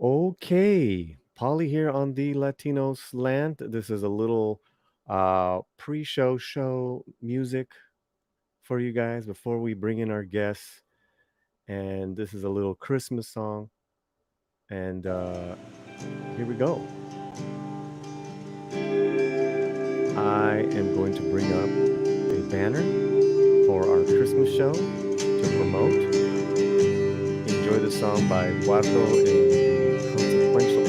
Okay, Paulie here on the Latino Slant. This is a little pre-show music for you guys before we bring in our guests, and this is a little Christmas song. And here we go. I am going to bring up a banner for our Christmas show to promote. Enjoy the song by Eduardo and Consequential.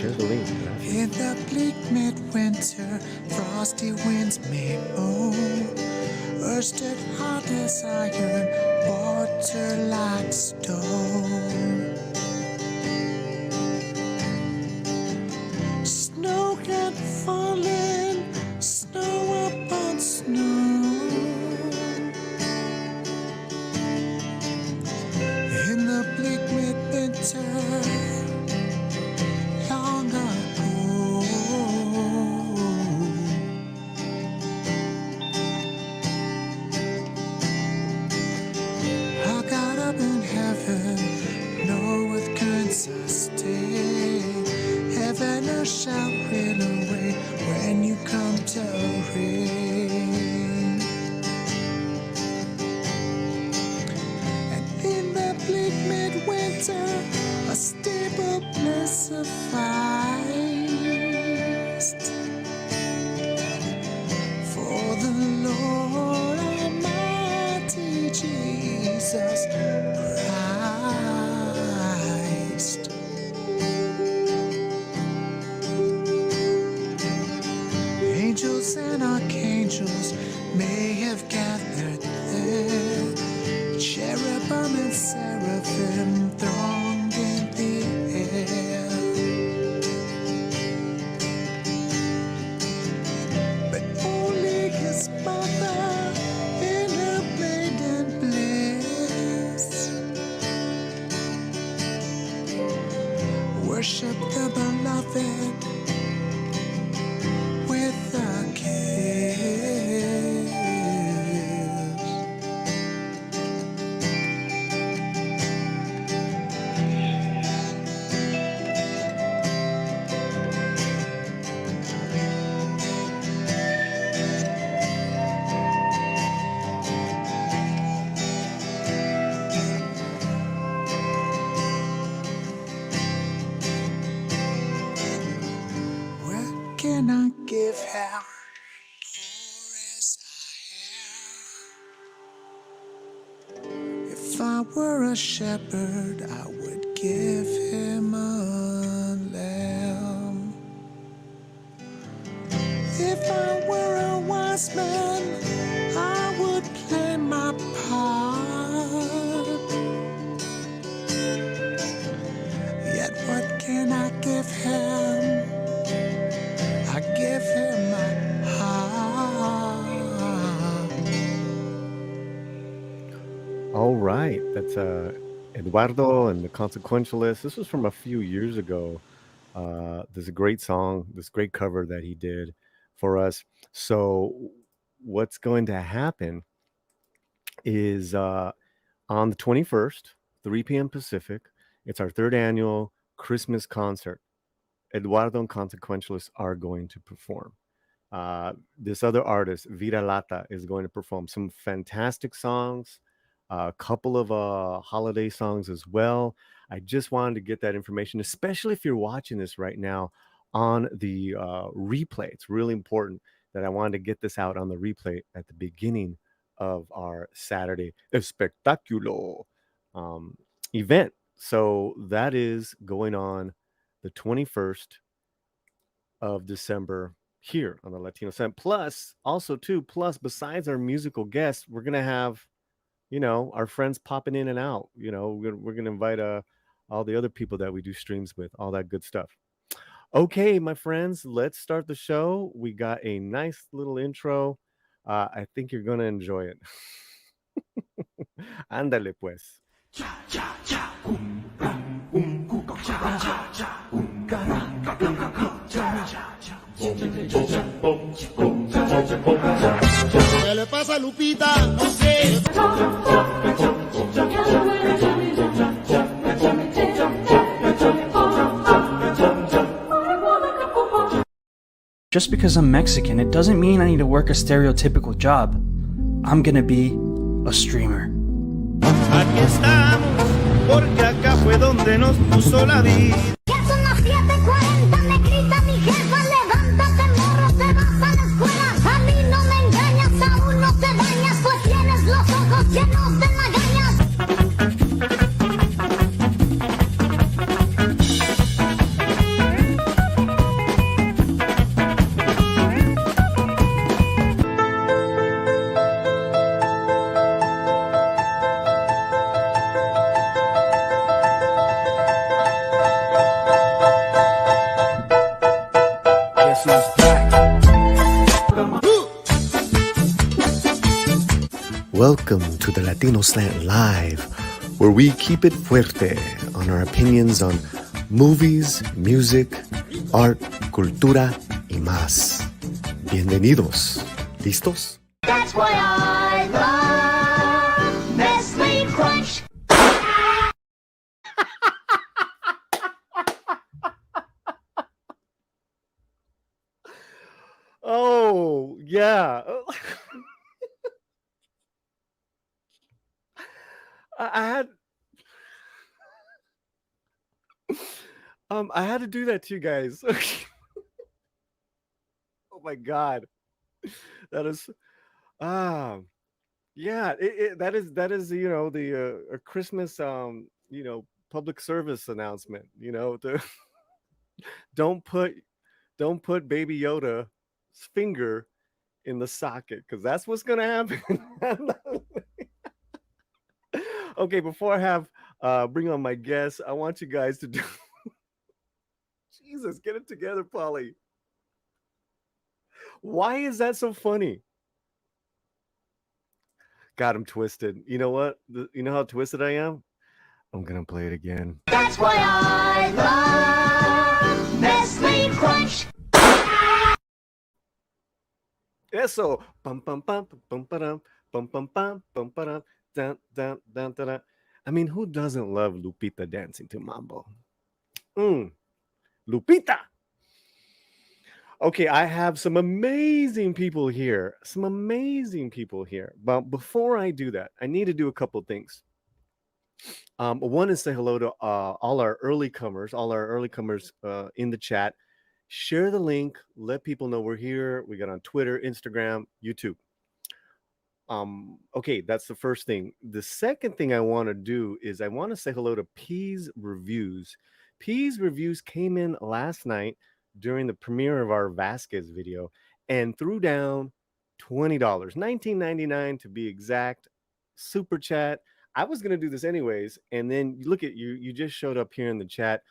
Share the link. In the bleak midwinter, frosty winds may moan. Earth's hot as iron, water like stone. Snow had fallen, snow upon snow. In the bleak midwinter, long ago, I got up in heaven, know with kind sustain. Heaven or shall rain away when you come to rain. And in the bleak midwinter, a stable bliss sufficed for the Lord Almighty Jesus Christ. Angels and archangels may have gathered there, cherubim and seraphim thronged in the air. But only his mother in her maiden bliss worship the beloved with a kiss. What can I give her? If I were a shepherd, I would give him a lamb. If I were a wise man, I would play my part. Yet what can I give him? I give him my heart. All right, that's Eduardo and the Consequentialist. This was from a few years ago. There's a great song, this great cover that he did for us. So, what's going to happen is on the 21st, 3 p.m. Pacific, it's our third annual Christmas concert. Eduardo and Consequentialists are going to perform. This other artist, Vida Lata, is going to perform some fantastic songs, a couple of holiday songs as well. I just wanted to get that information, especially if you're watching this right now on the replay. It's really important that I wanted to get this out on the replay at the beginning of our Saturday Espectaculo event. So that is going on the 21st of December here on the Latino Cent. Plus, also too, besides our musical guests, we're gonna have, our friends popping in and out. We're gonna invite all the other people that we do streams with, all that good stuff. Okay, my friends, let's start the show. We got a nice little intro. I think you're gonna enjoy it. Ándale pues. ¿Qué le pasa a Lupita? No sé. Just because I'm Mexican, it doesn't mean I need to work a stereotypical job. I'm gonna be a streamer. Aquí estamos, porque acá fue donde nos puso la vida. Ya son las 7:40, me grita mi jefa, levántate morro, te vas a la escuela. A mí no me engañas, aún no te bañas, pues tienes los ojos llenos de lagañas. Welcome to the Latino Slant Live, where we keep it fuerte on our opinions on movies, music, art, cultura y más. Bienvenidos. ¿Listos? That's why I love Nestle Crunch. Oh, yeah. I had I had to do that to you guys. Oh my god. That is yeah, that is the Christmas public service announcement, don't put don't put baby Yoda's finger in the socket cuz that's what's going to happen. Okay, before I have bring on my guests, I want you guys to do Jesus, get it together, Paulie. Why is that so funny? Got him twisted. You know what? You know how twisted I am? I'm gonna play it again. That's why I love Nestle Crunch. Eso. Pum pum pum pum pum pum pum pum pum pum dun dun dun dun. I mean, who doesn't love Lupita dancing to mambo? Lupita. Okay, I have some amazing people here. Some amazing people here. But before I do that, I need to do a couple things. One is say hello to all our early comers, in the chat. Share the link. Let people know we're here. We got on Twitter, Instagram, YouTube. Okay, that's the first thing. The second thing I want to do is I want to say hello to P's Reviews. P's Reviews came in last night during the premiere of our Vasquez video and threw down $20, $19.99 to be exact. Super chat. I was gonna do this anyways, and then look at you. You just showed up here in the chat.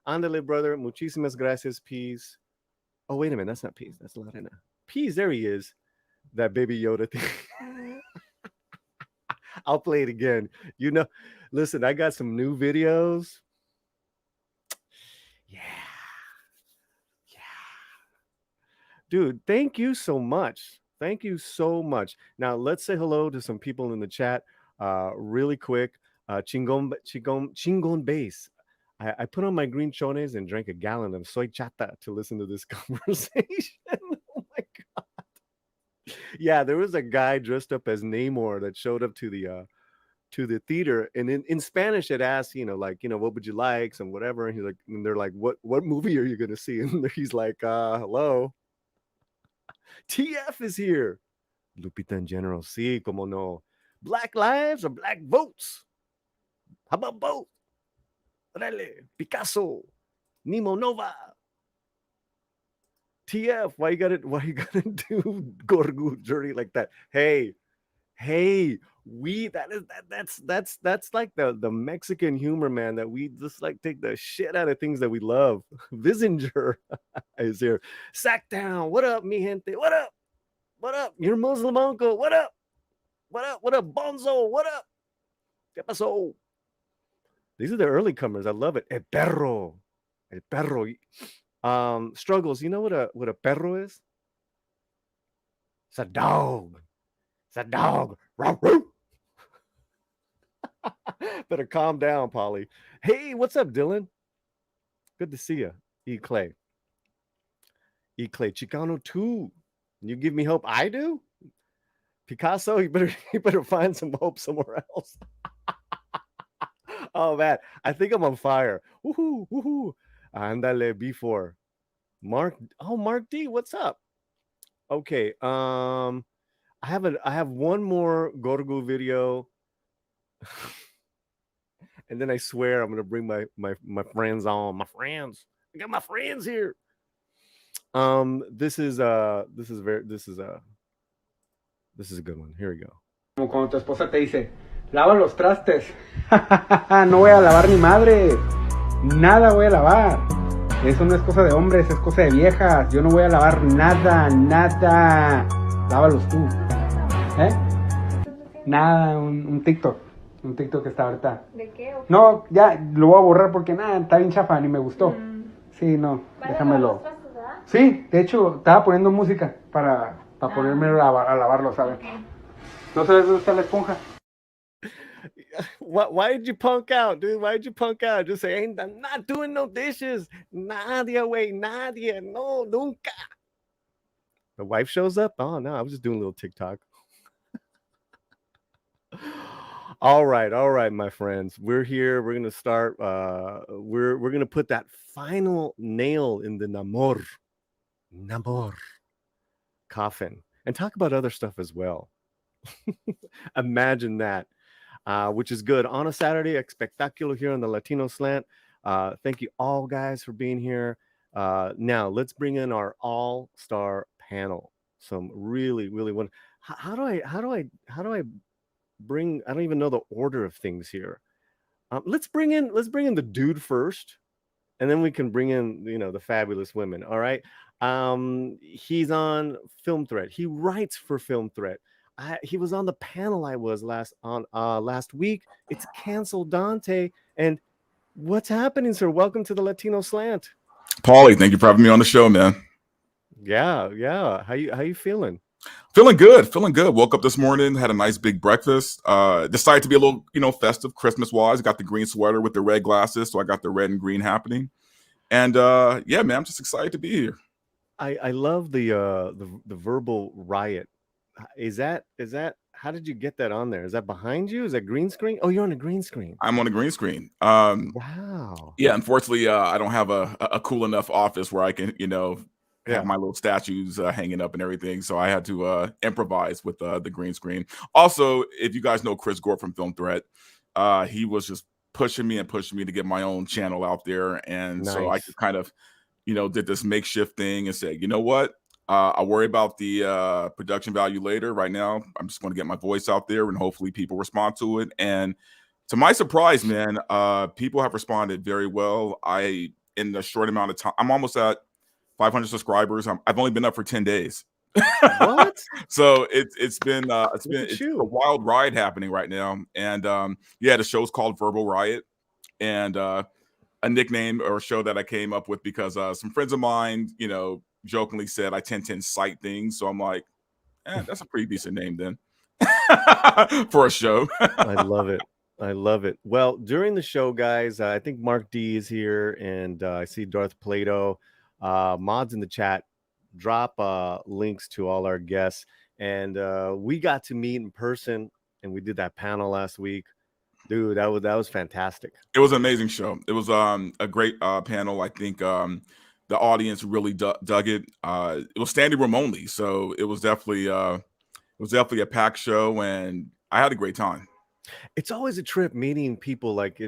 Andale, brother. Muchísimas gracias, Peas. Oh, wait a minute. That's not Peas. That's Lorena. Peas, there he is. That baby Yoda thing. I'll play it again. Listen, I got some new videos. Yeah. Dude, thank you so much. Thank you so much. Now let's say hello to some people in the chat really quick. Chingon Base. I put on my green chones and drank a gallon of soy chata to listen to this conversation. Oh my god. Yeah, there was a guy dressed up as Namor that showed up to the theater, and in Spanish it asked, what would you like, some whatever, and he's like, and they're like, what movie are you gonna see? And he's like, hello. TF is here. Lupita in general. Sí, como no. Black lives or black votes? How about both? Orale, Picasso, Nemo Nova. TF, why you gotta do Gorgu dirty like that? Hey, that's like the Mexican humor, man, that we just like take the shit out of things that we love. Visinger is here. Sack down. What up, mi gente? What up? What up? Your Muslim uncle. What up? What up? What up, Bonzo? What up? ¿Qué pasó? These are the early comers. I love it. El perro. Struggles. You know what a perro is? It's a dog. Row, row. Better calm down, Paulie. Hey, what's up, Dylan? Good to see you. E. Clay. Y Clay Chicano too. You give me hope. I do. Picasso, you better find some hope somewhere else. Oh man, I think I'm on fire. Woohoo, woohoo. Andale B4. Mark D, what's up? Okay, I have one more Gorgo video, and then I swear I'm gonna bring my friends on. My friends. I got my friends here. This is a good one. Here we go. Como cuando tu esposa te dice, lava los trastes. No voy a lavar ni madre. Nada voy a lavar. Eso no es cosa de hombres, es cosa de viejas. Yo no voy a lavar nada, nada. Lávalos tú. ¿Eh? Nada, un TikTok. Un TikTok que está ahorita. ¿De qué? ¿O qué? No, ya lo voy a borrar porque nada, está bien chafa, ni me gustó. Sí, no, déjamelo. Sí, de hecho, estaba poniendo música para ponerme a lavarlo, ¿sabes? ¿No sabes dónde está la esponja? Why did you punk out, dude? Why did you punk out? Just say, I'm not doing no dishes. Nadia, wait, Nadia, no, nunca. The wife shows up. Oh no, I was just doing a little TikTok. All right, my friends. We're here. We're gonna start. We're gonna put that final nail in the NAMOR coffin and talk about other stuff as well. Imagine that. Which is good on a Saturday, spectacular here on the Latino Slant. Thank you all guys for being here. Now let's bring in our all-star panel. Some really one. How do I bring? I don't even know the order of things here. Let's bring in the dude first, and then we can bring in the fabulous women. All right. He's on Film Threat. He writes for Film Threat. He was on the panel I was last week. It's Cancel Dante. And what's happening, sir? Welcome to the Latino Slant. Paulie, thank you for having me on the show, man. Yeah. How you feeling? Feeling good. Woke up this morning, had a nice big breakfast. Decided to be a little, festive Christmas-wise. Got the green sweater with the red glasses, so I got the red and green happening. And yeah, man, I'm just excited to be here. I love the verbal riot. Is that how did you get that on there? Is that behind you? Is that green screen? Oh, you're on a green screen. I'm on a green screen. Wow. Yeah, unfortunately, I don't have a cool enough office where I can, have my little statues hanging up and everything. So I had to improvise with the green screen. Also, if you guys know Chris Gore from Film Threat, he was just pushing me to get my own channel out there. And so I just kind of, did this makeshift thing and said, you know what? I'll worry about the production value later. Right now, I'm just going to get my voice out there and hopefully people respond to it. And to my surprise, man, people have responded very well. In a short amount of time, I'm almost at 500 subscribers. I've only been up for 10 days. What? So it's been a wild ride happening right now. And yeah, the show's called Verbal Riot. And a nickname or a show that I came up with because some friends of mine, jokingly said I tend to incite things. So I'm like, that's a pretty decent name then for a show. I love it. Well, during the show, guys, I think Mark D is here and I see Darth Plato. Mods in the chat, drop links to all our guests. And we got to meet in person and we did that panel last week. Dude, that was fantastic. It was an amazing show. It was a great panel. I think the audience really dug it. It was standing room only, so it was definitely a packed show, and I had a great time. It's always a trip meeting people like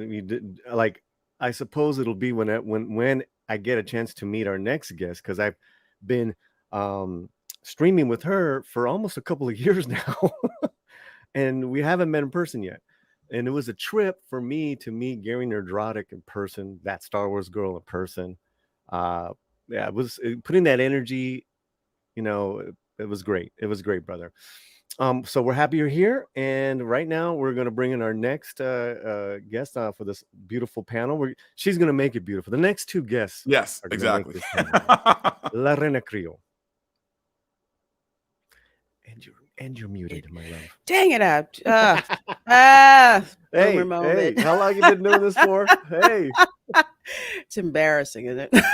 I suppose it'll be when I get a chance to meet our next guest because I've been streaming with her for almost a couple of years now, and we haven't met in person yet. And it was a trip for me to meet Gary Nerdrotic in person, that Star Wars girl in person. Yeah, it was putting that energy, it was great. It was great, brother. So we're happy you're here. And right now we're going to bring in our next guest for this beautiful panel. She's going to make it beautiful. The next two guests. Yes, exactly. La Reina Creole. And you're muted, my love. Dang it up. Hey, how long you been doing this for? Hey. It's embarrassing, isn't it?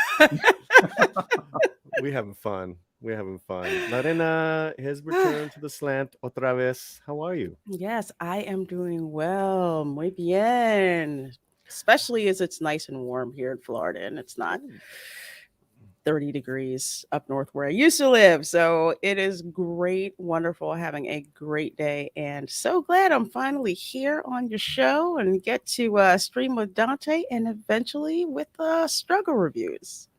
We having fun. We're having fun. Lorena has returned to the slant otra vez. How are you? Yes, I am doing well. Muy bien. Especially as it's nice and warm here in Florida and it's not 30 degrees up north where I used to live. So it is great, wonderful, having a great day. And so glad I'm finally here on your show and get to stream with Dante and eventually with struggle reviews.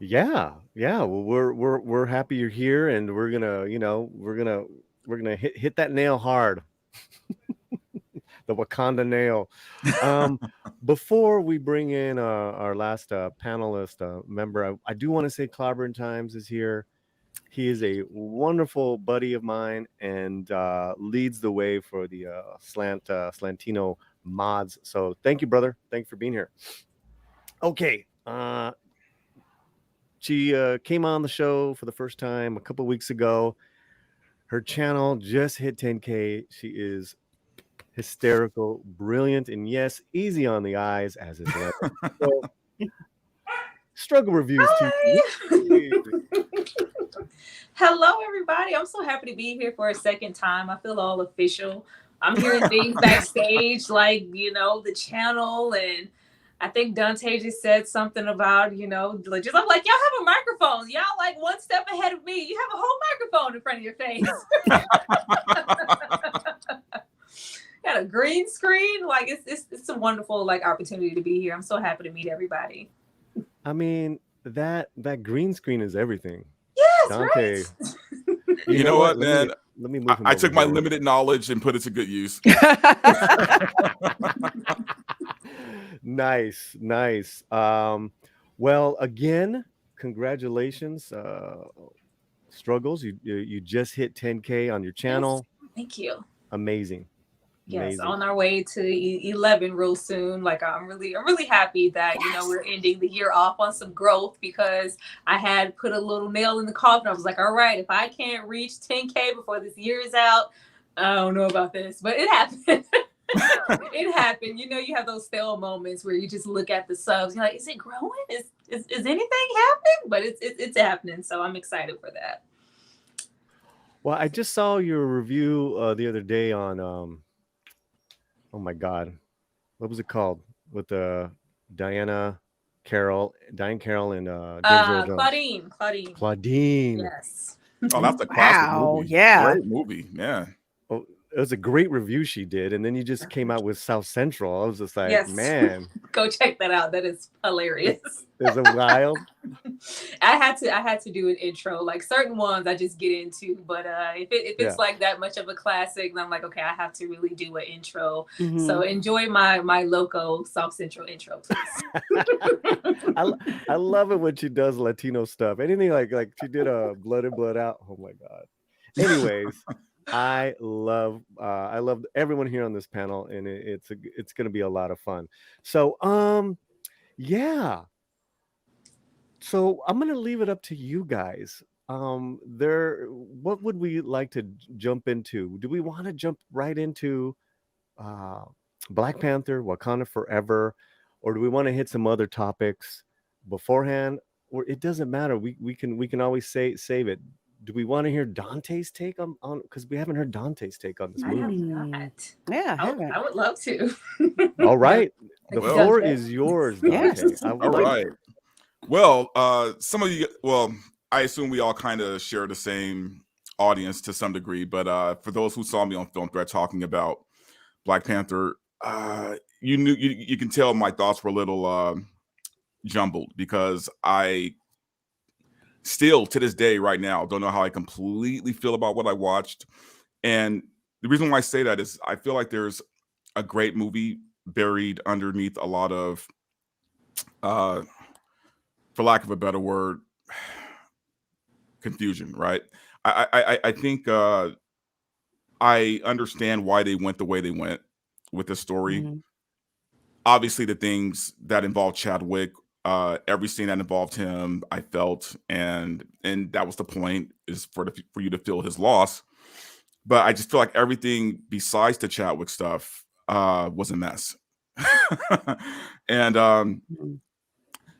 Yeah, yeah. Well, we're happy you're here, and we're gonna, we're gonna hit that nail hard, the Wakanda nail. Before we bring in our last panelist member, I do want to say Clobbering Times is here. He is a wonderful buddy of mine and leads the way for the Slantino mods. So thank you, brother. Thank you for being here. Okay. She came on the show for the first time a couple weeks ago. Her channel just hit 10K. She is hysterical, brilliant, and yes, easy on the eyes, as is Leonard. So, struggle reviews. Hi. Hello, everybody. I'm so happy to be here for a second time. I feel all official. I'm hearing things backstage, like, the channel, and I think Dante just said something about, just I'm like, y'all have a microphone. Y'all like one step ahead of me. You have a whole microphone in front of your face. Got a green screen. Like it's a wonderful opportunity to be here. I'm so happy to meet everybody. I mean, that green screen is everything. Yes, Dante. right? You know what, man? Let me move him I over took my here. limited knowledge and put it to good use. Nice. Well, again, congratulations. Struggles. You just hit 10K on your channel. Yes, thank you. Amazing. Yes, on our way to 11 real soon. I'm really happy that we're ending the year off on some growth, because I had put a little nail in the coffin. I was like, all right, if I can't reach 10K before this year is out, I don't know about this, but it happened. It happened. You have those stale moments where you just look at the subs. You're like, is it growing? Is anything happening? But it's happening. So I'm excited for that. Well, I just saw your review the other day on oh my God, what was it called? With Diane Carroll and James Earl Jones. Claudine. Yes. Oh, that's a classic movie. Yeah. Great movie. Yeah. Oh, it was a great review she did, and then you just came out with South Central. I was just like, Yes. man, Go check that out. That is hilarious. Is it wild? I had to do an intro. Like certain ones I just get into, but if it's like that much of a classic, then I'm like, okay, I have to really do an intro. Mhm. So enjoy my loco South Central intro, please. I love it when she does Latino stuff. Anything like she did a Blood In, Blood Out. Oh my God. Anyways, I love everyone here on this panel, and it's going to be a lot of fun. So yeah. So I'm going to leave it up to you guys. What would we like to jump into? Do we want to jump right into Black Panther, Wakanda Forever, or do we want to hit some other topics beforehand? Or it doesn't matter. We can always save it. Do we want to hear Dante's take on because we haven't heard Dante's take on this movie? I have not. Yeah, I would love to. All right. The Well, floor is yours, Dante. Yes. I All would like- right. Well, some of you, I assume we all kind of share the same audience to some degree, but for those who saw me on Film Threat talking about Black Panther, you can tell my thoughts were a little jumbled, because I still to this day right now don't know how I completely feel about what I watched. And the reason why I say that is I feel like there's a great movie buried underneath a lot of for lack of a better word, confusion, right? I think I understand why they went the way they went with the story. Mhm. Obviously, the things that involved Chadwick, every scene that involved him, I felt, and that was the point, is for you to feel his loss. But I just feel like everything besides the Chadwick stuff was a mess. And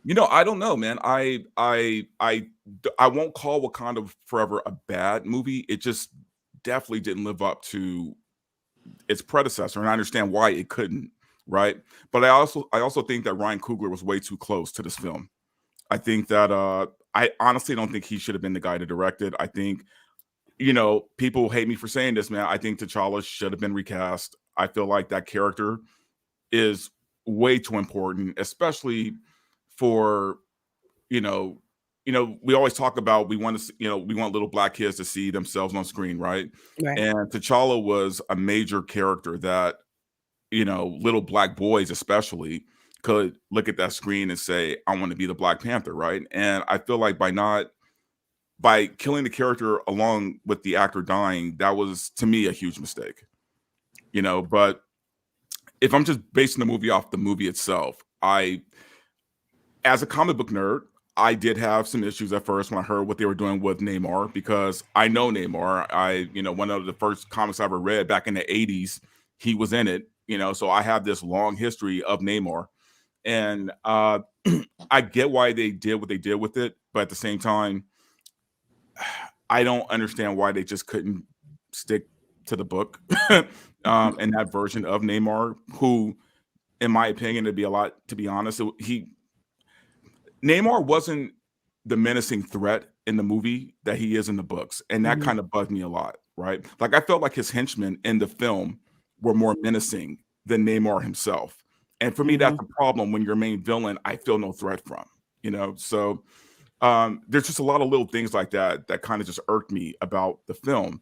You know, I don't know, man. I won't call Wakanda Forever a bad movie. It just definitely didn't live up to its predecessor, and I understand why it couldn't, right? But I also think that Ryan Coogler was way too close to this film. I think that I honestly don't think he should have been the guy to direct it. I think, people hate me for saying this, man. I think T'Challa should have been recast. I feel like that character is way too important, especially for you know, we always talk about we want to, we want little black kids to see themselves on screen, right? Right. And T'Challa was a major character that little black boys especially could look at that screen and say, "I want to be the Black Panther," right? And I feel like by killing the character along with the actor dying, that was to me a huge mistake. But if I'm just basing the movie off the movie itself, as a comic book nerd, I did have some issues at first when I heard what they were doing with Namor because I know Namor. One of the first comics I ever read back in the 80s, he was in it, so I have this long history of Namor. And I get why they did what they did with it, but at the same time, I don't understand why they just couldn't stick to the book and that version of Namor, who, in my opinion, to be honest, Namor wasn't the menacing threat in the movie that he is in the books, and that kind of bugged me a lot, right? Like I felt like his henchmen in the film were more menacing than Namor himself. And for me, that's a problem when your main villain, I feel no threat from, So there's just a lot of little things like that kind of just irked me about the film.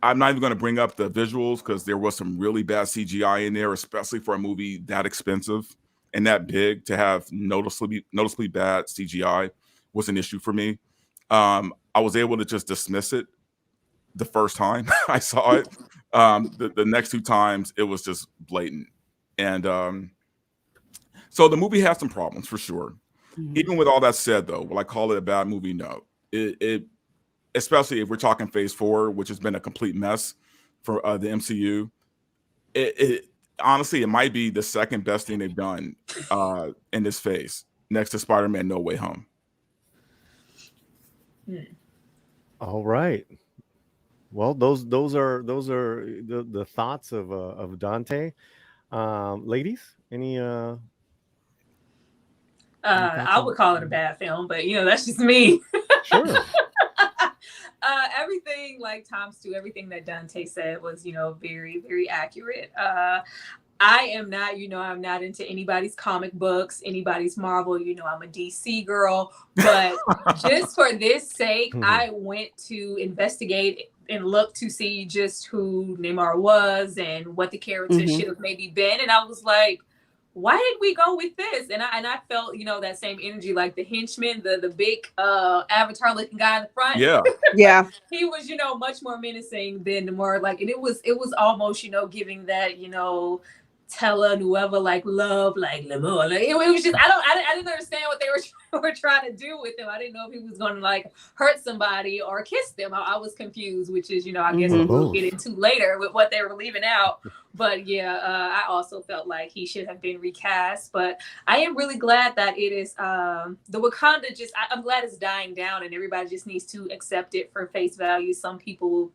I'm not even going to bring up the visuals because there was some really bad CGI in there, especially for a movie that expensive and that big. To have noticeably bad CGI was an issue for me. I was able to just dismiss it the first time I saw it. The next two times it was just blatant. And so the movie has some problems for sure. Even with all that said, though, will I call it a bad movie? No. It especially if we're talking Phase 4, which has been a complete mess for the MCU. It honestly, it might be the second best thing they've done in this phase, next to Spider-Man: No Way Home. All right. Well, those are the thoughts of Dante. Ladies, any I would call it a bad film, but that's just me. Sure. Everything, like Tom Stu, everything that Dante said was, very, very accurate. I am not, I'm not into anybody's comic books, anybody's Marvel. I'm a DC girl. But just for this sake, I went to investigate and look to see just who Namor was and what the character should have maybe been. And I was like, why did we go with this? And I felt, that same energy, like the henchman, the big avatar looking guy in the front. Yeah. Yeah. He was, more much more menacing than the more like, and it was almost, giving that, telenovela like love, like l'amour. Like, it was just, I didn't understand what they were trying to do with him. I didn't know if he was going to like hurt somebody or kiss them. I was confused, which is, I guess we'll get into later with what they were leaving out. But yeah, I also felt like he should have been recast. But I am really glad that it is the Wakanda. I'm glad it's dying down, and everybody just needs to accept it for face value. Some people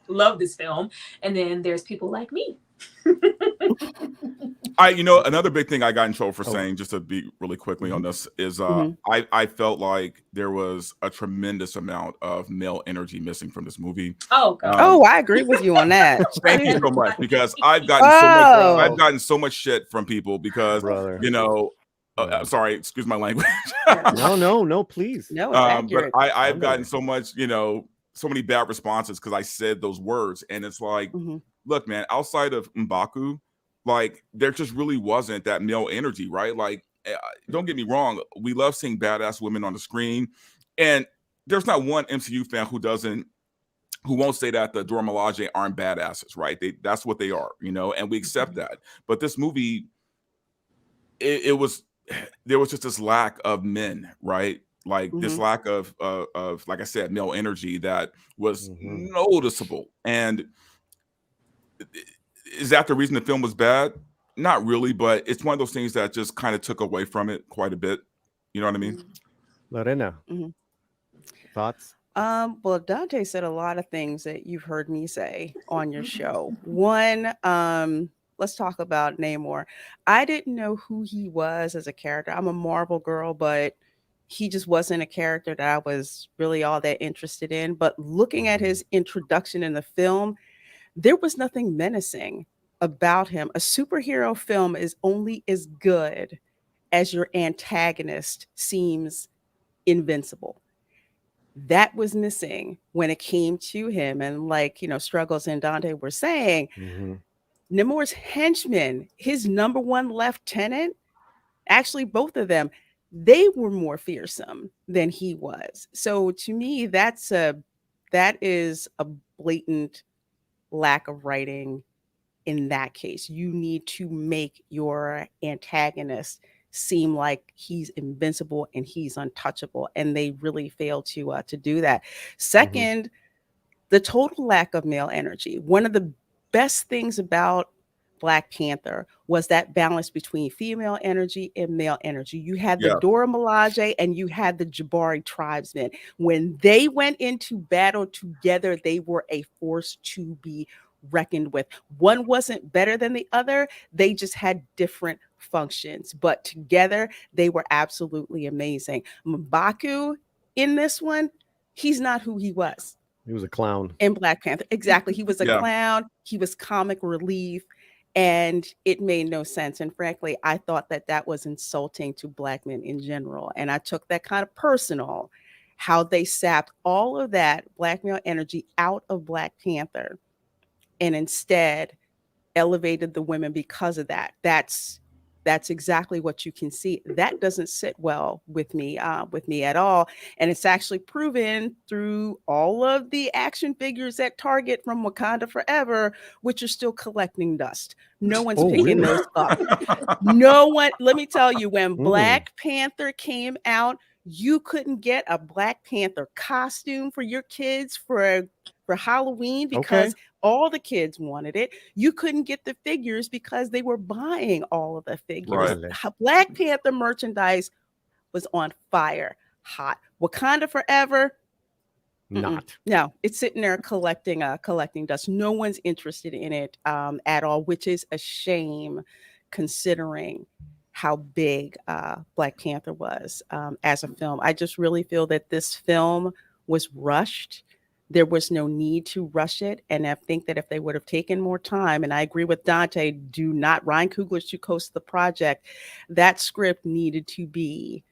love this film, and then there's people like me. Another big thing I got in trouble for saying, just to be really quickly on this, is I felt like there was a tremendous amount of male energy missing from this movie. Oh God. I agree with you on that. Thank you so much, because I've gotten so much shit from people because I'm sorry, excuse my language. No, please. No, it's accurate. But I've gotten so much, so many bad responses because I said those words, and it's like, look, man, outside of M'Baku, like there just really wasn't that male energy, right? Like, don't get me wrong, we love seeing badass women on the screen, and there's not one MCU fan who won't say that the Dora Milaje aren't badasses, right? That's what they are, and we accept that. But this movie, there was just this lack of men, right? Like this lack of like I said, male energy that was noticeable. And is that the reason the film was bad? Not really, but it's one of those things that just kind of took away from it quite a bit. You know what I mean? Lorena, thoughts? Well, Dante said a lot of things that you've heard me say on your show. One, let's talk about Namor. I didn't know who he was as a character. I'm a Marvel girl, but he just wasn't a character that I was really all that interested in. But looking at his introduction in the film, there was nothing menacing about him. A superhero film is only as good as your antagonist seems invincible. That was missing when it came to him. And like, Struggles and Dante were saying, Namor's henchman, his number one lieutenant, actually both of them, they were more fearsome than he was. So to me, that is a blatant lack of writing. In that case, you need to make your antagonist seem like he's invincible and he's untouchable, and they really fail to do that. Second, the total lack of male energy. One of the best things about Black Panther was that balance between female energy and male energy. You had the Dora Milaje and you had the Jabari tribesmen. When they went into battle together, they were a force to be reckoned with. One wasn't better than the other. They just had different functions, but together they were absolutely amazing. M'Baku in this one, he's not who he was. He was a clown. In Black Panther. Exactly. He was a clown. He was comic relief. And it made no sense. And frankly, I thought that was insulting to Black men in general. And I took that kind of personal, how they sapped all of that Black male energy out of Black Panther and instead elevated the women because of that. That's exactly what you can see. That doesn't sit well with me at all. And it's actually proven through all of the action figures at Target from Wakanda Forever, which are still collecting dust. No one's picking those up. No one, let me tell you, when Black Panther came out, you couldn't get a Black Panther costume for your kids for Halloween because all the kids wanted it. You couldn't get the figures because they were buying all of the figures. Right. Black Panther merchandise was on fire, hot. Wakanda Forever, not. No, it's sitting there collecting dust. No one's interested in it at all, which is a shame considering how big Black Panther was as a film. I just really feel that this film was rushed. There was no need to rush it. And I think that if they would have taken more time, and I agree with Dante, Ryan Coogler to coast the project, that script needed to be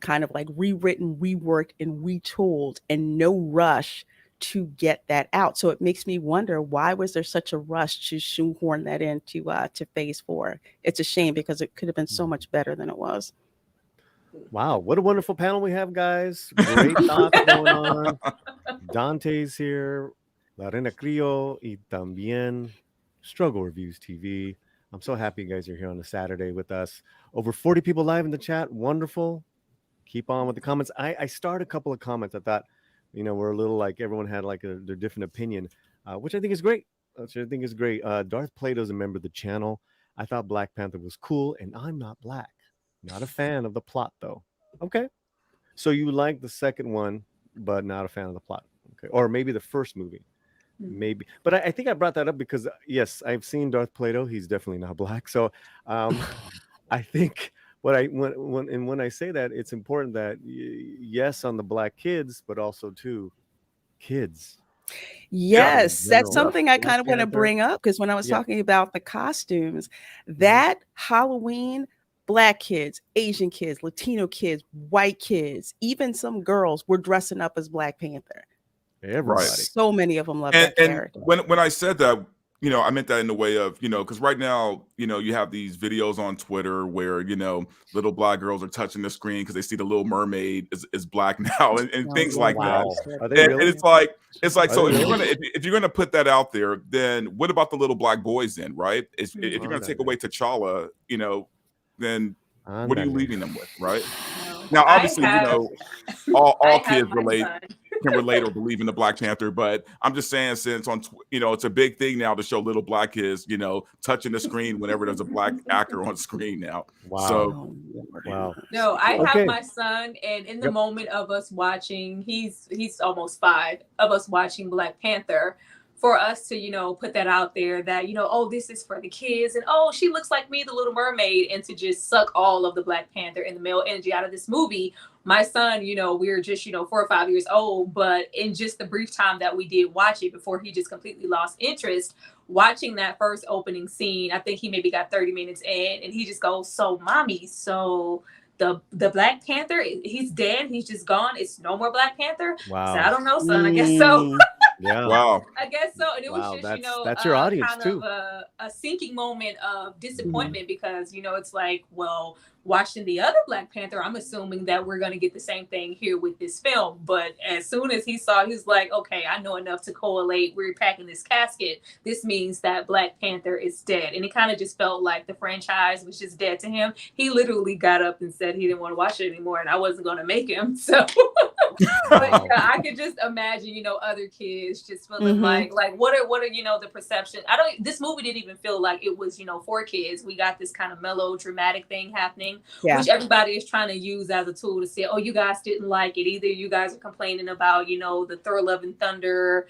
kind of like rewritten, reworked, and retooled, and no rush to get that out. So it makes me wonder, why was there such a rush to shoehorn that into to phase 4? It's a shame because it could have been so much better than it was. Wow, what a wonderful panel we have, guys. Great thoughts going on. Dante's here, Lorena Crio, y también Struggle Reviews TV. I'm so happy you guys are here on a Saturday with us. Over 40 people live in the chat. Wonderful. Keep on with the comments. I started a couple of comments. I thought, we're a little like everyone had like their different opinion, which I think is great. Darth Plato's a member of the channel. I thought Black Panther was cool, and I'm not Black. Not a fan of the plot, though. Okay. So you like the second one, but not a fan of the plot. Okay. Or maybe the first movie. Maybe. But I think I brought that up because, yes, I've seen Darth Plato. He's definitely not Black. So I think when I say that, it's important that, yes, on the Black kids, but also, too, kids. Yes, that's something I kind of want to bring up because when I was talking about the costumes, that Halloween, Black kids, Asian kids, Latino kids, white kids, even some girls were dressing up as Black Panther. Everybody. So many of them love that character. When I said that, I meant that in the way of, because right now, you have these videos on Twitter where, little Black girls are touching the screen because they see the Little Mermaid is Black now and things like that. And it's like so if you're gonna put that out there, then what about the little Black boys then, right? If you're gonna take away T'Challa, then what are you leaving them with, right? Now, I obviously, have I all have kids my relate son. can relate or believe in the Black Panther, but I'm just saying, since it's a big thing now to show little black kids, touching the screen whenever there's a black actor on screen now. Wow. So Oh, Lord. Wow. No, I have Okay. my son, and in the Yep. moment of us watching, he's almost 5, of us watching Black Panther, for us to put that out there that oh, this is for the kids, and oh, she looks like me, the Little Mermaid, and to just suck all of the Black Panther and the male energy out of this movie. My son, we were just 4 or 5 years old, but in just the brief time that we did watch it before he just completely lost interest, watching that first opening scene, I think he maybe got 30 minutes in, and he just goes, "So, mommy, so the Black Panther, he's dead, he's just gone. It's no more Black Panther." I said, "I Wow. don't know, son. I guess so." Yeah. wow. I guess so. And it was Wow. just, That's your audience kind of too. a sinking moment of disappointment because, it's like, well, watching the other Black Panther, I'm assuming that we're going to get the same thing here with this film. But as soon as he saw, he was like, okay, I know enough to correlate. We're packing this casket. This means that Black Panther is dead. And it kind of just felt like the franchise was just dead to him. He literally got up and said he didn't want to watch it anymore, and I wasn't going to make him. So, but Wow. yeah, I could just imagine, other kids just feeling like what are the perception? This movie didn't even feel like it was, for kids. We got this kind of mellow, dramatic thing happening, Yeah. which everybody is trying to use as a tool to say, oh, you guys didn't like it either. You guys are complaining about, the Thor Love and Thunder,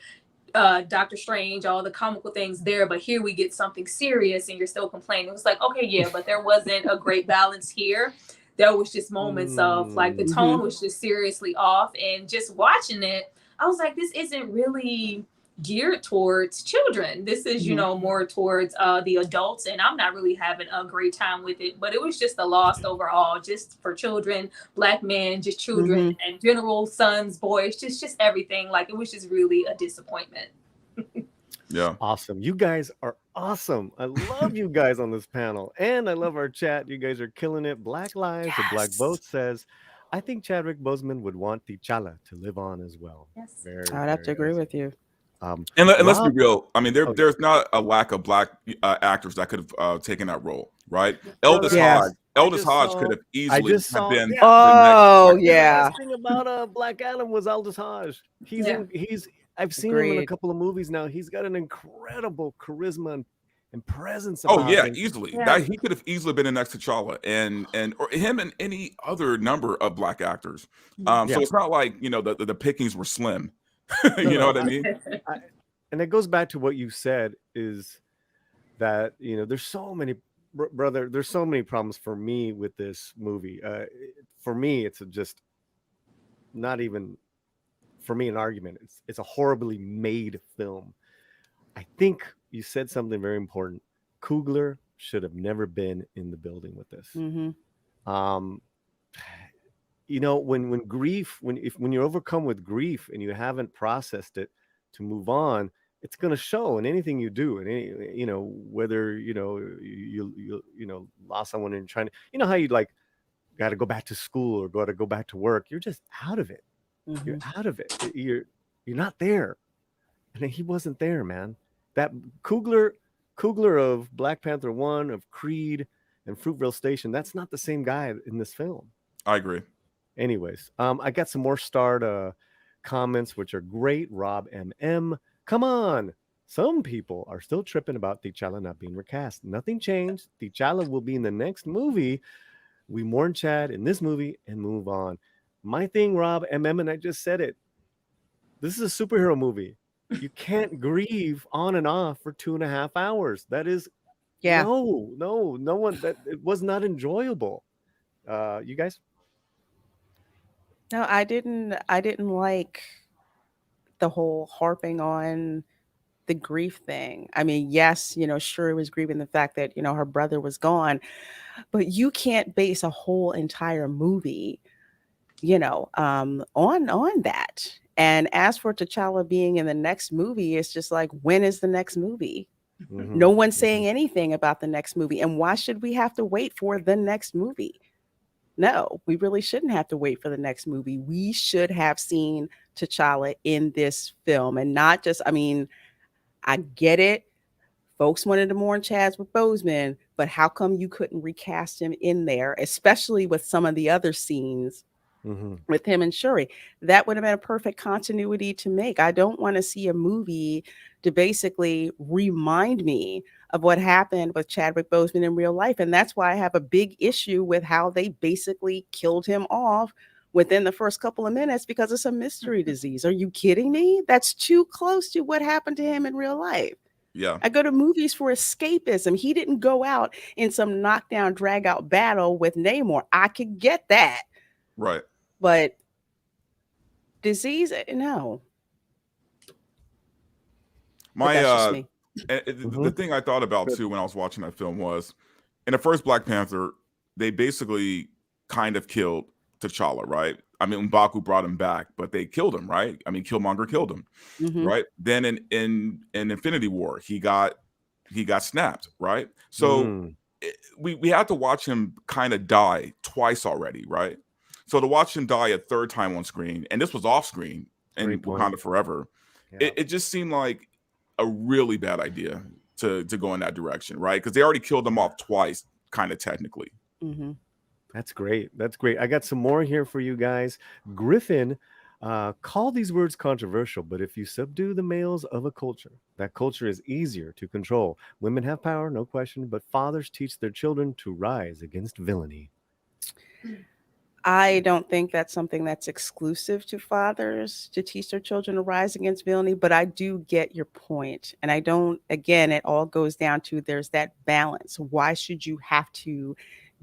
Doctor Strange, all the comical things there, but here we get something serious and you're still complaining. It was like, okay, yeah, but there wasn't a great balance here. There was just moments of like the tone was just seriously off, and just watching it, I was like, this isn't really geared towards children. This is, more towards the adults, and I'm not really having a great time with it. But it was just a loss overall, just for children, Black men, just children and general, sons, boys, just everything. Like, it was just really a disappointment. Yeah. Awesome. You guys are awesome. I love you guys on this panel. And I love our chat. You guys are killing it. Black Lives, the Black Boat says, I think Chadwick Boseman would want T'Challa to live on as well. Yes. Very, I'd have to very agree nice. with you. And let's be Rob- real. I mean, Oh, there's not a lack of black actors that could have taken that role, right? Eldest Yeah. Hodge. Eldest just Hodge saw- could have I easily just have saw- been. yeah. Oh, the next Black yeah. The best thing about Black Adam was Aldous Hodge. I've seen him in a Agreed. couple of movies now. He's got an incredible charisma and presence Oh about yeah, him. easily. Yeah. That he could have easily been the next T'Challa, and or him and any other number of black actors. Yeah. So it's not like the pickings were slim. No, you know no. what I mean? And it goes back to what you said, is that there's so many brother, there's so many problems for me with this movie. For me, it's just not even for me an argument. It's a horribly made film. I think you said something very important. Coogler should have never been in the building with this. When grief, when you're overcome with grief and you haven't processed it to move on, it's going to show in anything you do. And any, whether you lost someone and trying to, how you like got to go back to school or got to go back to work. You're just out of it. You're out of it. You're not there. And he wasn't there, man. That Coogler of Black Panther 1, of Creed, and Fruitvale Station, that's not the same guy in this film. I agree. Anyways, I got some more starred comments, which are great. Rob MM, come on. Some people are still tripping about T'Challa not being recast. Nothing changed. T'Challa will be in the next movie. We mourn Chad in this movie and move on. My thing, Rob MM, and I just said it. This is a superhero movie. You can't grieve on and off for 2.5 hours. That is, no one. That it was not enjoyable. You guys? No, I didn't like the whole harping on the grief thing. I mean, yes, Shuri was grieving the fact that, her brother was gone, but you can't base a whole entire movie, on that. And as for T'Challa being in the next movie, it's just like, when is the next movie? No one's saying anything about the next movie. And why should we have to wait for the next movie? No, we really shouldn't have to wait for the next movie. We should have seen T'Challa in this film, and not just, I get it. Folks wanted to mourn Chadwick Boseman, but how come you couldn't recast him in there, especially with some of the other scenes with him and Shuri. That would have been a perfect continuity to make. I don't want to see a movie to basically remind me of what happened with Chadwick Boseman in real life. And that's why I have a big issue with how they basically killed him off within the first couple of minutes because it's a mystery disease. Are you kidding me? That's too close to what happened to him in real life. Yeah. I go to movies for escapism. He didn't go out in some knockdown, drag out battle with Namor. I could get that. Right. But disease, no. My that's just me. the thing I thought about too when I was watching that film was in the first Black Panther, they basically kind of killed T'Challa, right? I mean, M'Baku brought him back, but they killed him, right? I mean, Killmonger killed him, right? Then in Infinity War, he got snapped, right? So we had to watch him kind of die twice already, right? So to watch him die a third time on screen, and this was off screen in Wakanda Forever, it just seemed like a really bad idea to go in that direction, right? Because they already killed him off twice, kind of technically. That's great. That's great. I got some more here for you guys. Griffin, call these words controversial, but if you subdue the males of a culture, that culture is easier to control. Women have power, no question, but fathers teach their children to rise against villainy. I don't think that's something that's exclusive to fathers to teach their children to rise against villainy, but I do get your point. And I don't, again, it all goes down to there's that balance. Why should you have to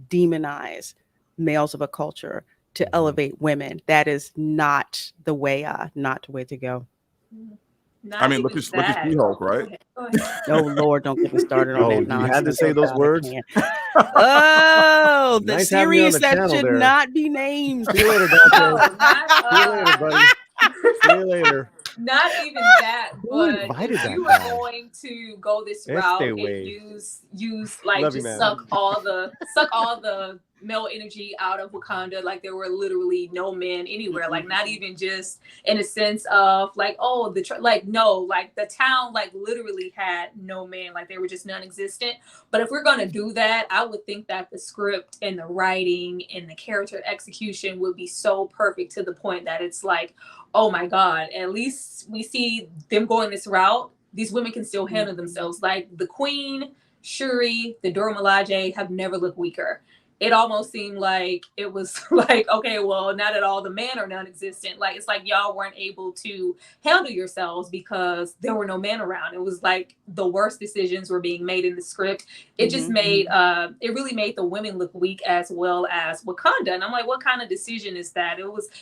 demonize males of a culture to elevate women? That is not the way to go. I mean, look at She-Hulk, right? Oh Lord, don't get me started on that nonsense. You had to say those words. Oh, the Nice having you on series the that channel should there. not be named. See you later, Dante. See you later, buddy. See you later. Not even that, Who but invited if that you were guy? going to go this Este route and way. use like Love you, just man. suck all the male energy out of Wakanda, like there were literally no men anywhere, like not even just in a sense of like, oh, like the town like literally had no men, like they were just non-existent. But if we're gonna do that, I would think that the script and the writing and the character execution would be so perfect to the point that it's like, oh my God, at least we see them going this route. These women can still handle themselves. Like the Queen, Shuri, the Dora Milaje have never looked weaker. It almost seemed like it was like, okay, well, not at all the men are non-existent. Like, it's like y'all weren't able to handle yourselves because there were no men around. It was like the worst decisions were being made in the script. It just made, it really made the women look weak as well as Wakanda. And I'm like, what kind of decision is that?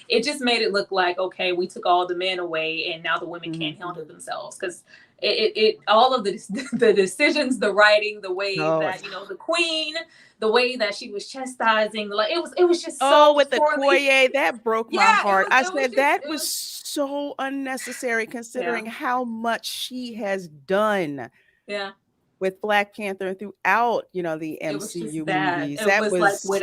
It just made it look like, okay, we took all the men away and now the women can't handle themselves. Because it all of the decisions, the writing, the way that, the Queen, the way that she was chastising, like it was just so with the poorly. Koye, that broke my heart. I said that it was so unnecessary considering how much she has done. Yeah. With Black Panther throughout, the MCU movies. It was like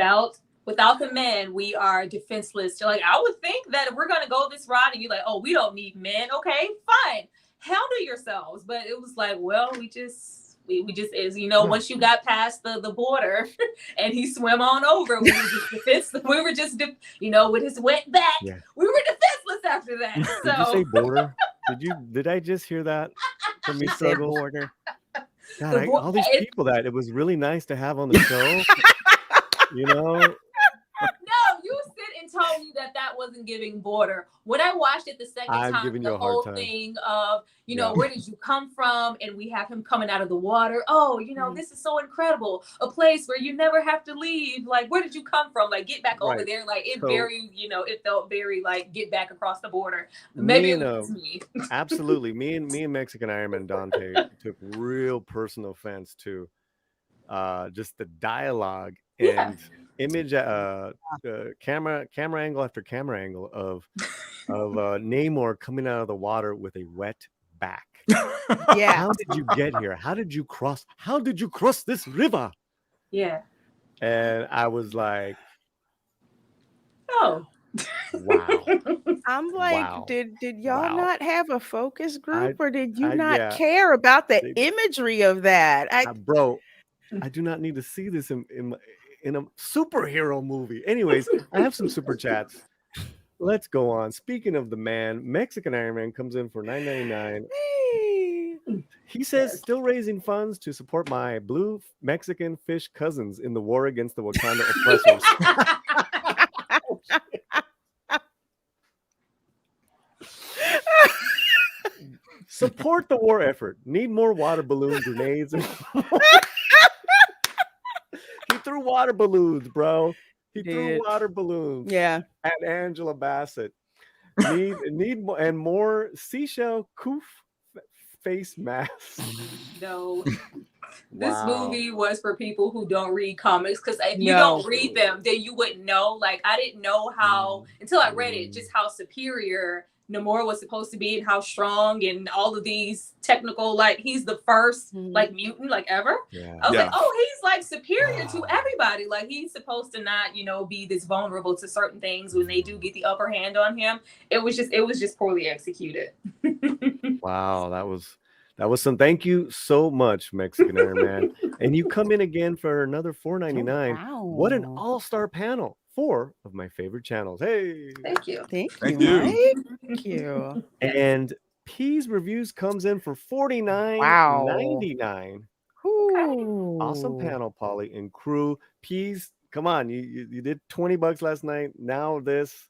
without the men, we are defenseless. So like I would think that if we're gonna go this route and you're like, oh, we don't need men, okay, fine. Handle yourselves. But it was like, well, we just is, once you got past the border and he swam on over, we were just defenseless. We were just with his wet back, we were defenseless after that. So Did you say border? Did I just hear that from me? Struggle border. God, all these people that it was really nice to have on the show. No, you sit and told me that wasn't giving border. When I watched it the second time, the whole thing of, where did you come from? And we have him coming out of the water. Oh, this is so incredible. A place where you never have to leave. Like, where did you come from? Like, get back over there. Like, it felt very like, get back across the border. Maybe it was me. Absolutely. Me and Mexican Ironman Dante took real personal offense to just the dialogue and image camera angle after camera angle of Namor coming out of the water with a wet back. How did you get here? How did you cross this river? Yeah. And I was like, oh wow. I'm like, did y'all not have a focus group, or did you not care about the imagery of that? Bro, I do not need to see this in a superhero movie. Anyways, I have some super chats. Let's go on. Speaking of the man, Mexican Iron Man comes in for $9.99. He says, still raising funds to support my blue Mexican fish cousins in the war against the Wakanda oppressors. Support the war effort. Need more water balloon grenades. He threw water balloons, bro. He threw water balloons. Yeah. At Angela Bassett. Need more and more seashell coof face masks. No. This movie was for people who don't read comics, because if you don't read them, then you wouldn't know. Like, I didn't know how, until I read it, just how superior NAMOR was supposed to be and how strong and all of these technical, like, he's the first like mutant like ever. I was like, oh, he's like superior to everybody. Like, he's supposed to not, you know, be this vulnerable to certain things when they do get the upper hand on him. It was just poorly executed. Wow, that was some. Thank you so much, Mexican Iron Man. And you come in again for another $4.99. Wow. What an all-star panel. 4 of my favorite channels. Hey. Thank you. Thank you, Mike. Thank you. And P's Reviews comes in for $49.99. Ooh. Awesome panel, Paulie and crew. P's, come on. You did $20 last night. Now this.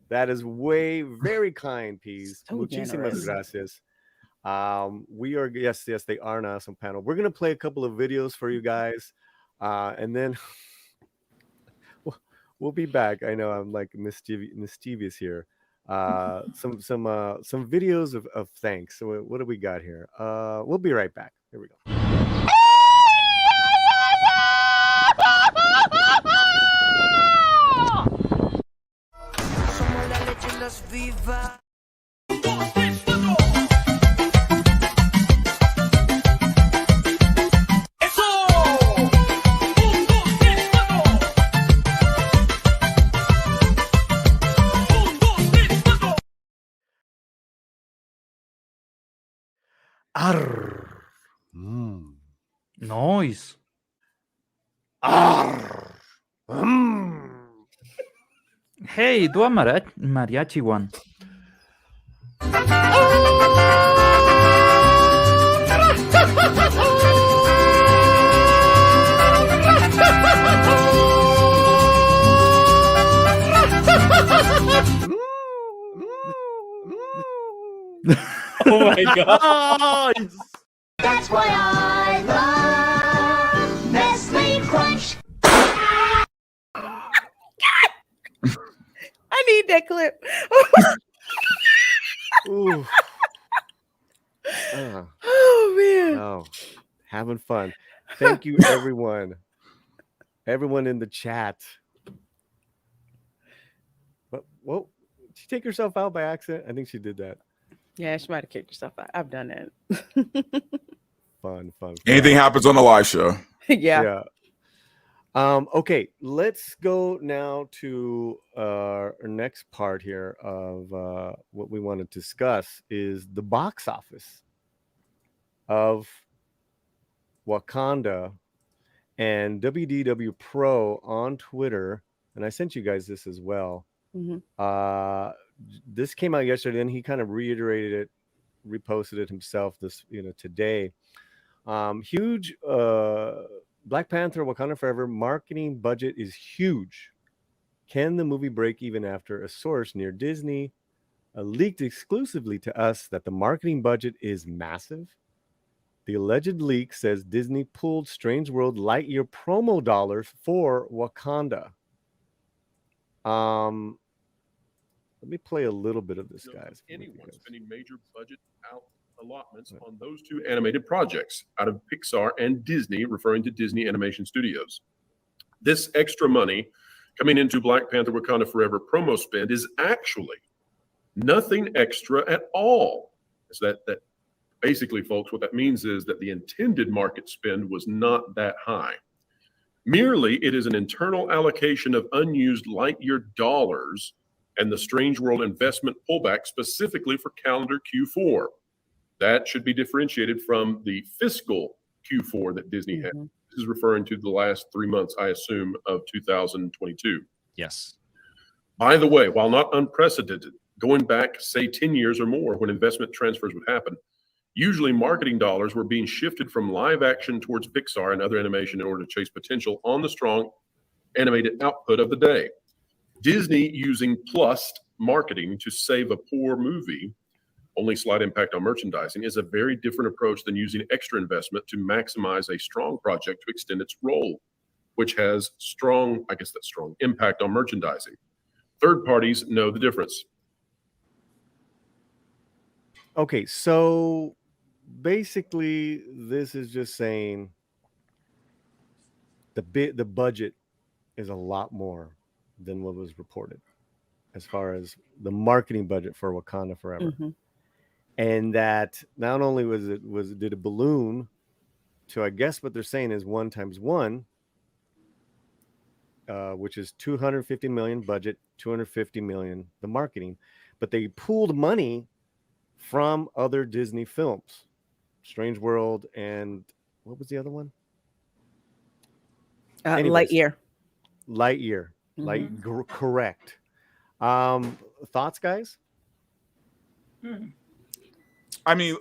That is very kind, P's. So Muchísimas generous. gracias. We are, yes, they are an awesome panel. We're gonna play a couple of videos for you guys, and then we'll be back. I know I'm like mischievous here. Some videos of thanks. So what do we got here? We'll be right back. Here we go. Arr. Noise. Arr. Hey, do a mariachi one. Oh my god. That's why I love Nestle Crunch. I need that clip. Ooh. Oh man. Oh, having fun. Thank you, everyone. Everyone in the chat. Whoa, did she take herself out by accident? I think she did that. Yeah, she might have kicked herself out. I've done it. Fun. Anything happens on the live show. Yeah. Okay, let's go now to our next part here of what we want to discuss is the box office of Wakanda and WDW Pro on Twitter. And I sent you guys this as well. This came out yesterday, and he kind of reiterated it, reposted it himself this, today. Huge Black Panther Wakanda Forever marketing budget is huge. Can the movie break even after a source near Disney leaked exclusively to us that the marketing budget is massive? The alleged leak says Disney pulled Strange World Lightyear promo dollars for Wakanda. Let me play a little bit of this, guys. Anyone spending major budget out allotments on those two animated projects out of Pixar and Disney, referring to Disney Animation Studios. This extra money coming into Black Panther Wakanda Forever promo spend is actually nothing extra at all. So that basically, folks, what that means is that the intended market spend was not that high. Merely, it is an internal allocation of unused Lightyear dollars and the Strange World investment pullback specifically for calendar Q4. That should be differentiated from the fiscal Q4 that Disney had. This is referring to the last 3 months, I assume, of 2022. Yes. By the way, while not unprecedented, going back, say, 10 years or more when investment transfers would happen, usually marketing dollars were being shifted from live action towards Pixar and other animation in order to chase potential on the strong animated output of the day. Disney using plus marketing to save a poor movie, only slight impact on merchandising, is a very different approach than using extra investment to maximize a strong project to extend its role, which has strong impact on merchandising. Third parties know the difference. Okay, so basically, this is just saying the budget is a lot more than what was reported as far as the marketing budget for Wakanda Forever. Mhm. And that not only did it balloon to, I guess what they're saying is 1 times 1, which is 250 million budget, 250 million the marketing, but they pooled money from other Disney films, Strange World, and what was the other one? Anyways, Lightyear. Correct. Thoughts, guys? I mean,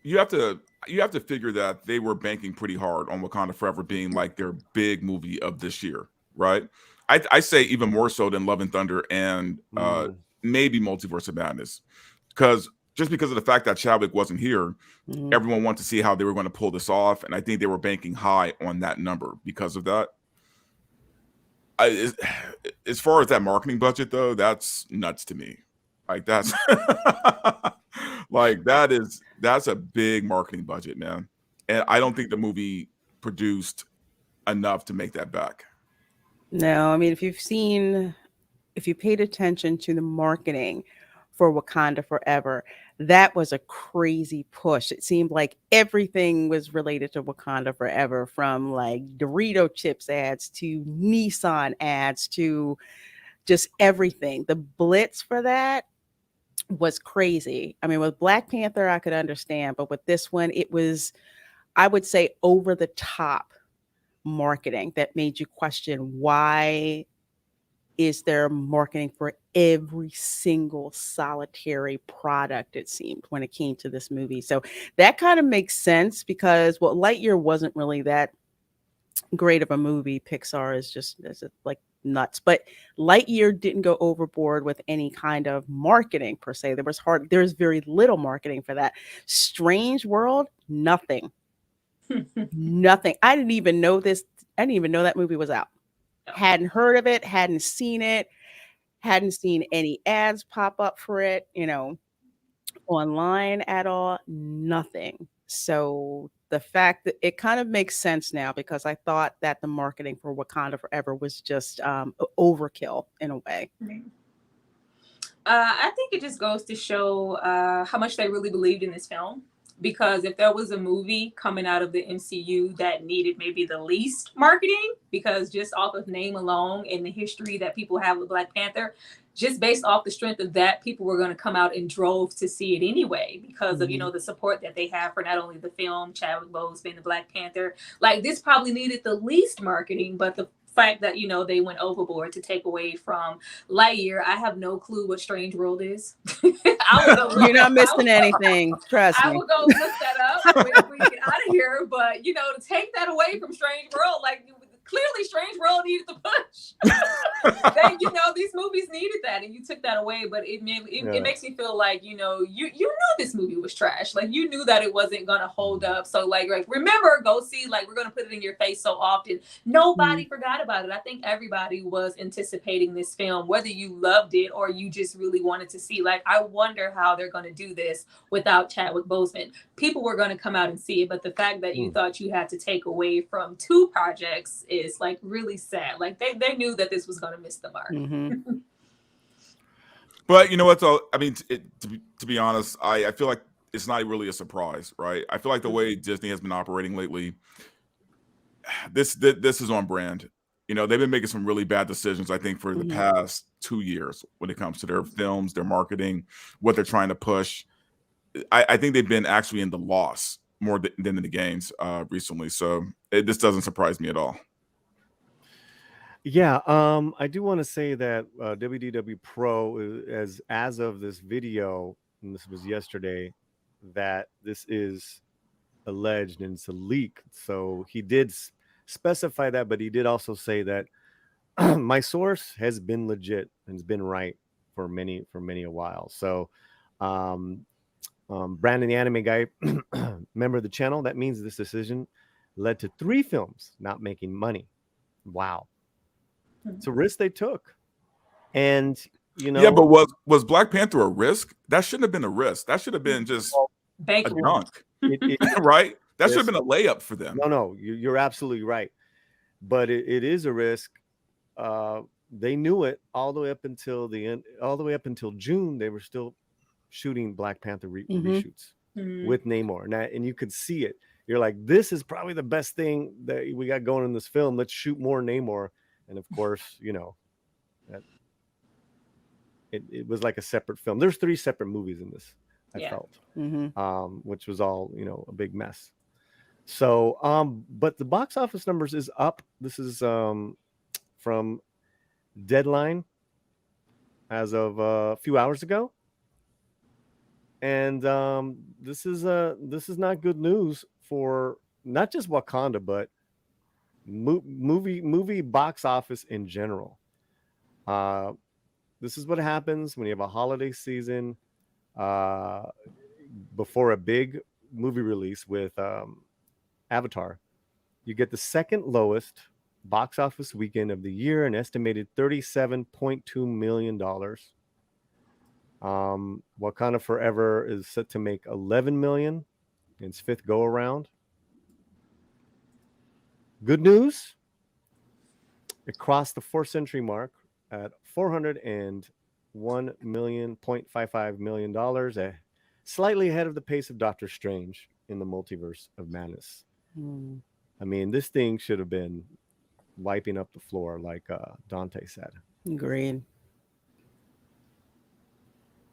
you have to figure that they were banking pretty hard on Wakanda Forever being like their big movie of this year, right? I say even more so than Love and Thunder and maybe Multiverse of Madness, because of the fact that Chadwick wasn't here, everyone wanted to see how they were going to pull this off, and I think they were banking high on that number because of that. As far as that marketing budget, though, that's nuts to me. Like that's that's a big marketing budget, man. And I don't think the movie produced enough to make that back. No, I mean, if you paid attention to the marketing for Wakanda Forever, that was a crazy push. It seemed like everything was related to Wakanda Forever, from like Dorito chips ads to Nissan ads to just everything. The blitz for that was crazy. I mean, with Black Panther, I could understand, but with this one, it was, I would say, over the top marketing that made you question, why is there marketing for every single solitary product, it seemed, when it came to this movie. So that kind of makes sense because, well, Lightyear wasn't really that great of a movie. Pixar is like nuts, but Lightyear didn't go overboard with any kind of marketing per se. There's very little marketing for that. Strange World, nothing. Nothing. I didn't even know that movie was out. Hadn't heard of it, hadn't seen any ads pop up for it, online at all, nothing. So the fact that it kind of makes sense now, because I thought that the marketing for Wakanda Forever was just overkill in a way. I think it just goes to show how much they really believed in this film. Because if there was a movie coming out of the MCU that needed maybe the least marketing, because just off of name alone and the history that people have with Black Panther, just based off the strength of that, people were going to come out in droves to see it anyway, because of, the support that they have for not only the film, Chadwick Boseman, the Black Panther. Like, this probably needed the least marketing, but the fact that they went overboard to take away from Lightyear. I have no clue what Strange World is. You're not missing anything. Trust me. I will go look that up when we get out of here. But to take that away from Strange World, like, clearly Strange World needed the push. These movies needed that, and you took that away. But it makes me feel like you knew this movie was trash. Like, you knew that it wasn't gonna hold up. So like remember, go see, like, we're gonna put it in your face so often. Nobody forgot about it. I think everybody was anticipating this film, whether you loved it or you just really wanted to see. Like, I wonder how they're gonna do this without Chadwick Boseman. People were gonna come out and see it, but the fact that you thought you had to take away from 2 projects is like really sad. Like, they knew that this was gonna miss the mark. But you know what, though? I mean, to be honest, I feel like it's not really a surprise, right? I feel like the way Disney has been operating lately, this is on brand. They've been making some really bad decisions, I think, for the past 2 years when it comes to their films, their marketing, what they're trying to push. I think they've been actually in the loss more than in the gains recently. So this doesn't surprise me at all. Yeah, I do want to say that WDW Pro, as of this video, and this was yesterday, that this is alleged and it's a leak. So he did specify that, but he did also say that my source has been legit and has been right for many a while. So, um, Brandon, the anime guy, member of the channel, that means this decision led to 3 films not making money. Wow, it's a risk they took, and Yeah, but was Black Panther a risk? That shouldn't have been a risk. That should have been just a Bankable. dunk, it, right? That should yes, have been a layup for them. no, you're absolutely right, but it is a risk. They knew it all the way up until the end, all the way up until June. They were still shooting Black Panther reshoots with Namor, and you could see it. You're like, this is probably the best thing that we got going in this film. Let's shoot more Namor, and of course, that it was like a separate film. There's 3 separate movies in this. I felt, which was all a big mess. So, but the box office numbers is up. This is from Deadline as of a few hours ago, and this is not good news for not just Wakanda, but movie box office in general. This is what happens when you have a holiday season before a big movie release with Avatar. You get the second lowest box office weekend of the year, an estimated $37.2 million. Wakanda Forever is set to make 11 million in its 5th go around. Good news, it crossed the 4th century mark at $401.55 million, slightly ahead of the pace of Doctor Strange in the Multiverse of Madness. I mean, this thing should have been wiping up the floor, like Dante said. Agreed.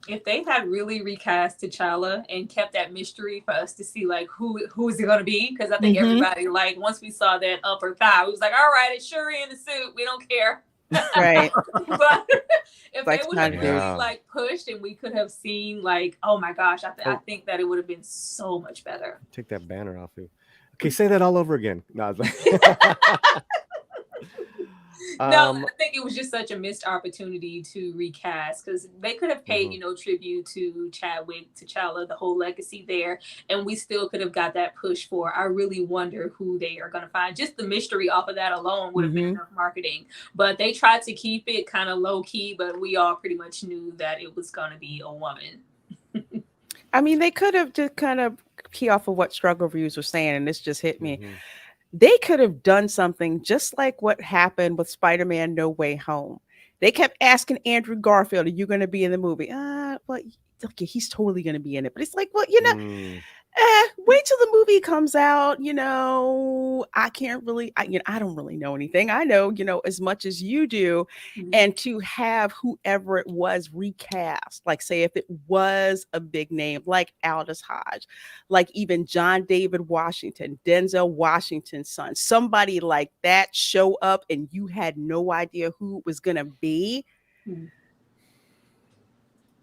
If they had really recast T'Challa and kept that mystery for us to see, like, who is it going to be? Because I think everybody, like, once we saw that upper thigh, we was like, all right, it's Shuri in the suit. We don't care. Right. But if Like they would have Snyder. really like pushed and we could have seen, like, oh my gosh, I think that it would have been so much better. Take that banner off you. Okay, say that all over again. No, No, I think it was just such a missed opportunity to recast, because they could have paid, tribute to Chadwick, T'Challa, the whole legacy there, and we still could have got that push for. I really wonder who they are going to find. Just the mystery off of that alone would have been enough marketing. But they tried to keep it kind of low key, but we all pretty much knew that it was going to be a woman. I mean, they could have just kind of key off of what Struggle Reviews were saying, and this just hit me. They could have done something just like what happened with Spider-Man No Way Home. They kept asking Andrew Garfield, are you going to be in the movie? Well, okay, he's totally going to be in it. But it's like, well, wait till the movie comes out. I can't really, I don't really know anything. I know, as much as you do. And to have whoever it was recast, like say if it was a big name like Aldous Hodge, like even John David Washington, Denzel Washington's son, somebody like that show up and you had no idea who it was going to be.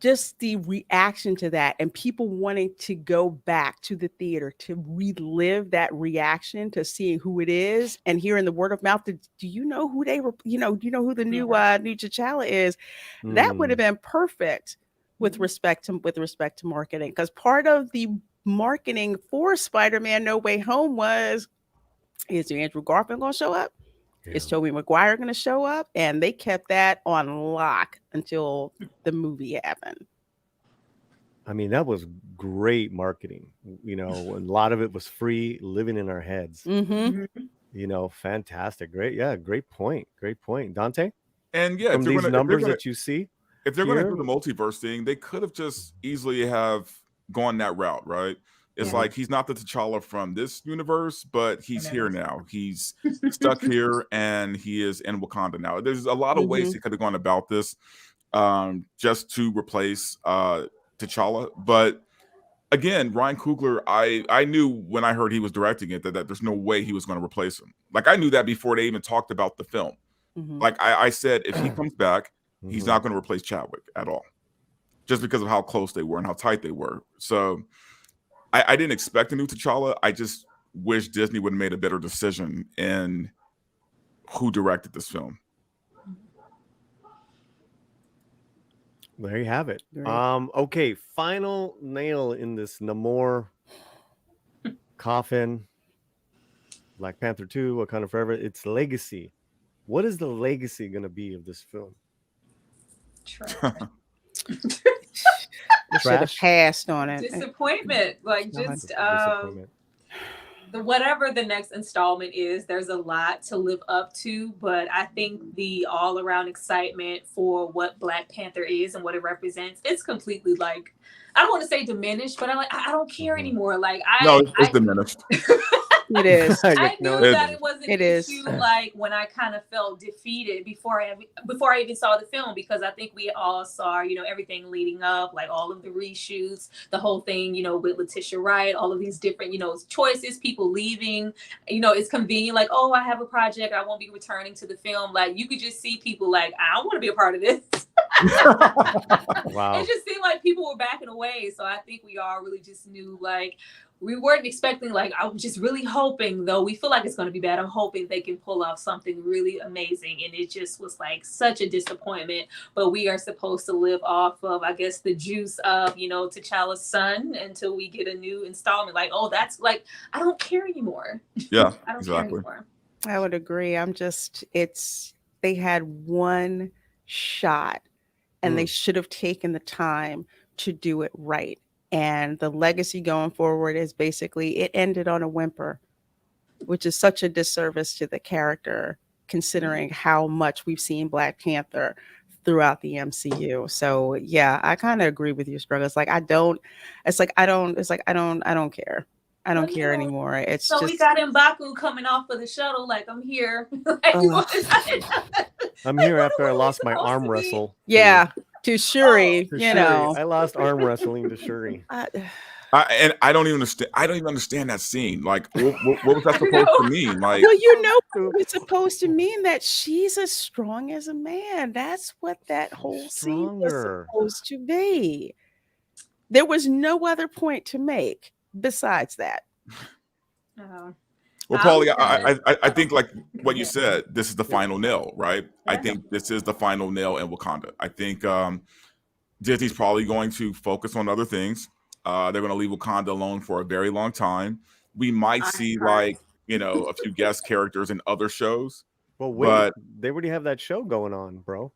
Just the reaction to that and people wanting to go back to the theater to relive that reaction to seeing who it is and hearing the word of mouth. Do you know who they were? Do you know who the new T'Challa is? That would have been perfect with respect to marketing, because part of the marketing for Spider-Man No Way Home was, is Andrew Garfield going to show up? Is Tobey Maguire going to show up? And they kept that on lock until the movie happened. I mean, that was great marketing. And a lot of it was free, living in our heads. Fantastic. Great. Yeah, great point. Great point. Dante? And yeah, from these numbers that you see, if they're going to do the multiverse thing, they could have just easily have gone that route, right? It's like he's not the T'Challa from this universe, but he's here now. He's stuck here, and he is in Wakanda now. There's a lot of ways he could have gone about this, just to replace T'Challa. But again, Ryan Coogler, I knew when I heard he was directing it that there's no way he was going to replace him. Like, I knew that before they even talked about the film. Like I said, if he comes back, he's not going to replace Chadwick at all, just because of how close they were and how tight they were. So I didn't expect a new T'Challa. I just wish Disney would have made a better decision in who directed this film. There you have it. Great. Okay, final nail in this Namor coffin. Black Panther 2, Wakanda Forever. Its legacy. What is the legacy going to be of this film? You should have passed on it. Disappointment. Like just the whatever the next installment is, there's a lot to live up to, but I think the all around excitement for what Black Panther is and what it represents, it's completely like, I don't want to say diminished, but I'm like, I don't care anymore. Like it's diminished. It is. I knew that it wasn't an issue like when I kind of felt defeated before I even saw the film, because I think we all saw, everything leading up, like all of the reshoots, the whole thing, with Letitia Wright, all of these different, choices, people leaving, it's convenient. Like, oh, I have a project, I won't be returning to the film. Like you could just see people like, I don't want to be a part of this. Wow. It just seemed like people were backing away. So I think we all really just knew, like, we weren't expecting, like, I was just really hoping, though we feel like it's going to be bad, I'm hoping they can pull off something really amazing. And it just was like such a disappointment. But we are supposed to live off of, I guess, the juice of, T'Challa's son until we get a new installment. Like, oh, that's like, I don't care anymore. Yeah, I don't exactly. care anymore. I would agree. They had one shot and they should have taken the time to do it right. And the legacy going forward is basically it ended on a whimper, which is such a disservice to the character, considering how much we've seen Black Panther throughout the MCU. So yeah, I kind of agree with you, Struggle. It's like I don't care. I don't care anymore. It's so just, we got M'Baku coming off of the shuttle, like, I'm here. I'm here after I lost my arm wrestle. Yeah, to Shuri, To Shuri. I lost arm wrestling to Shuri. And I don't even understand that scene. Like, what was that supposed to mean? Like, well, it's supposed to mean that she's as strong as a man. That's what that whole scene was supposed to be. There was no other point to make besides that. Well, Paulie, I think like what you said, this is the final nail, right? Yeah. I think this is the final nail in Wakanda. I think Disney's probably going to focus on other things. They're going to leave Wakanda alone for a very long time. We might see like, a few guest characters in other shows. Well, wait, but they already have that show going on, bro.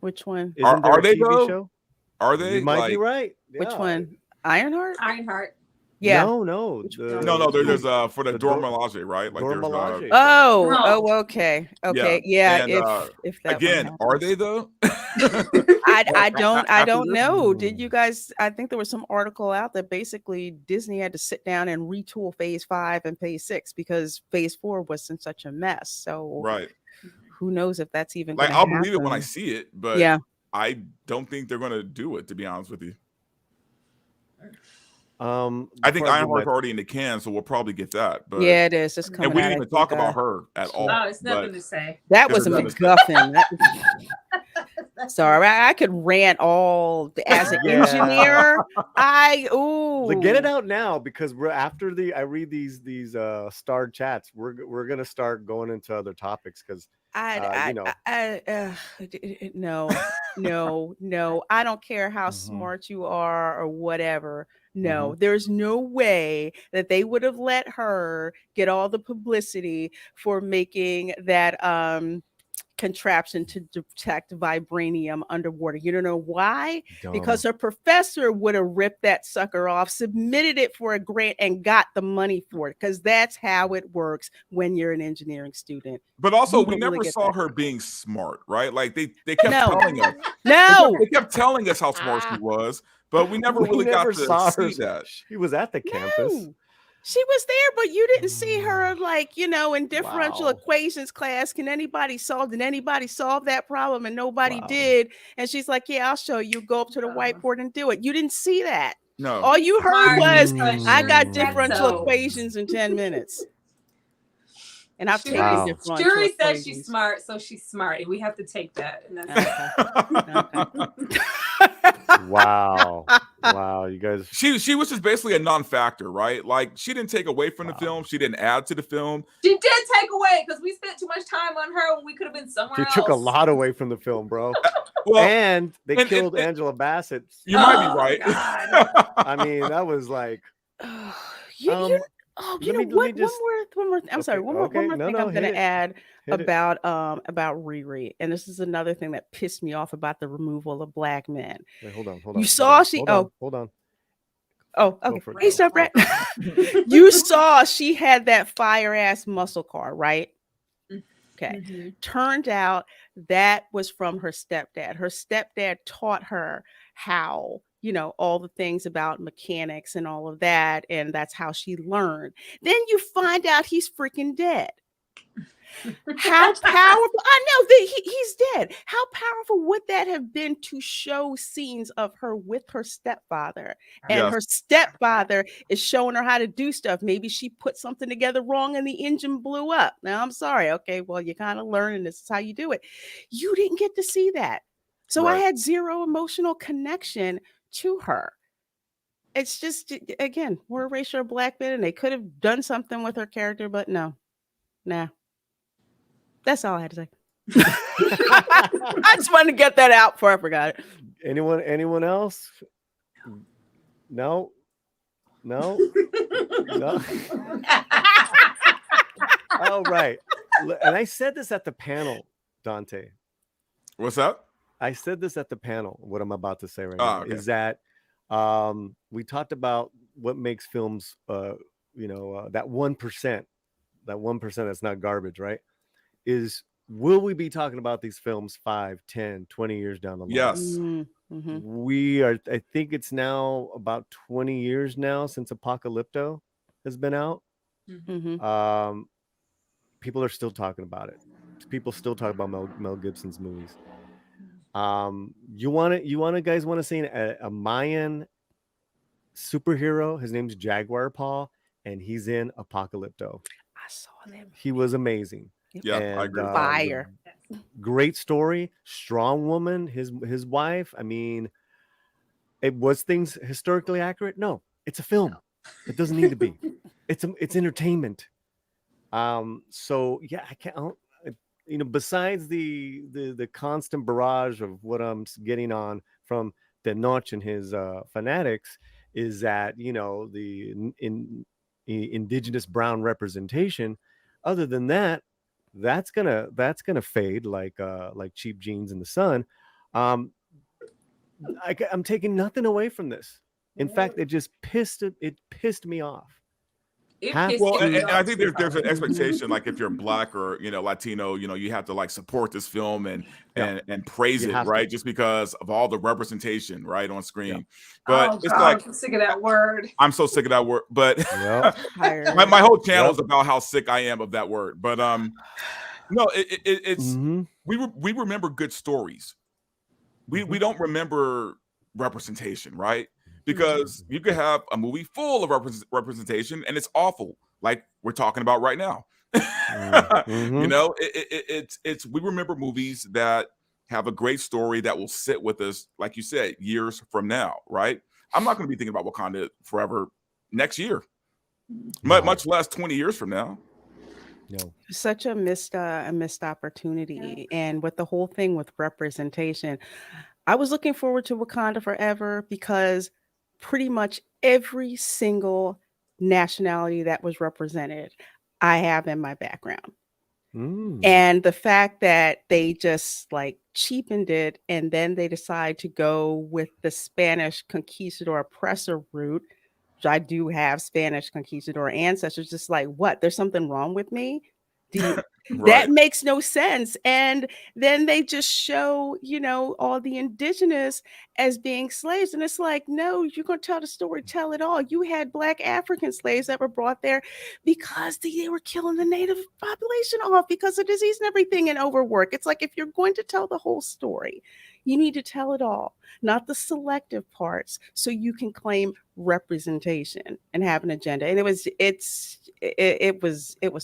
Which one? Are they though? Show? Are they? You might be right. Yeah. Which one? Ironheart? Ironheart. Yeah. No. No. There's for the Dora Milaje, right? Like Dora Milaje. Okay. Yeah. And, if that again, are they though? I don't know. Did you guys? I think there was some article out that basically Disney had to sit down and retool Phase 5 and Phase 6 because Phase 4 was in such a mess. So who knows if that's even like I'll believe it when I see it, but yeah, I don't think they're going to do it. To be honest with you. I think Ironheart's already in the can, so we'll probably get that. But yeah, it is. It's coming. And we didn't even talk about her at all. Oh, it's nothing to say. That was a MacGuffin. Sorry, I could rant all as an engineer. So get it out now because I read these starred chats. We're gonna start going into other topics because no. I don't care how smart you are or whatever. No, there's no way that they would have let her get all the publicity for making that contraption to detect vibranium underwater. You don't know why? Dumb. Because her professor would have ripped that sucker off, submitted it for a grant, and got the money for it. Because that's how it works when you're an engineering student. But also, we never saw her being smart, right? Like they kept telling us. They kept telling us how smart she was, but we never really got to see that. She was at the campus. She was there, but you didn't see her like, in differential equations class. Did anybody solve that problem? And nobody did. And she's like, yeah, I'll show you. Go up to the whiteboard and do it. You didn't see that. No. All you heard was, I got differential equations in 10 minutes. And I've taken Shuri, different Shuri choice says she's ladies. smart, so she's smart, and we have to take that. And that's Wow. Wow, you guys. She was just basically a non-factor, right? Like she didn't take away from the film. She didn't add to the film. She did take away because we spent too much time on her when we could have been somewhere She else. took a lot away from the film, bro. Well, and they killed Angela Bassett. You might be right. I mean, that was like. You know what? One more. I'm sorry. One more thing I'm going to add about Riri, and this is another thing that pissed me off about the removal of black men. Wait, hold on. You saw she. Hold on. Oh, okay. Hey, stop, Brett. You saw she had that fire ass muscle car, right? Okay. Turned out that was from her stepdad. Her stepdad taught her how, all the things about mechanics and all of that. And that's how she learned. Then you find out he's freaking dead. How powerful, I know that he's dead. How powerful would that have been to show scenes of her with her stepfather? And her stepfather is showing her how to do stuff. Maybe she put something together wrong and the engine blew up. Now, I'm sorry. Okay, well, you're kind of learning this is how you do it. You didn't get to see that. So I had zero emotional connection to her. It's just, again, we're erasure of black men and they could have done something with her character, but no. Nah. That's all I had to say. I just wanted to get that out before I forgot it. Anyone else? No. All right. And I said this at the panel, Dante. What's up? I said this at the panel. What I'm about to say right now is that we talked about what makes films, that 1%, that's not garbage, right? Will we be talking about these films 5, 10, 20 years down the line? Yes. We are. I think it's now about 20 years now since Apocalypto has been out. People are still talking about it. People still talk about Mel Gibson's movies. You guys want to see a Mayan superhero? His name's Jaguar Paw, and he's in Apocalypto. I saw him. He was amazing. Yeah, I agree. Fire. Great story, strong woman. His wife. I mean, it was things historically accurate. No, it's a film. It doesn't need to be. It's entertainment. So yeah, I can't. Besides the constant barrage of what I'm getting on from the Notch and his fanatics, is that the indigenous brown representation. Other than that, that's gonna fade like cheap jeans in the sun. I'm taking nothing away from this. In fact, it just pissed me off. And I think there's an expectation, like if you're black or Latino, you have to like support this film and praise it, right? Just because of all the representation, right, on screen. But it's like I'm sick of that word. I'm so sick of that word. But my whole channel is about how sick I am of that word. But no, it's we remember good stories. We don't remember representation, right? Because you could have a movie full of representation and it's awful, like we're talking about right now. It's we remember movies that have a great story that will sit with us, like you said, years from now, right? I'm not going to be thinking about Wakanda Forever next year, much less 20 years from now. No. Such a missed opportunity. And with the whole thing with representation, I was looking forward to Wakanda Forever because pretty much every single nationality that was represented, I have in my background. And the fact that they just like cheapened it and then they decide to go with the Spanish conquistador oppressor route, which I do have Spanish conquistador ancestors, just like, what? There's something wrong with me? That makes no sense. And then they just show, all the indigenous as being slaves. And it's like, no, you're going to tell the story, tell it all. You had Black African slaves that were brought there because they were killing the native population off because of disease and everything and overwork. It's like, if you're going to tell the whole story, you need to tell it all, not the selective parts, so you can claim representation and have an agenda. And it was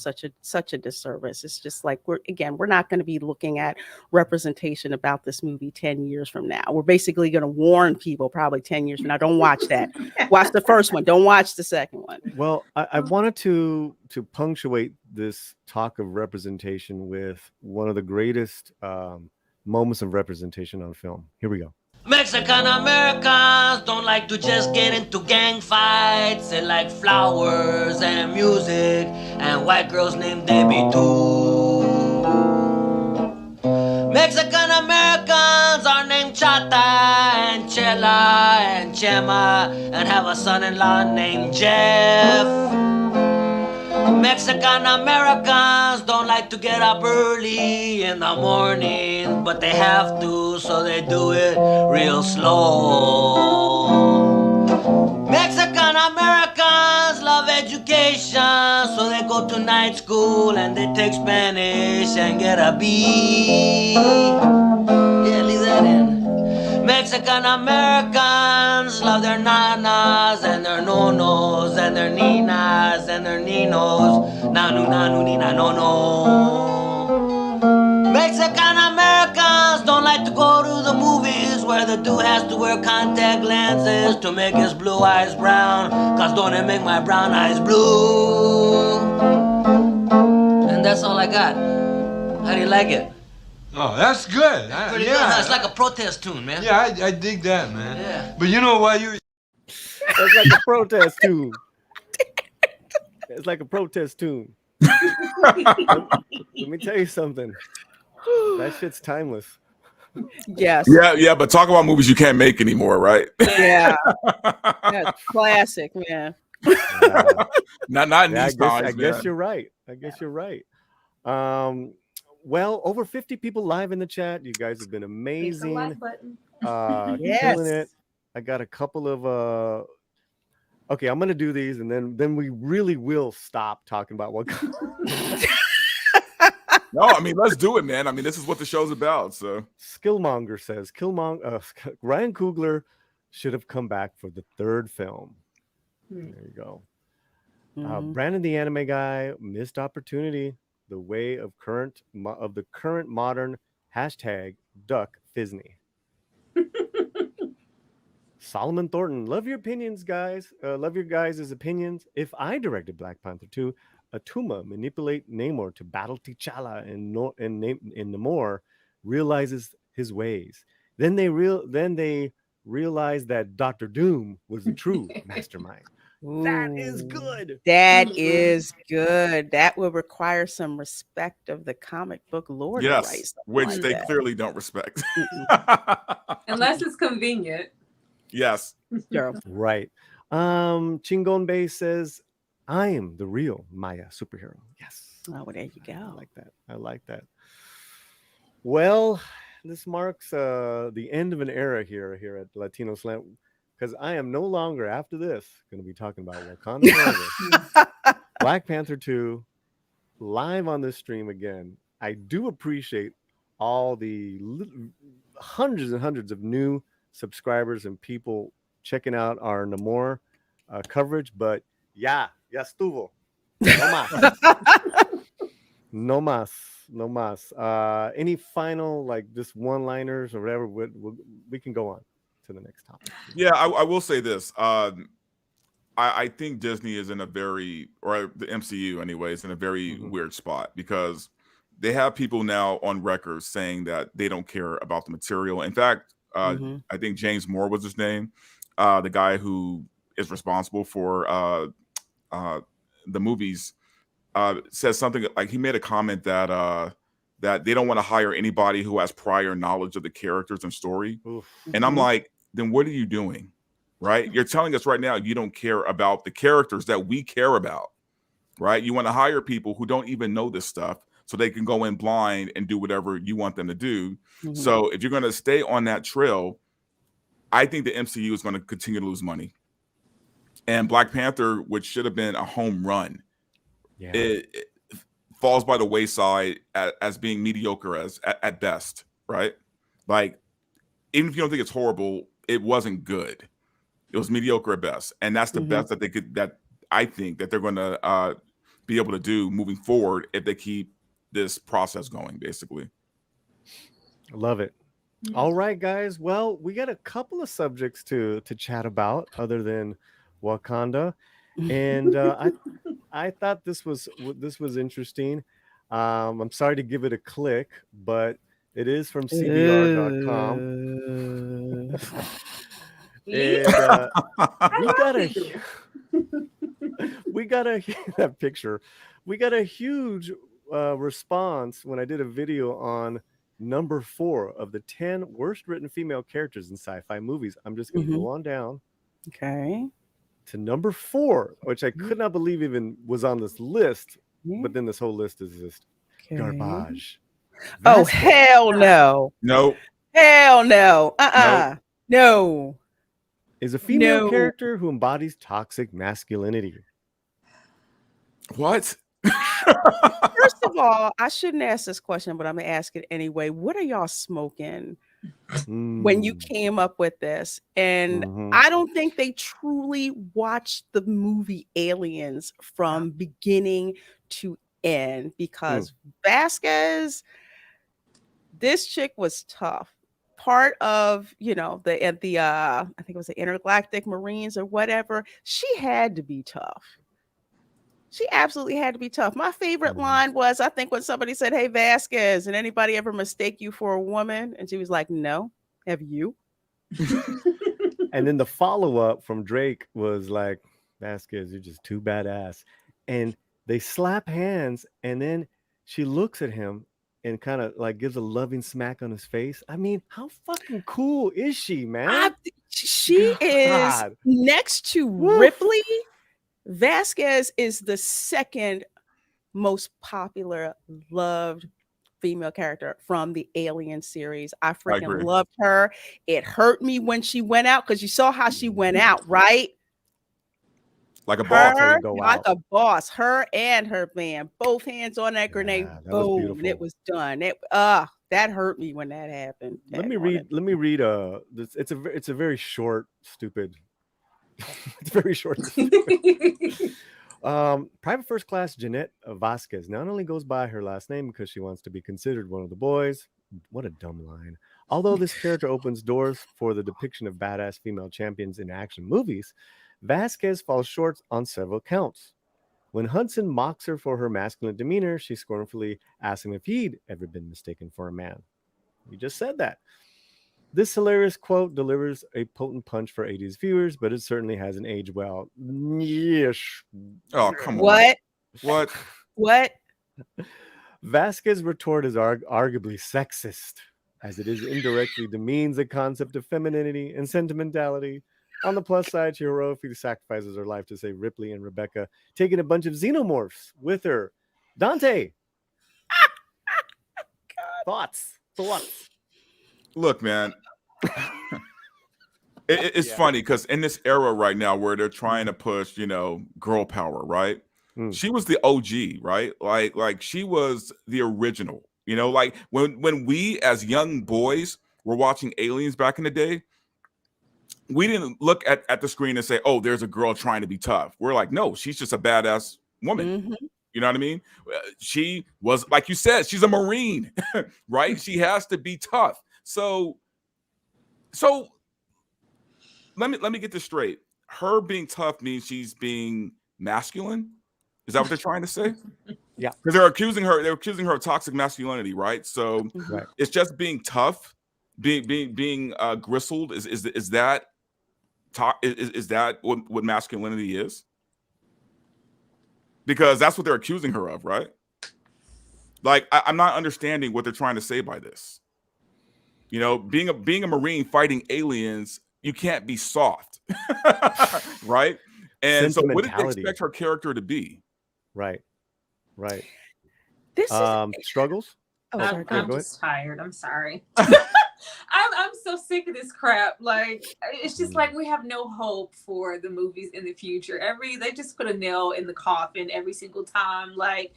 such a disservice. It's just like we're not going to be looking at representation about this movie 10 years from now. We're basically going to warn people probably 10 years from now, don't watch that. Watch the first one, don't watch the second one. Well, I wanted to punctuate this talk of representation with one of the greatest moments of representation on film. Here we go. Mexican Americans don't like to just get into gang fights. They like flowers and music and white girls named Debbie too. Mexican Americans are named Chata and Chela and Chema and have a son-in-law named Jeff. Mexican Americans don't like to get up early in the morning, but they have to, so they do it real slow. Mexican Americans love education, so they go to night school and they take Spanish and get a B. Yeah, leave that in. Mexican Americans love their nanas and their nonos and their ninas and their ninos. Nanu, nanu, nina, no, no. Mexican Americans don't like to go to the movies where the dude has to wear contact lenses to make his blue eyes brown, cause don't it make my brown eyes blue? And that's all I got. How do you like it? Oh, that's good. Pretty good. Huh? It's like a protest tune, man. Yeah, I dig that, man. Yeah. But you know why you... It's like a protest tune. It's like a protest tune. Let me tell you something. That shit's timeless. Yes. Yeah, but talk about movies you can't make anymore, right? Yeah. That's classic, man. Not in these times. I guess you're right. Well, over 50 people live in the chat. You guys have been amazing. Yes. Killing it. I got a couple of okay, I'm gonna do these and then we really will stop talking about what. No, I mean, let's do it, man. I mean, this is what the show's about. So Skillmonger says Ryan Coogler should have come back for the third film. There you go. Brandon the Anime Guy, missed opportunity. The way of the current modern hashtag Duck Fisney. Solomon Thornton, love your opinions, guys. Love your guys' opinions. If I directed Black Panther 2, Atuma manipulate Namor to battle T'Challa and Namor realizes his ways. Then they realize that Dr. Doom was the true mastermind. That is good. That is good. That will require some respect of the comic book lore. Yes, which they clearly don't respect. Unless it's convenient. Yes. Sure. Right. Chingon Bay says, I am the real Maya superhero. Yes. Oh, well, there you go. I like that. Well, this marks the end of an era here at Latino Slant, because I am no longer, after this, going to be talking about Wakanda Forever, Black Panther 2, live on this stream again. I do appreciate all the hundreds and hundreds of new subscribers and people checking out our NAMOR coverage, but ya estuvo. No más. Any final, like, just one-liners or whatever, we can go on to the next topic. Yeah, I will say this. I think Disney is in a very, or the MCU anyway, is in a very weird spot, because they have people now on record saying that they don't care about the material. In fact, I think James Moore was his name, the guy who is responsible for the movies, says something like, he made a comment that that they don't want to hire anybody who has prior knowledge of the characters and story. And I'm like, then what are you doing? Right? You're telling us right now you don't care about the characters that we care about, right? You want to hire people who don't even know this stuff so they can go in blind and do whatever you want them to do. Mhm. So if you're going to stay on that trail, I think the MCU is going to continue to lose money. And Black Panther, which should have been a home run, it falls by the wayside as being mediocre at best, right? Like, even if you don't think it's horrible, it wasn't good. It was mediocre at best, and that's the best that they could. That I think that they're going to be able to do moving forward if they keep this process going. Basically, I love it. All right, guys. Well, we got a couple of subjects to chat about other than Wakanda, and I thought this was interesting. I'm sorry to give it a click, but it is from CBR.com. And we got a that picture. We got a huge response when I did a video on number 4 of the 10 worst written female characters in sci-fi movies. I'm just going to go on down. Okay. To number 4, which I could not believe even was on this list, but then this whole list is just garbage. Oh, hell no. No. Hell no. No. Is a female character who embodies toxic masculinity. What? First of all, I shouldn't ask this question, but I'm gonna ask it anyway. What are y'all smoking when you came up with this? And I don't think they truly watched the movie Aliens from beginning to end, because Vasquez, this chick was tough. Part of, the I think it was the Intergalactic Marines or whatever. She had to be tough. She absolutely had to be tough. My favorite line was, I think, when somebody said, "Hey, Vasquez, did anybody ever mistake you for a woman?" And she was like, "No. Have you?" And then the follow-up from Drake was like, "Vasquez, you're just too badass." And they slap hands, and then she looks at him and kind of like gives a loving smack on his face. I mean, how fucking cool is she, man? She is next to Ripley. Vasquez is the second most popular, loved female character from the Alien series. I freaking loved her. It hurt me when she went out, because you saw how she went out, right? Like a boss. Like a boss. Her and her man, both hands on that grenade. Boom, and it was done. That hurt me when that happened. Let me read. It's a very short, stupid. It's very short. Private First Class Jeanette Vasquez not only goes by her last name because she wants to be considered one of the boys. What a dumb line. Although this character opens doors for the depiction of badass female champions in action movies, Vasquez falls short on several counts. When Hudson mocks her for her masculine demeanor, she scornfully asks him if he'd ever been mistaken for a man. You just said that. This hilarious quote delivers a potent punch for 80s viewers, but it certainly hasn't aged well. Yes. Oh, come on. What? Vasquez's retort is arguably sexist, as it is indirectly demeans the concept of femininity and sentimentality. On the plus side, she heroically sacrifices her life to save Ripley and Rebecca, taking a bunch of xenomorphs with her. Dante! Thoughts? Look, man, it's funny because in this era right now where they're trying to push, girl power, right? She was the OG, right? Like she was the original, like when we as young boys were watching Aliens back in the day, we didn't look at the screen and say, "Oh, there's a girl trying to be tough." We're like, no, she's just a badass woman. You know what I mean? She was, like you said, she's a Marine, right? She has to be tough. So let me get this straight. Her being tough means she's being masculine. Is that what they're trying to say? Yeah. Because they're accusing her of toxic masculinity, right? So it's just being tough, being gristled. Is that what masculinity is? Because that's what they're accusing her of, right? Like, I'm not understanding what they're trying to say by this. Being a Marine fighting aliens, you can't be soft, right? And so what did they expect her character to be? Right. This is Struggles. Oh, sorry. Go I'm ahead. just tired. I'm sorry. I'm so sick of this crap. Like it's just like we have no hope for the movies in the future. They just put a nail in the coffin every single time. Like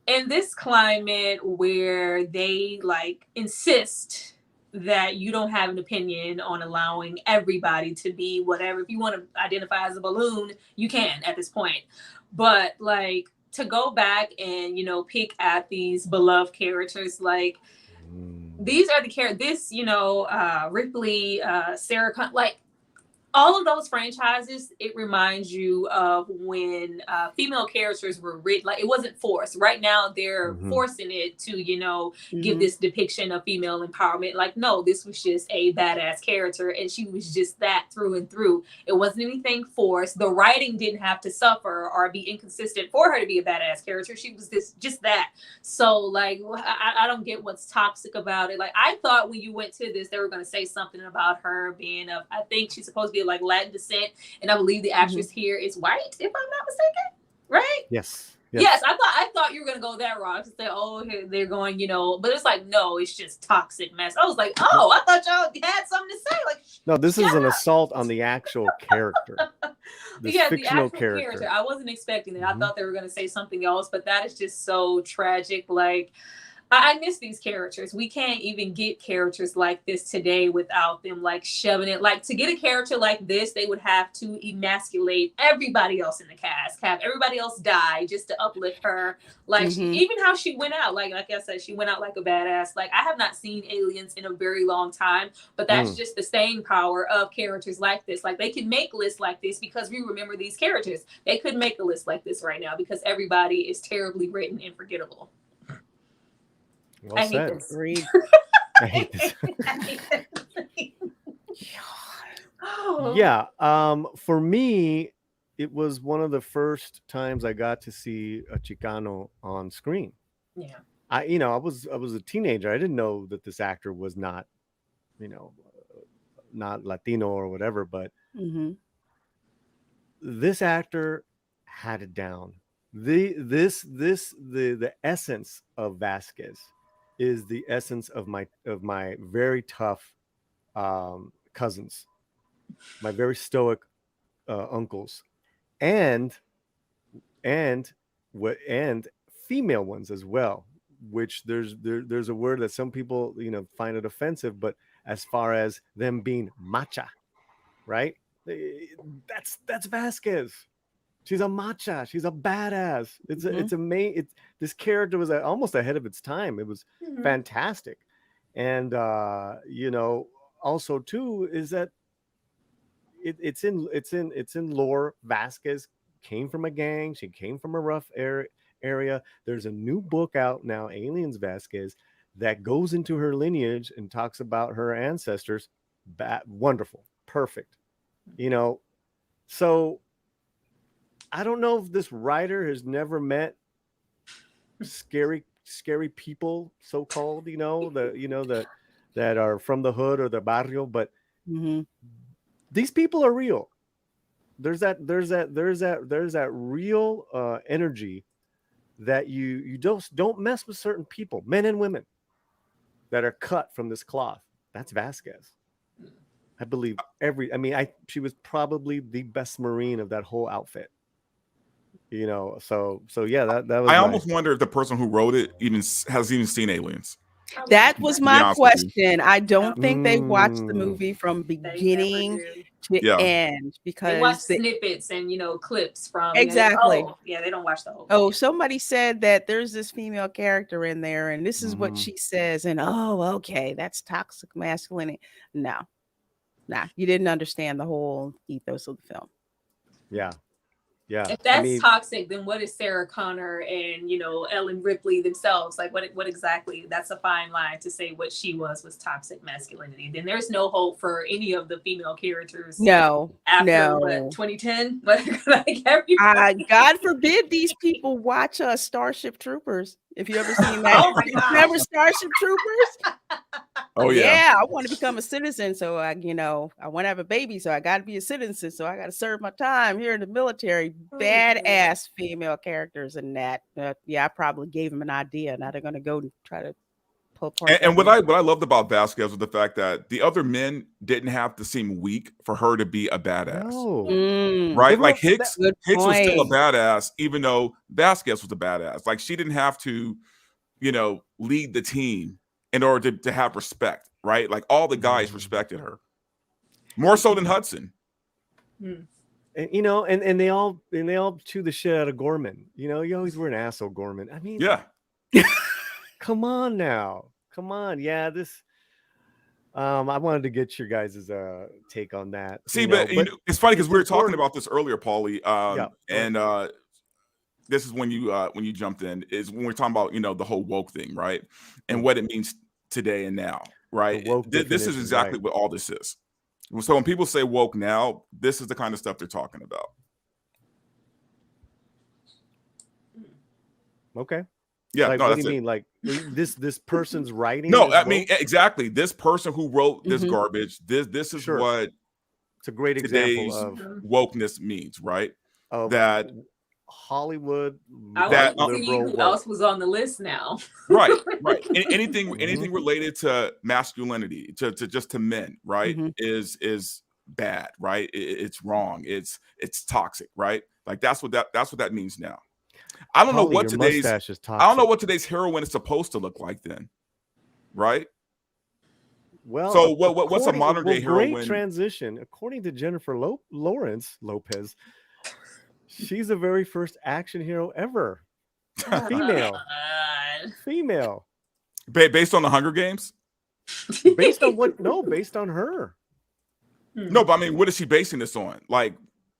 in this climate where they like insist that you don't have an opinion on allowing everybody to be whatever. If you want to identify as a balloon, you can at this point. But like to go back and pick at these beloved characters, like these are the characters. Ripley, Sarah, like all of those franchises, it reminds you of when female characters were written. Like it wasn't forced. Right now, they're forcing it to, give this depiction of female empowerment. Like, no, this was just a badass character, and she was just that through and through. It wasn't anything forced. The writing didn't have to suffer or be inconsistent for her to be a badass character. She was just that. So, like, I don't get what's toxic about it. Like, I thought when you went to this, they were going to say something about her being I think she's supposed to be like Latin descent, and I believe the actress here is white, if I'm not mistaken, right? Yes. Yes, I thought you were gonna go that route to say, oh, they're going, but it's like, no, it's just toxic mess. I was like, oh, I thought y'all had something to say. Like, no, this is an assault on the actual character. This fictional the actual character. I wasn't expecting it. I thought they were gonna say something else, but that is just so tragic. Like, I miss these characters. We can't even get characters like this today without them like shoving it. Like to get a character like this, they would have to emasculate everybody else in the cast, have everybody else die just to uplift her. Like even how she went out, like I said, she went out like a badass. Like I have not seen Aliens in a very long time, but that's just the staying power of characters like this. Like they can make lists like this because we remember these characters. They couldn't make a list like this right now because everybody is terribly written and forgettable. Well I said. hate this. Agreed. I hate this. Oh. Yeah. For me, it was one of the first times I got to see a Chicano on screen. Yeah. I was a teenager. I didn't know that this actor was not, not Latino or whatever, but this actor had it down. The essence of Vasquez is the essence of my very tough cousins, my very stoic uncles, and female ones as well. Which there's a word that some people find it offensive, but as far as them being macha, right? That's Vasquez. She's a macha. She's a badass. This character was almost ahead of its time. It was fantastic, and also too is that it's in lore. Vasquez came from a gang. She came from a rough area. There's a new book out now, Aliens Vasquez, that goes into her lineage and talks about her ancestors. Wonderful, perfect. So. I don't know if this writer has never met scary people, so-called, that are from the hood or the barrio, but these people are real. There's that real energy that you don't mess with certain people, men and women, that are cut from this cloth. That's Vasquez. I believe she was probably the best Marine of that whole outfit. So yeah, that was. I almost wonder if the person who wrote it has even seen Aliens. That was my question. I don't think they watched the movie from beginning to end because they watch snippets and clips from exactly. They don't watch the whole. Oh, somebody said that there's this female character in there, and this is what she says, and okay, that's toxic masculinity. No, you didn't understand the whole ethos of the film. Yeah. Yeah. If that's toxic, then what is Sarah Connor and Ellen Ripley themselves? Like what exactly? That's a fine line to say what she was toxic masculinity. Then there's no hope for any of the female characters. No. After 2010? Like God forbid these people watch Starship Troopers. If you ever seen that, Oh my God. remember Starship Troopers? Oh yeah. Yeah, I want to become a citizen, so I want to have a baby, so I got to be a citizen, so I got to serve my time here in the military. Badass female characters in that. Yeah, I probably gave them an idea. Now they're gonna go and try to pull apart that And what movie. I loved about Vasquez was the fact that the other men didn't have to seem weak for her to be a badass. No. Right? Everyone- Like Hicks Good was still a point. badass, even though Vasquez was a badass. Like she didn't have to, lead the team in order to have respect, right? Like all the guys respected her. More so than Hudson. And and they all chew the shit out of Gorman. You always were an asshole, Gorman. I mean, Yeah. come on now. Come on. Yeah, this I wanted to get your guys' take on that. See, but it's funny because we were talking about this earlier, Paulie. Yeah. And this is when you jumped in, is when we're talking about the whole woke thing, right? And what it means today and now, right? This is definition, exactly right. what all this is. So when people say woke now, this is the kind of stuff they're talking about. Okay. Yeah, Like, no, what that's do you it. mean? Like this person's writing? No, is I mean woke? exactly. This person who wrote this garbage, this is Sure. what It's a great today's example of wokeness means, right? of That Hollywood I that want to see liberal who woke. else was on the list now. right. Anything related to masculinity, to just to men, right? Is bad, right? It's wrong. It's toxic, right? Like that's what that means now. I don't know Paulie, what your today's mustache is I don't know toxic. what today's heroine is supposed to look like then, right? Well, So what's a according- modern day well, great heroine? transition. According to Jennifer Lopez, she's the very first action hero ever. Female. Based on the Hunger Games? Based on what? No, based on her. No, but I mean, what is she basing this on? Like,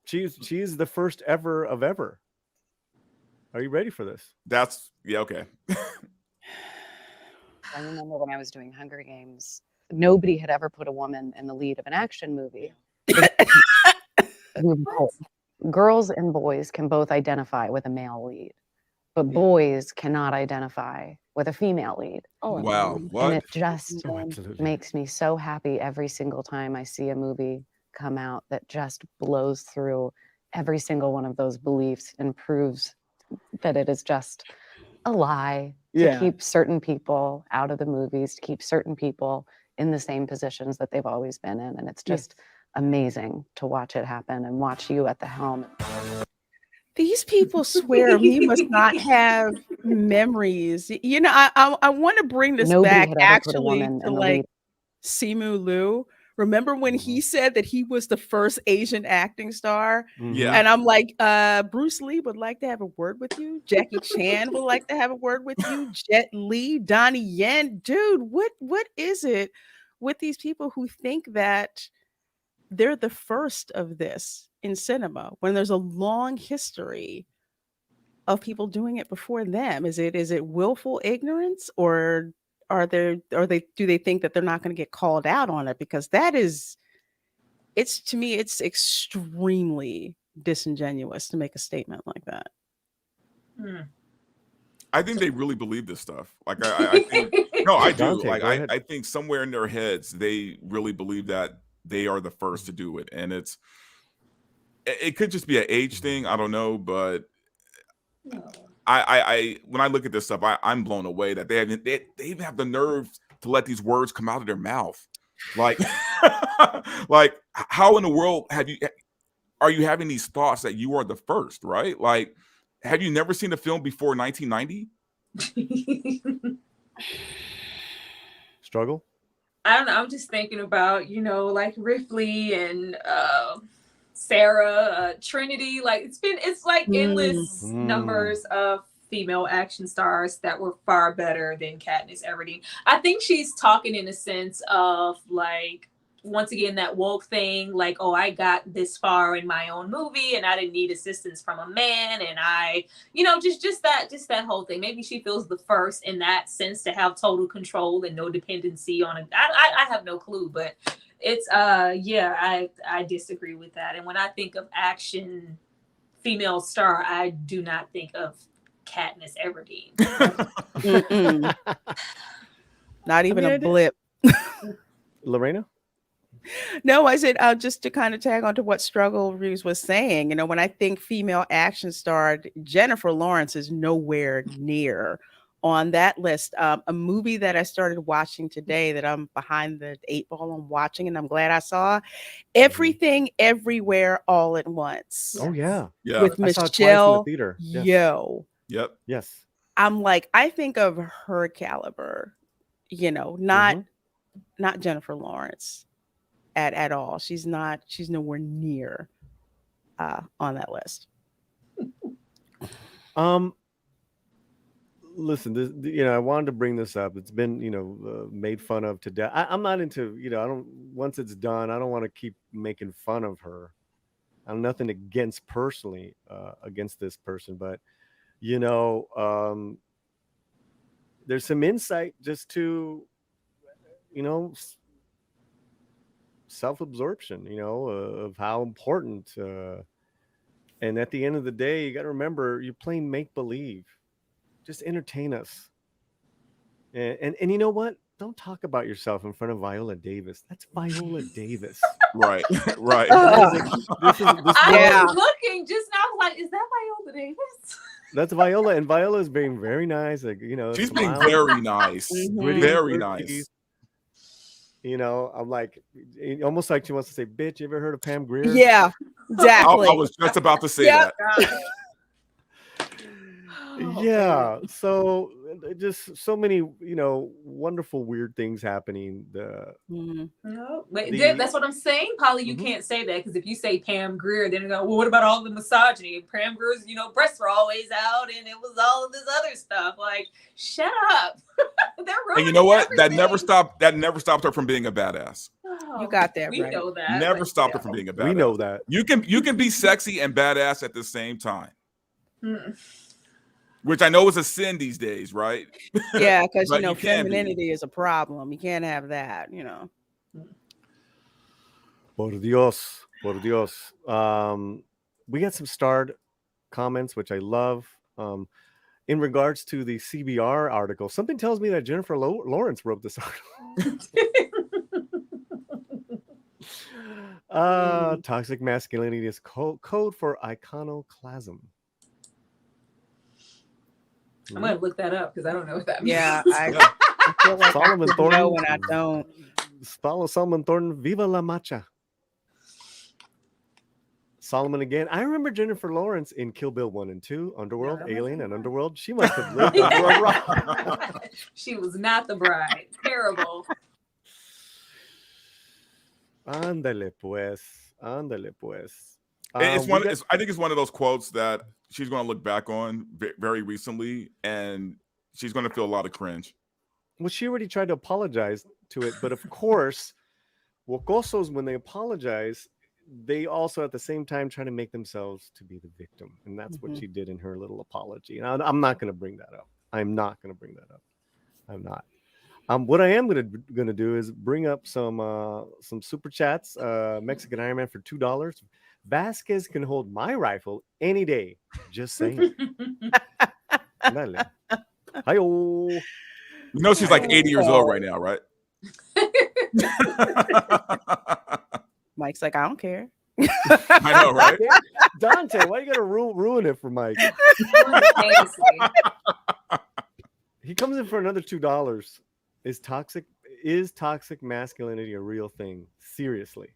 She's the first ever of ever. Are you ready for this? Okay. I remember when I was doing Hunger Games, nobody had ever put a woman in the lead of an action movie. Girls and boys can both identify with a male lead, but boys cannot identify with a female lead. Wow. What? And it just absolutely. makes me so happy every single time I see a movie come out that just blows through every single one of those beliefs and proves that it is just a lie to keep certain people out of the movies, to keep certain people in the same positions that they've always been in. And it's just amazing to watch it happen and watch you at the helm. These people swear we must not have memories. I want to bring this Nobody back had ever put a actually woman to in the like lead. Simu Liu. Remember when he said that he was the first Asian acting star? Yeah. And I'm like, Bruce Lee would like to have a word with you. Jackie Chan would like to have a word with you. Jet Li, Donnie Yen. Dude, what is it with these people who think that they're the first of this in cinema when there's a long history of people doing it before them? Is it willful ignorance, or do they think that they're not going to get called out on it? Because to me it's extremely disingenuous to make a statement like that. I think they really believe this stuff. Like I think no, I do. Dante, Like go ahead. I think somewhere in their heads they really believe that they are the first to do it, and it could just be an age thing. I don't know, but I when I look at this stuff, I'm blown away that they even have the nerve to let these words come out of their mouth. Like, like how in the world are you having these thoughts that you are the first, right? Like, have you never seen a film before 1990? Struggle? I don't know. I'm just thinking about, like Ripley and Sarah, Trinity. Like it's like endless numbers of female action stars that were far better than Katniss Everdeen. I think she's talking in a sense of like, once again, that woke thing, like, oh, I got this far in my own movie and I didn't need assistance from a man, and I, just that whole thing. Maybe she feels the first in that sense to have total control and no dependency on it. I have no clue, but it's I disagree with that. And when I think of action female star, I do not think of Katniss Everdeen. Not even a blip. Lorena? No, I said just to kind of tag on to what Struggle Reviews was saying. When I think female action star, Jennifer Lawrence is nowhere near on that list. A movie that I started watching today that I'm behind the 8 ball on watching, and I'm glad I saw Everything Everywhere All at Once. Oh yeah, with I saw it twice in the Michelle theater. Yes. Yeoh. Yep. Yes. I'm like, I think of her caliber, not Jennifer Lawrence at all. She's nowhere near on that list. Listen, I wanted to bring this up. It's been, made fun of to death. I'm not into, I don't, once it's done, I don't want to keep making fun of her. I'm nothing against personally, against this person, but, there's some insight just to, self-absorption, of how important, and at the end of the day, you got to remember you're playing make-believe. Just entertain us. And you know what? Don't talk about yourself in front of Viola Davis. That's Viola Davis. Right. Right. This I was looking just now. I was like, is that Viola Davis? That's Viola, and Viola is being very nice. Like, she's being very nice. Very nice. I'm like, almost like she wants to say, "Bitch, you ever heard of Pam Grier?" Yeah, exactly. I was just about to say that. Yeah, so just so many wonderful weird things happening. No, that's what I'm saying, Paulie. You can't say that, because if you say Pam Grier, then you go, well, what about all the misogyny? Pam Grier's breasts were always out, and it was all of this other stuff. Like, shut up. And you know what? That never stopped her from being a badass. You got that we right. know that. Never stopped her from being a badass. We know that. You can be sexy and badass at the same time. Which I know is a sin these days, right? Yeah, because But femininity is a problem. You can't have that. Por Dios, por Dios. We got some starred comments, which I love. In regards to the CBR article, something tells me that Jennifer Lawrence wrote this article. Toxic masculinity is code for iconoclasm. I'm gonna look that up because I don't know what that means. Yeah, I feel like Solomon I Thornton. know when I don't. Follow Solomon Thornton. Viva la macha. Solomon again. I remember Jennifer Lawrence in Kill Bill 1 and 2, Underworld, Alien, and Underworld. She must have lived under a rock. She was not the bride. Terrible. Ándale pues. Ándale pues. I think it's one of those quotes that she's going to look back on very recently, and she's going to feel a lot of cringe. Well, she already tried to apologize to it, but of course, Wocosos, when they apologize, they also at the same time try to make themselves to be the victim, and that's what she did in her little apology. And I'm not going to bring that up. I'm not going to bring that up. I'm not. What I am going to do is bring up some super chats. Mexican Iron Man for $2. Vasquez can hold my rifle any day. Just saying. Dale. Hi-oh. She's like 80 years old right now, right? Mike's like, I don't care. I know, right? Dante, why you gotta ruin it for Mike? He comes in for another $2. Is toxic masculinity a real thing? Seriously?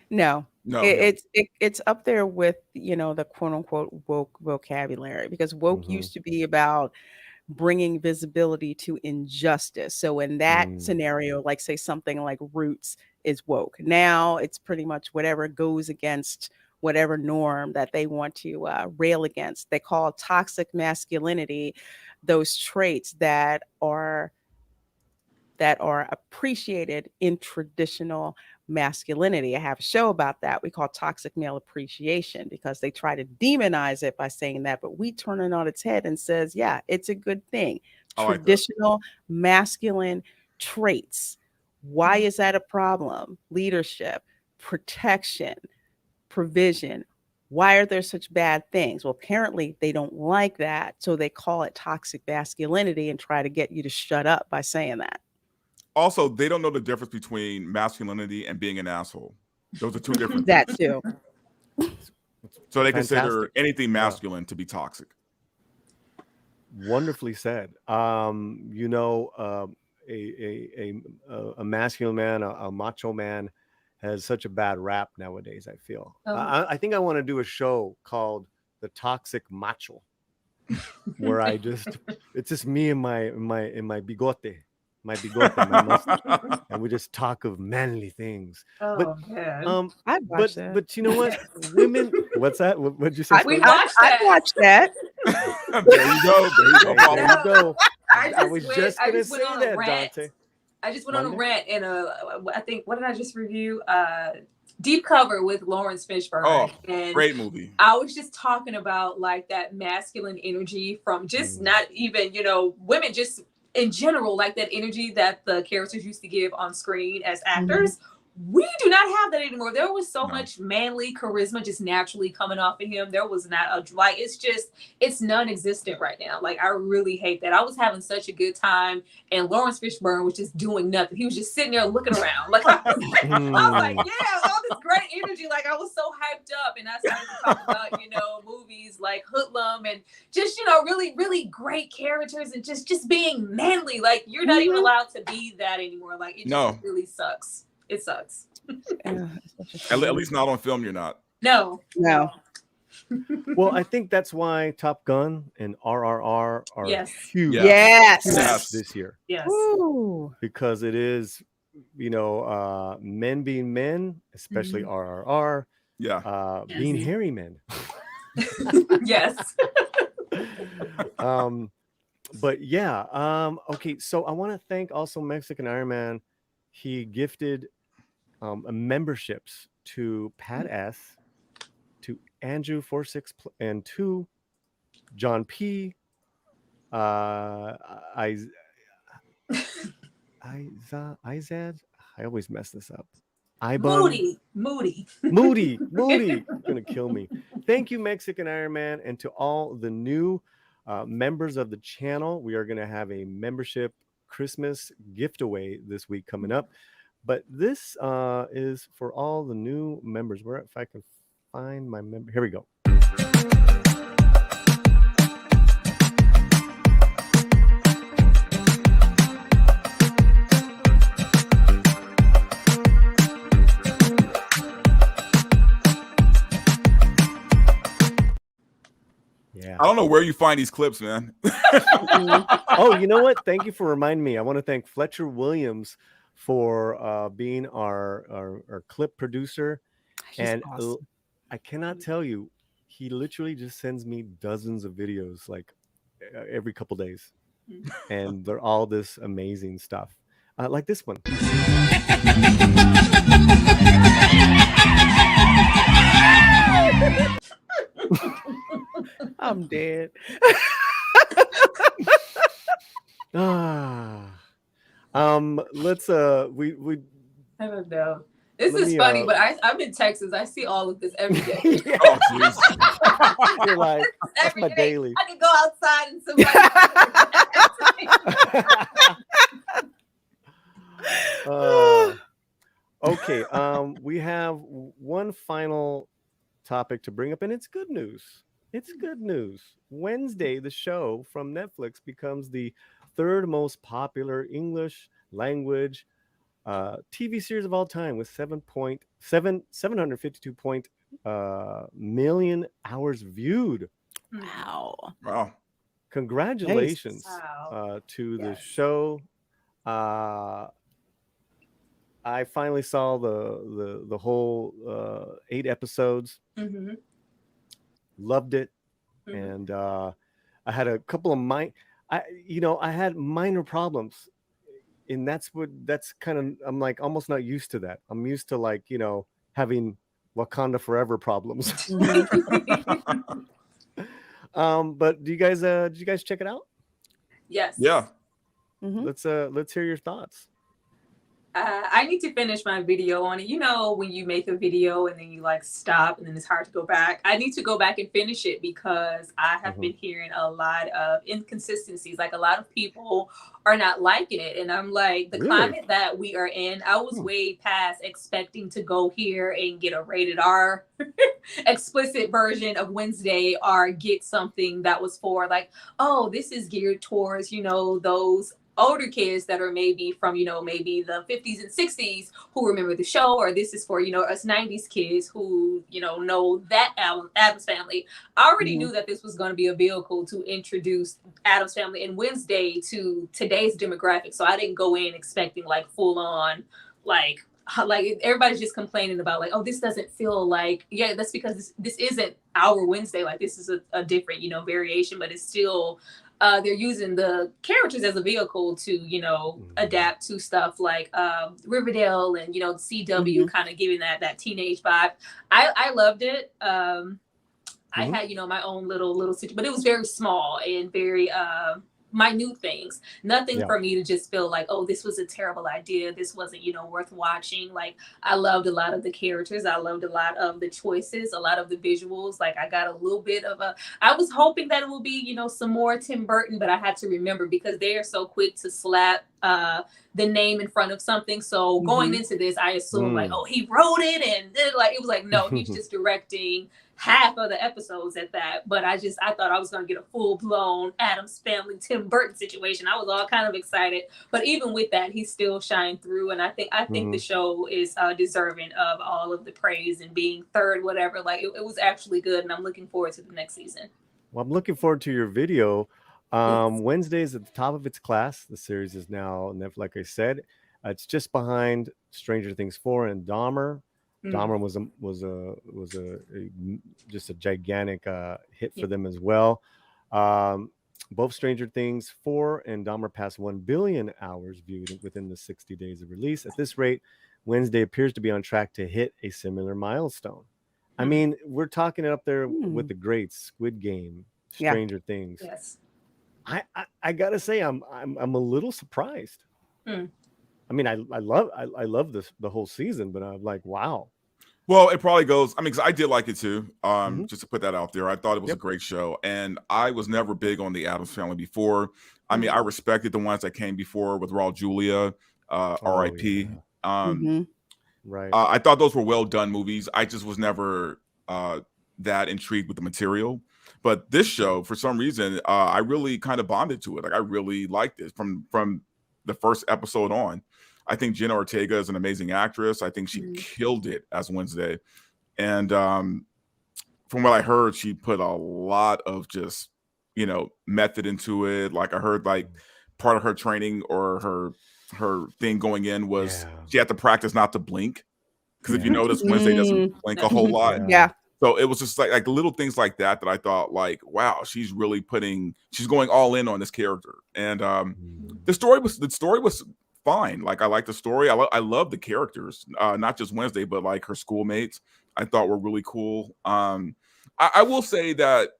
No. It's up there with the quote unquote woke vocabulary, because woke used to be about bringing visibility to injustice. So in that scenario, like say something like Roots is woke. Now it's pretty much whatever goes against whatever norm that they want to rail against. They call toxic masculinity those traits that are appreciated in traditional masculinity. I have a show about that we call Toxic Male Appreciation, because they try to demonize it by saying that, but we turn it on its head and says, yeah, it's a good thing. Traditional masculine traits. Why is that a problem? Leadership, protection, provision. Why are there such bad things? Well, apparently they don't like that, so they call it toxic masculinity and try to get you to shut up by saying that. Also, they don't know the difference between masculinity and being an asshole. Those are two different That things. too. So they Fantastic. consider anything Yeah. masculine to be toxic. Wonderfully said. You know, a masculine man, a macho man, has such a bad rap nowadays. I feel. Oh. I think I want to do a show called "The Toxic Macho," where it's just me and my bigote, my mustache, and we just talk of manly things. Oh man. I'd watch that. But you know what, women. What's that? What'd you say? We Scarlett? watched that. I'd watch that. There you go. There you go. There you go. I was went- just I gonna just went say on a that, rant. Dante. I just went on a Monday? rant in I think, what did I just review? Deep Cover with Lawrence Fishburne. Oh, and great movie. I was just talking about like that masculine energy from just not even, women, just in general, like that energy that the characters used to give on screen as actors. We do not have that anymore. There was so much manly charisma just naturally coming off of him. There was not it's non-existent right now. Like, I really hate that. I was having such a good time, and Lawrence Fishburne was just doing nothing. He was just sitting there looking around. Like, I was like, yeah, all this great energy. Like, I was so hyped up, and I started to talk about, movies like Hoodlum and just, really, really great characters and just being manly. Like, you're not even allowed to be that anymore. Like, it just really sucks. It sucks. At least not on film, you're not. No. Well, I think that's why Top Gun and RRR are huge. Yes. This year. Yes. Ooh. Because it is, men being men, especially RRR. Yeah. Being hairy men. Yes. But yeah. Okay. So I want to thank also Mexican Iron Man. He gifted memberships to Pat S, to Andrew 46, and to John P. Izad. I always mess this up. Moody. Gonna kill me. Thank you, Mexican Iron Man, and to all the new members of the channel. We are gonna have a membership Christmas gift away this week coming up. But this is for all the new members. If I can find my member. Here we go. Yeah. I don't know where you find these clips, man. Oh, you know what? Thank you for reminding me. I want to thank Fletcher Williams for being our clip producer. He's awesome. I cannot tell you, he literally just sends me dozens of videos like every couple days, and they're all this amazing stuff, like this one. I'm dead. Let's we I don't know. This is funny, but I'm in Texas. I see all of this every day. Oh, jeez. You're like, that's my daily. I can go outside and somebody. Okay. We have one final topic to bring up, and it's good news. It's good news. Wednesday, the show from Netflix becomes the third most popular English language TV series of all time, with 752 million hours viewed. Wow. Congratulations to the show. I finally saw the whole 8 episodes. Loved it. And I had a couple of I had minor problems. And that's kind of, I'm like almost not used to that. I'm used to, like, having Wakanda Forever problems. But did you guys check it out? Yes. Yeah. Let's hear your thoughts. I need to finish my video on it. You know, when you make a video and then you like stop and then it's hard to go back. I need to go back and finish it because I have been hearing a lot of inconsistencies. Like a lot of people are not liking it. And I'm like, the climate that we are in, I was way past expecting to go here and get a rated R explicit version of Wednesday or get something that was for like, oh, this is geared towards, you know, those older kids that are maybe from, you know, maybe the 50s and 60s who remember the show, or this is for, you know, us 90s kids who, you know that Addams Family. I already knew that this was going to be a vehicle to introduce Addams Family and Wednesday to today's demographic. So I didn't go in expecting like full on like everybody's just complaining about like, oh, this doesn't feel like, yeah, that's because this isn't our Wednesday. Like this is a different, you know, variation, but it's still they're using the characters as a vehicle to, you know, adapt to stuff like Riverdale and, you know, CW, kind of giving that teenage vibe. I loved it. I had, you know, my own little situation, but it was very small and very minute things. Nothing for me to just feel like, oh, this was a terrible idea. This wasn't, you know, worth watching. Like I loved a lot of the characters. I loved a lot of the choices, a lot of the visuals. Like I got a little bit of I was hoping that it would be, you know, some more Tim Burton, but I had to remember because they are so quick to slap the name in front of something. So going into this, I assumed like, oh, he wrote it. And then, like, it was like, no, he's just directing half of the episodes at that. But I thought I was going to get a full blown Addams Family Tim Burton situation. I was all kind of excited, but even with that, he still shined through. And I think the show is deserving of all of the praise and being third, whatever. Like it was actually good, and I'm looking forward to the next season. Well, I'm looking forward to your video. Wednesday is at the top of its class. The series is now, like I said, it's just behind Stranger Things 4 and Dahmer. Dahmer was just a gigantic hit for them as well. Both Stranger Things 4 and Dahmer passed 1 billion hours viewed within the 60 days of release. At this rate, Wednesday appears to be on track to hit a similar milestone. I mean, we're talking up there with the greats: Squid Game, Stranger Things. Yes. I gotta say, I'm a little surprised. I mean, I love the whole season, but I'm like, wow. Well, it probably goes. I mean, 'cause I did like it too. Just to put that out there, I thought it was a great show, and I was never big on the Addams Family before. I mean, I respected the ones that came before with Raul Julia, R.I.P. Right. I thought those were well done movies. I just was never that intrigued with the material. But this show, for some reason, I really kind of bonded to it. Like I really liked it from the first episode on. I think Jenna Ortega is an amazing actress. I think she killed it as Wednesday. And from what I heard, she put a lot of just, you know, method into it. Like I heard like part of her training or her thing going in was she had to practice not to blink. Because if you notice, Wednesday doesn't blink a whole lot. So it was just like little things like that I thought like, wow, she's going all in on this character. And the story was fine. Like I like the story. I love the characters, not just Wednesday, but like her schoolmates. I thought were really cool. I will say that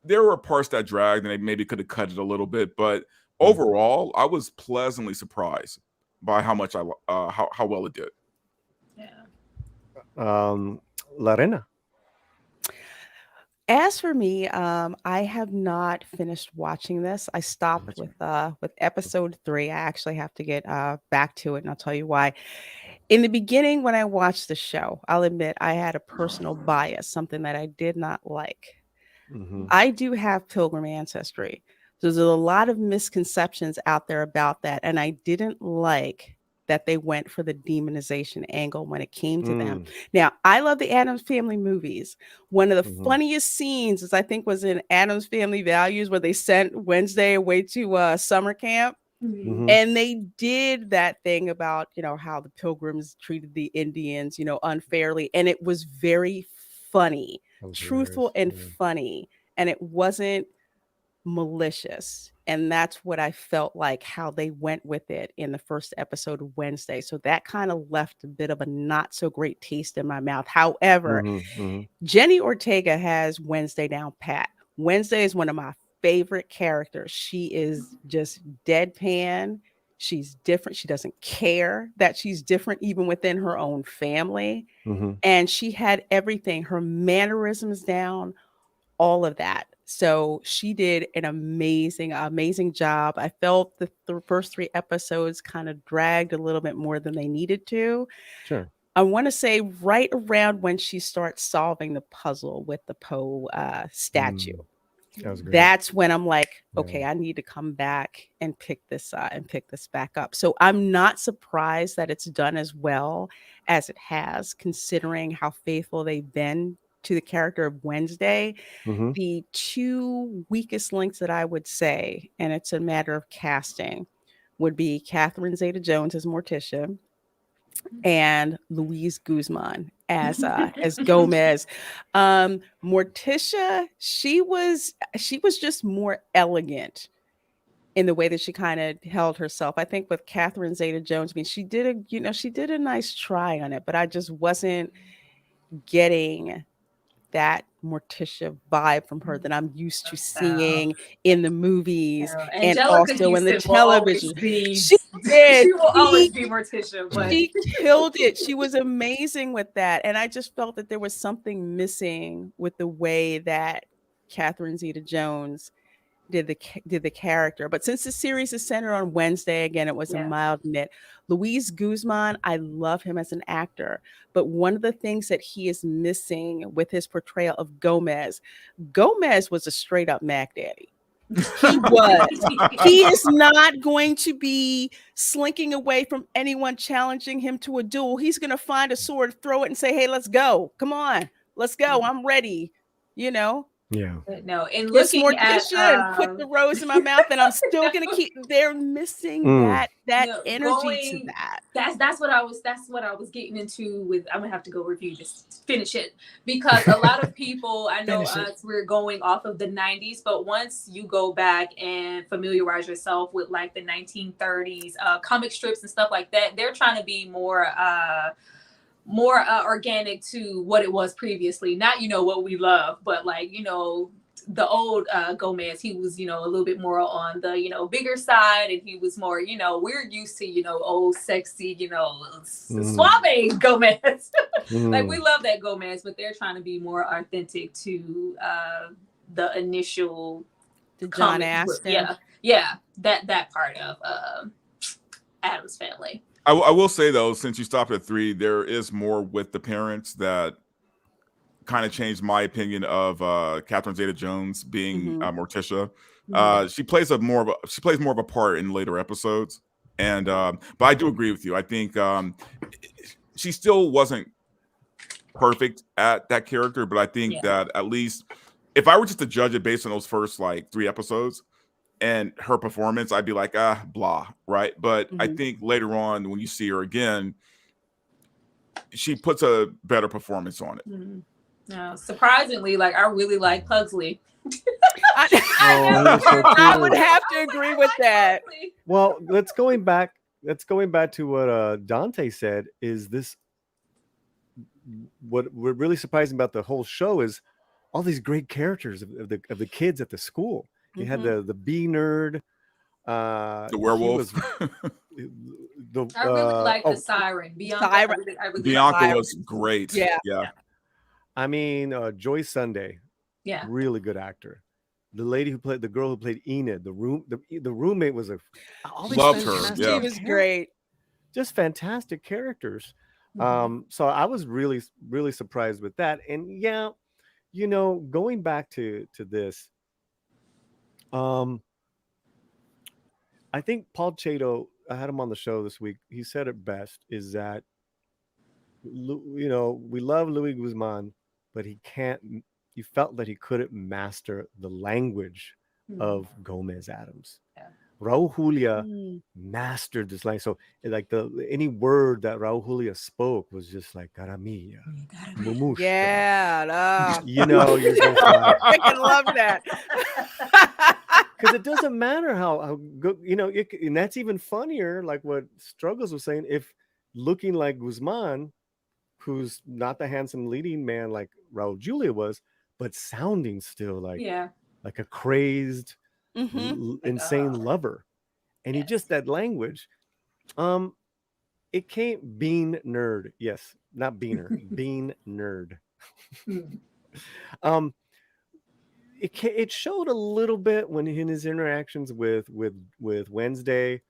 there were parts that dragged, and they maybe could have cut it a little bit. But overall, I was pleasantly surprised by how much how well it did. Lorena. As for me, I have not finished watching this. I stopped with episode 3. I actually have to get back to it, and I'll tell you why. In the beginning, when I watched the show, I'll admit I had a personal bias, something that I did not like. I do have Pilgrim ancestry. So there's a lot of misconceptions out there about that, and I didn't like that they went for the demonization angle when it came to them. Now, I love the Addams Family movies. One of the funniest scenes was in Addams Family Values, where they sent Wednesday away to summer camp. And they did that thing about, you know, how the Pilgrims treated the Indians, you know, unfairly. And it was very funny, truthful and funny. And it wasn't malicious. And that's what I felt like how they went with it in the first episode of Wednesday. So that kind of left a bit of a not so great taste in my mouth. However, Jenny Ortega has Wednesday down pat. Wednesday is one of my favorite characters. She is just deadpan. She's different. She doesn't care that she's different even within her own family. Mm-hmm. And she had everything, her mannerisms down, all of that. So she did an amazing job. I felt the first 3 episodes kind of dragged a little bit more than they needed to. Sure. I want to say right around when she starts solving the puzzle with the Poe statue. That was great. That's when I'm like, Yeah. okay, I need to come back and pick this back up. So I'm not surprised that it's done as well as it has, considering how faithful they've been to the character of Wednesday. Mm-hmm. The 2 weakest links that I would say, and it's a matter of casting, would be Catherine Zeta-Jones as Morticia and Luis Guzman as Gomez. Morticia, she was just more elegant in the way that she kind of held herself. I think with Catherine Zeta-Jones, I mean, she did a nice try on it, but I just wasn't getting that Morticia vibe from her that I'm used to seeing in the movies and Angelica also in the Houston will always television. be. She did. She will always be Morticia, but She killed it. She was amazing with that. And I just felt that there was something missing with the way that Catherine Zeta-Jones did the character. But since the series is centered on Wednesday, again, it was a mild knit. Luis Guzman, I love him as an actor. But one of the things that he is missing with his portrayal of Gomez was a straight up Mac Daddy. He was. He is not going to be slinking away from anyone challenging him to a duel. He's going to find a sword, throw it, and say, hey, let's go. Come on. Let's go. I'm ready. You know? Yeah. No, in Kiss looking at Morticia and put the rose in my mouth, and I'm still going to keep. They're missing that energy to that. That's what I was getting into with. I'm gonna have to go review this, finish it, because a lot of people, I know we're going off of the 90s, but once you go back and familiarize yourself with like the 1930s comic strips and stuff like that, they're trying to be more organic to what it was previously. Not what we love, but like the old Gomez, he was, a little bit more on the, bigger side, and he was more, we're used to, old sexy, suave Gomez. Like we love that Gomez, but they're trying to be more authentic to the initial John Aston. Yeah, that part of Addams Family. I will say though, since you stopped at 3, there is more with the parents that kind of changed my opinion of Catherine Zeta-Jones being Morticia. She plays more of a part in later episodes, and but I do agree with you. I think she still wasn't perfect at that character, but I think that at least if I were just to judge it based on those first like 3 episodes and her performance, I'd be like, blah, right? But I think later on when you see her again, she puts a better performance on it. No, surprisingly, like I really like Pugsley. I would have to agree with that. Well, let's going back to what Dante said. Is this what we're really surprising about the whole show is all these great characters of the kids at the school. You had the bee nerd, the werewolf. I really like the siren. Bianca was great. Yeah. I mean, Joy Sunday. Yeah. Really good actor. The girl who played Enid, the roommate was loved her. Yeah. She was great. Just fantastic characters. So I was really, really surprised with that. And going back to this, I think Paul Chato, I had him on the show this week. He said it best, is that we love Luis Guzman, but he felt that he couldn't master the language of Gomez Addams. Raul Julia mastered this language. So like any word that Raul Julia spoke was just like caramilla, mumush. Yeah, you're just like, I freaking love that. Because it doesn't matter how good, and that's even funnier. Like what Struggles was saying, if looking like Guzman, who's not the handsome leading man like Raul Julia was, but sounding still like a crazed, insane lover. and he just that language. It came bean nerd. Yes, not beaner, bean nerd. um, it showed a little bit when in his interactions with Wednesday.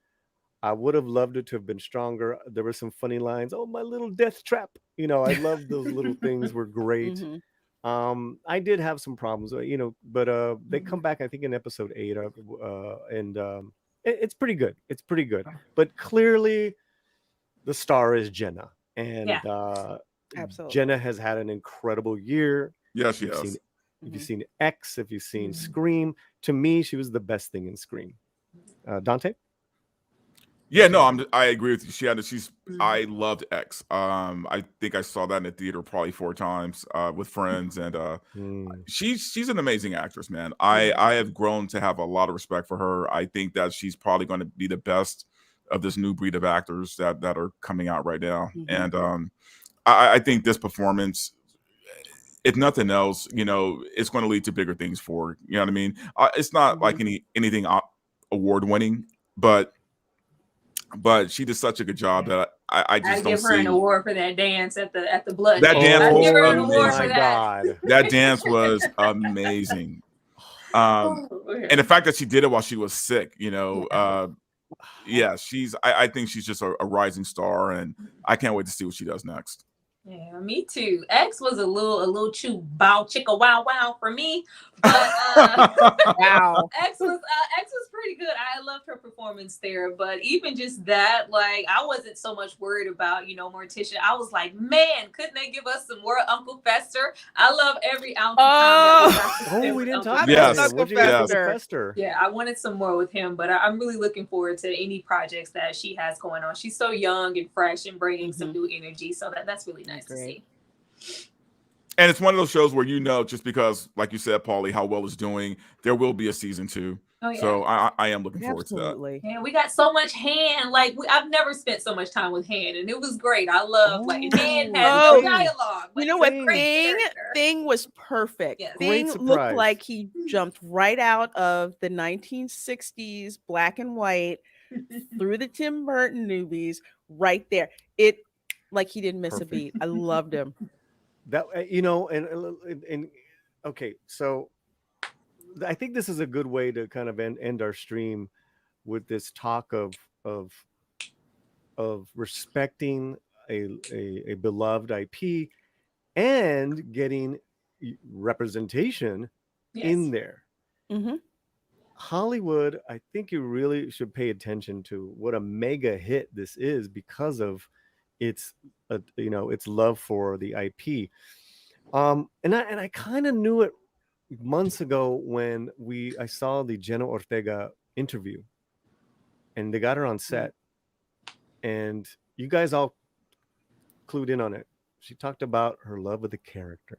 I would have loved it to have been stronger. There were some funny lines. Oh, my little death trap. I love those little things were great. I did have some problems, but they come back, I think, in episode 8, and it's pretty good. It's pretty good. But clearly, the star is Jenna, and absolutely, Jenna has had an incredible year. Yes, You've yes. seen, if you've seen X, if you've seen Scream, to me, she was the best thing in Scream. Dante? Yeah, no, I agree with you. I loved X. I think I saw that in the theater probably 4 times with friends, and she's an amazing actress, man. I have grown to have a lot of respect for her. I think that she's probably going to be the best of this new breed of actors that are coming out right now. And I think this performance, if nothing else, it's going to lead to bigger things for her. You know what I mean? It's not like anything award winning, but she did such a good job that I just don't give her see an award for that dance at the blood. that dance. I give her an Was award for amazing. that. That dance was amazing. And the fact that she did it while she was sick, I think she's just a rising star, and I can't wait to see what she does next. Yeah, me too. X was a little too bow chicka wow for me, but wow. X was pretty good. I loved her performance there, but even just that, like, I wasn't so much worried about Morticia. I was like, man, couldn't they give us some more Uncle Fester? I love every ounce of time that we got to spend we didn't with talk Uncle about Fester. Uncle Fester. Yeah, I wanted some more with him, but I'm really looking forward to any projects that she has going on. She's so young and fresh and bringing some new energy, so that's really nice to see. And it's one of those shows where just because, like you said, Paulie, how well it's doing, there will be a season 2. Oh, yeah. So I am looking forward to that. Yeah, we got so much Han. Like I've never spent so much time with Han, and it was great. I love and Han has no dialogue. You know what? Thing was perfect. Yes. Thing looked like he jumped right out of the 1960s black and white through the Tim Burton movies. Right there, like he didn't miss a beat. I loved him. That and okay, so I think this is a good way to kind of end our stream with this talk of respecting a beloved IP and getting representation in there. Hollywood, I think you really should pay attention to what a mega hit this is because of its love for the IP. And I kind of knew it months ago when I saw the Jenna Ortega interview, and they got her on set, and you guys all clued in on it. She talked about her love of the character,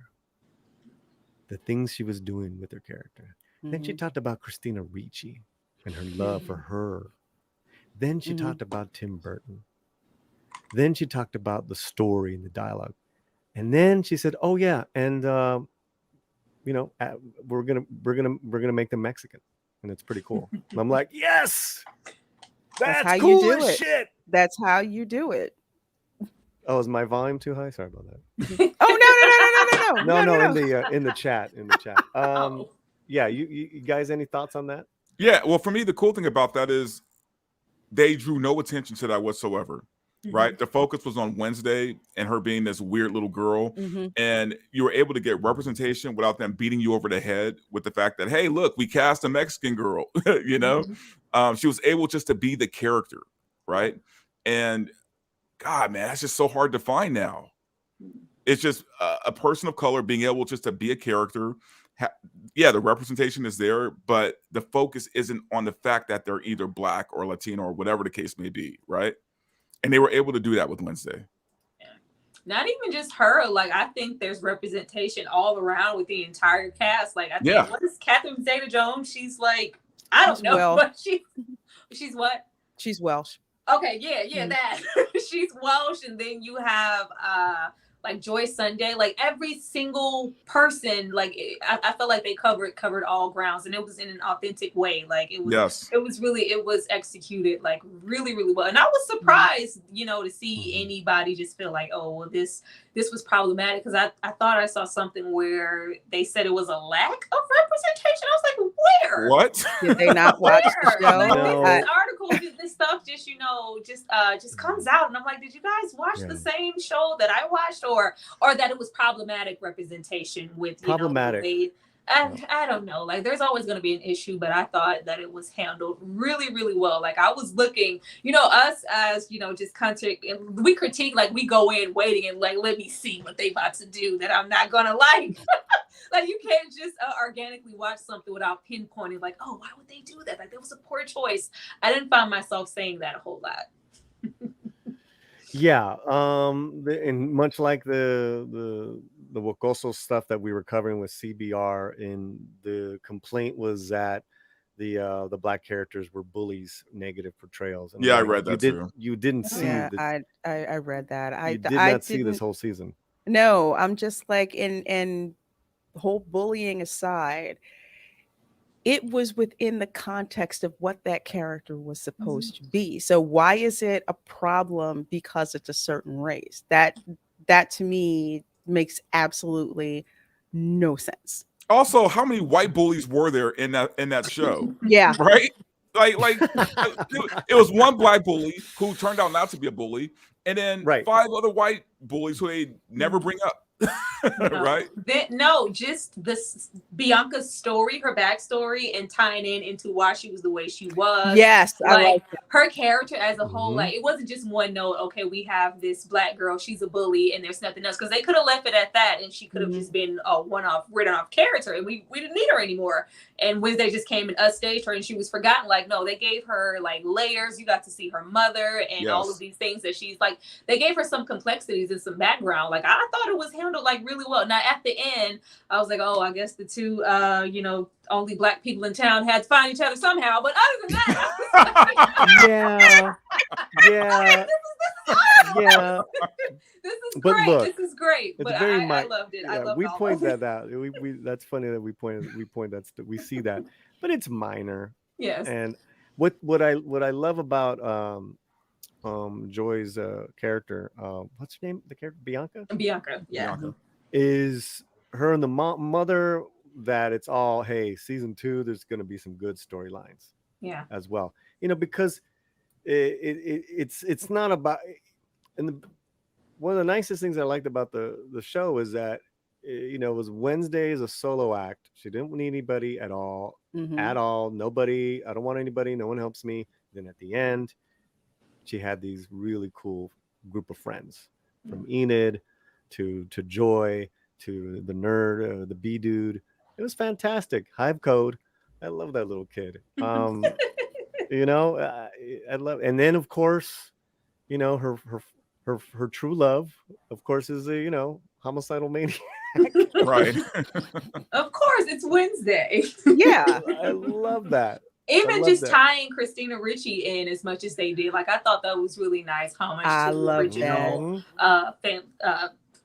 the things she was doing with her character. Then she talked about Christina Ricci and her love for her. Then she talked about Tim Burton. Then she talked about the story and the dialogue. And then she said, "Oh yeah, and we're gonna make them Mexican, and it's pretty cool." And I'm like, "Yes, that's how cool you do as it. Shit." That's how you do it. Oh, is my volume too high? Sorry about that. No, in the chat. Yeah, you guys, any thoughts on that? Yeah, well, for me, the cool thing about that is they drew no attention to that whatsoever. Right, the focus was on Wednesday and her being this weird little girl, and you were able to get representation without them beating you over the head with the fact that, hey, look, we cast a Mexican girl. She was able just to be the character, right? And God, man, that's just so hard to find now. It's just a person of color being able just to be a character. The representation is there, but the focus isn't on the fact that they're either Black or Latino or whatever the case may be, right? And they were able to do that with Wednesday. Yeah. Not even just her. Like, I think there's representation all around with the entire cast. Like, I think, what is Catherine Zeta-Jones? She's like, I don't know, but she's what? She's Welsh. Okay, yeah, that. She's Welsh. And then you have, like Joy Sunday, like every single person, like I felt like they covered all grounds, and it was in an authentic way. Like it was executed like really, really well. And I was surprised, you know, to see anybody just feel like, oh, well, this was problematic, because I thought I saw something where they said it was a lack of representation. I was like, where? What? Did they not watch the show? Like, this article, this stuff just, you know, just comes out, and I'm like, did you guys watch the same show that I watched, or that it was problematic representation with, you know, the way, I don't know. Like, there's always going to be an issue, but I thought that it was handled really, really well. Like, I was looking, you know, us as, you know, just content, we critique, like, we go in waiting and like, let me see what they about to do that I'm not going to like. Like, you can't just organically watch something without pinpointing, like, oh, why would they do that? Like, that was a poor choice. I didn't find myself saying that a whole lot. Yeah, and much like the Wokoso stuff that we were covering with CBR, and the complaint was that the black characters were bullies, negative portrayals. And yeah, I read that too. You didn't see. Yeah, I read that. You did not see this whole season. No, I'm just like, in whole bullying aside, it was within the context of what that character was supposed to be. So why is it a problem because it's a certain race? That to me makes absolutely no sense. Also, how many white bullies were there in that show? Yeah. Right? Like it was one black bully who turned out not to be a bully, and then 5 other white bullies who they never bring up. Right? Just this Bianca's story, her backstory, and tying into why she was the way she was. Yes, like her character as a whole. Like, it wasn't just one note. Okay, we have this black girl, she's a bully, and there's nothing else, because they could have left it at that, and she could have just been a one-off, written off character, and we didn't need her anymore. And Wednesday just came and staged her, and she was forgotten. Like, no, they gave her like layers. You got to see her mother and all of these things that she's like. They gave her some complexities and some background. Like, I thought it was handled like really well. Now at the end, I was like, oh, I guess the two, you know, only black people in town had to find each other somehow. But other than that, this is great. Look, this is great. But I loved it. Yeah, I loved we all point of it. that out. We that's funny that we see that, but it's minor. Yes. And what I love about Joy's character, what's her name? The character Bianca. Bianca, yeah. Bianca. Is her and the mother, that it's all, hey, season 2, there's going to be some good storylines. Yeah. As well, you know, because it's not about, and one of the nicest things I liked about the show is that, you know, it was Wednesday as a solo act. She didn't need anybody at all, nobody. I don't want anybody. No one helps me. Then at the end, she had these really cool group of friends, from Enid to Joy to the nerd, the B dude. It was fantastic. Hive Code. I love that little kid. You know, I love. And then of course, you know, her true love, of course, is a, you know, homicidal maniac. Right. Of course, it's Wednesday. Yeah. I love that. Even just tying Christina Ricci in as much as they did, like, I thought that was really nice. Homage to the original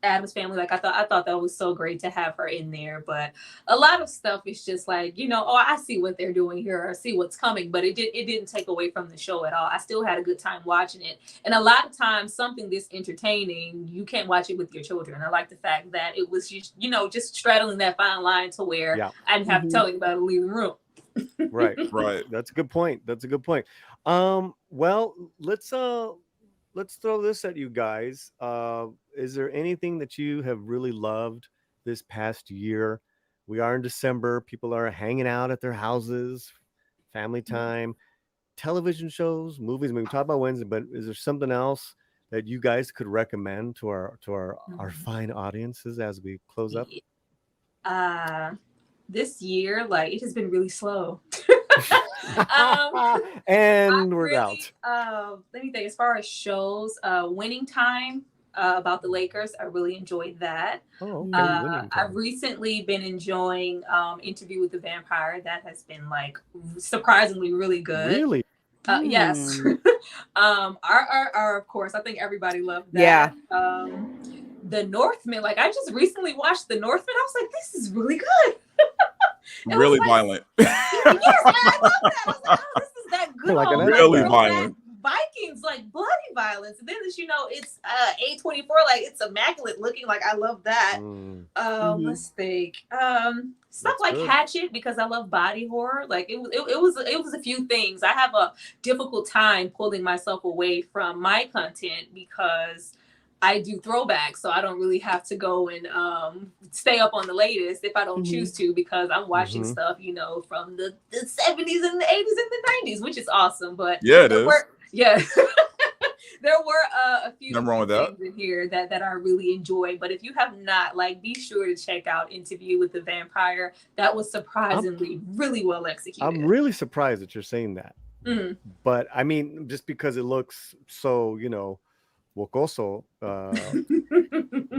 Addams Family. Like, I thought that was so great to have her in there. But a lot of stuff is just like, you know, oh, I see what they're doing here, I see what's coming, but it didn't take away from the show at all. I still had a good time watching it. And a lot of times, something this entertaining, you can't watch it with your children. I like the fact that it was just, you know, just straddling that fine line to where I didn't have to tell anybody to leave the room. Right. That's a good point. Well, let's throw this at you guys. Is there anything that you have really loved this past year? We are in December. People are hanging out at their houses, family time, television shows, movies. I mean, we talk about Wednesday, but is there something else that you guys could recommend to our fine audiences as we close up? This year, like, it has been really slow. And we're out. Let me think. As far as shows, Winning Time, about the Lakers, I really enjoyed that. Oh, okay. I've recently been enjoying Interview with the Vampire. That has been, like, surprisingly really good. Really? Yes. Of course, I think everybody loved that. Yeah. The Northman. Like I just recently watched The Northman. I was like, this is really good. Really violent. Yes, I love that. I was like, oh, this is that good Like old really throwback violent. Vikings, like bloody violence. And then as you know, it's A24, like it's immaculate looking. Like I love that. Let's think. Stuff That's like good. Hatchet, because I love body horror. Like it was a few things. I have a difficult time pulling myself away from my content because I do throwbacks, so I don't really have to go and stay up on the latest if I don't choose to, because I'm watching stuff, you know, from the 70s and the 80s and the 90s, which is awesome. But Yeah, it is. There were a few Nothing wrong with that. things in here that I really enjoy. But if you have not, like, be sure to check out Interview with the Vampire. That was surprisingly really well executed. I'm really surprised that you're saying that. Mhm. But I mean, just because it looks so, you know, wokoso.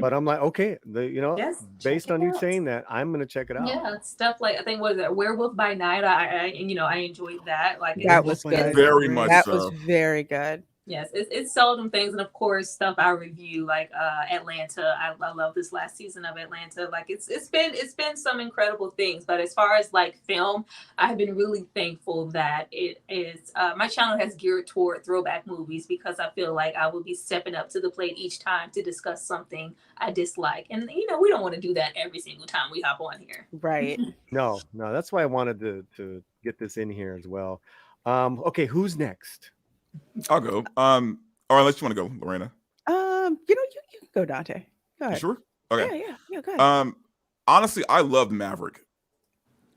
But I'm like, okay, Yes, based check on it you out. saying that, I'm gonna check it out. Yeah, stuff like I think was it Werewolf by Night. I enjoyed that. Like That was Werewolf by good. Night. Very much That so. was very good. Yes, it's seldom things, and of course stuff I review like Atlanta. I love this last season of Atlanta. Like it's been some incredible things. But as far as like film, I've been really thankful that it is my channel has geared toward throwback movies, because I feel like I will be stepping up to the plate each time to discuss something I dislike, and you know we don't want to do that every single time we hop on here. Right. No, that's why I wanted to get this in here as well. Okay, who's next? I'll go. Or unless you want to go, Lorena. You can go, Dante. Go You ahead. sure? Okay. Yeah, go ahead. Honestly, I loved Maverick.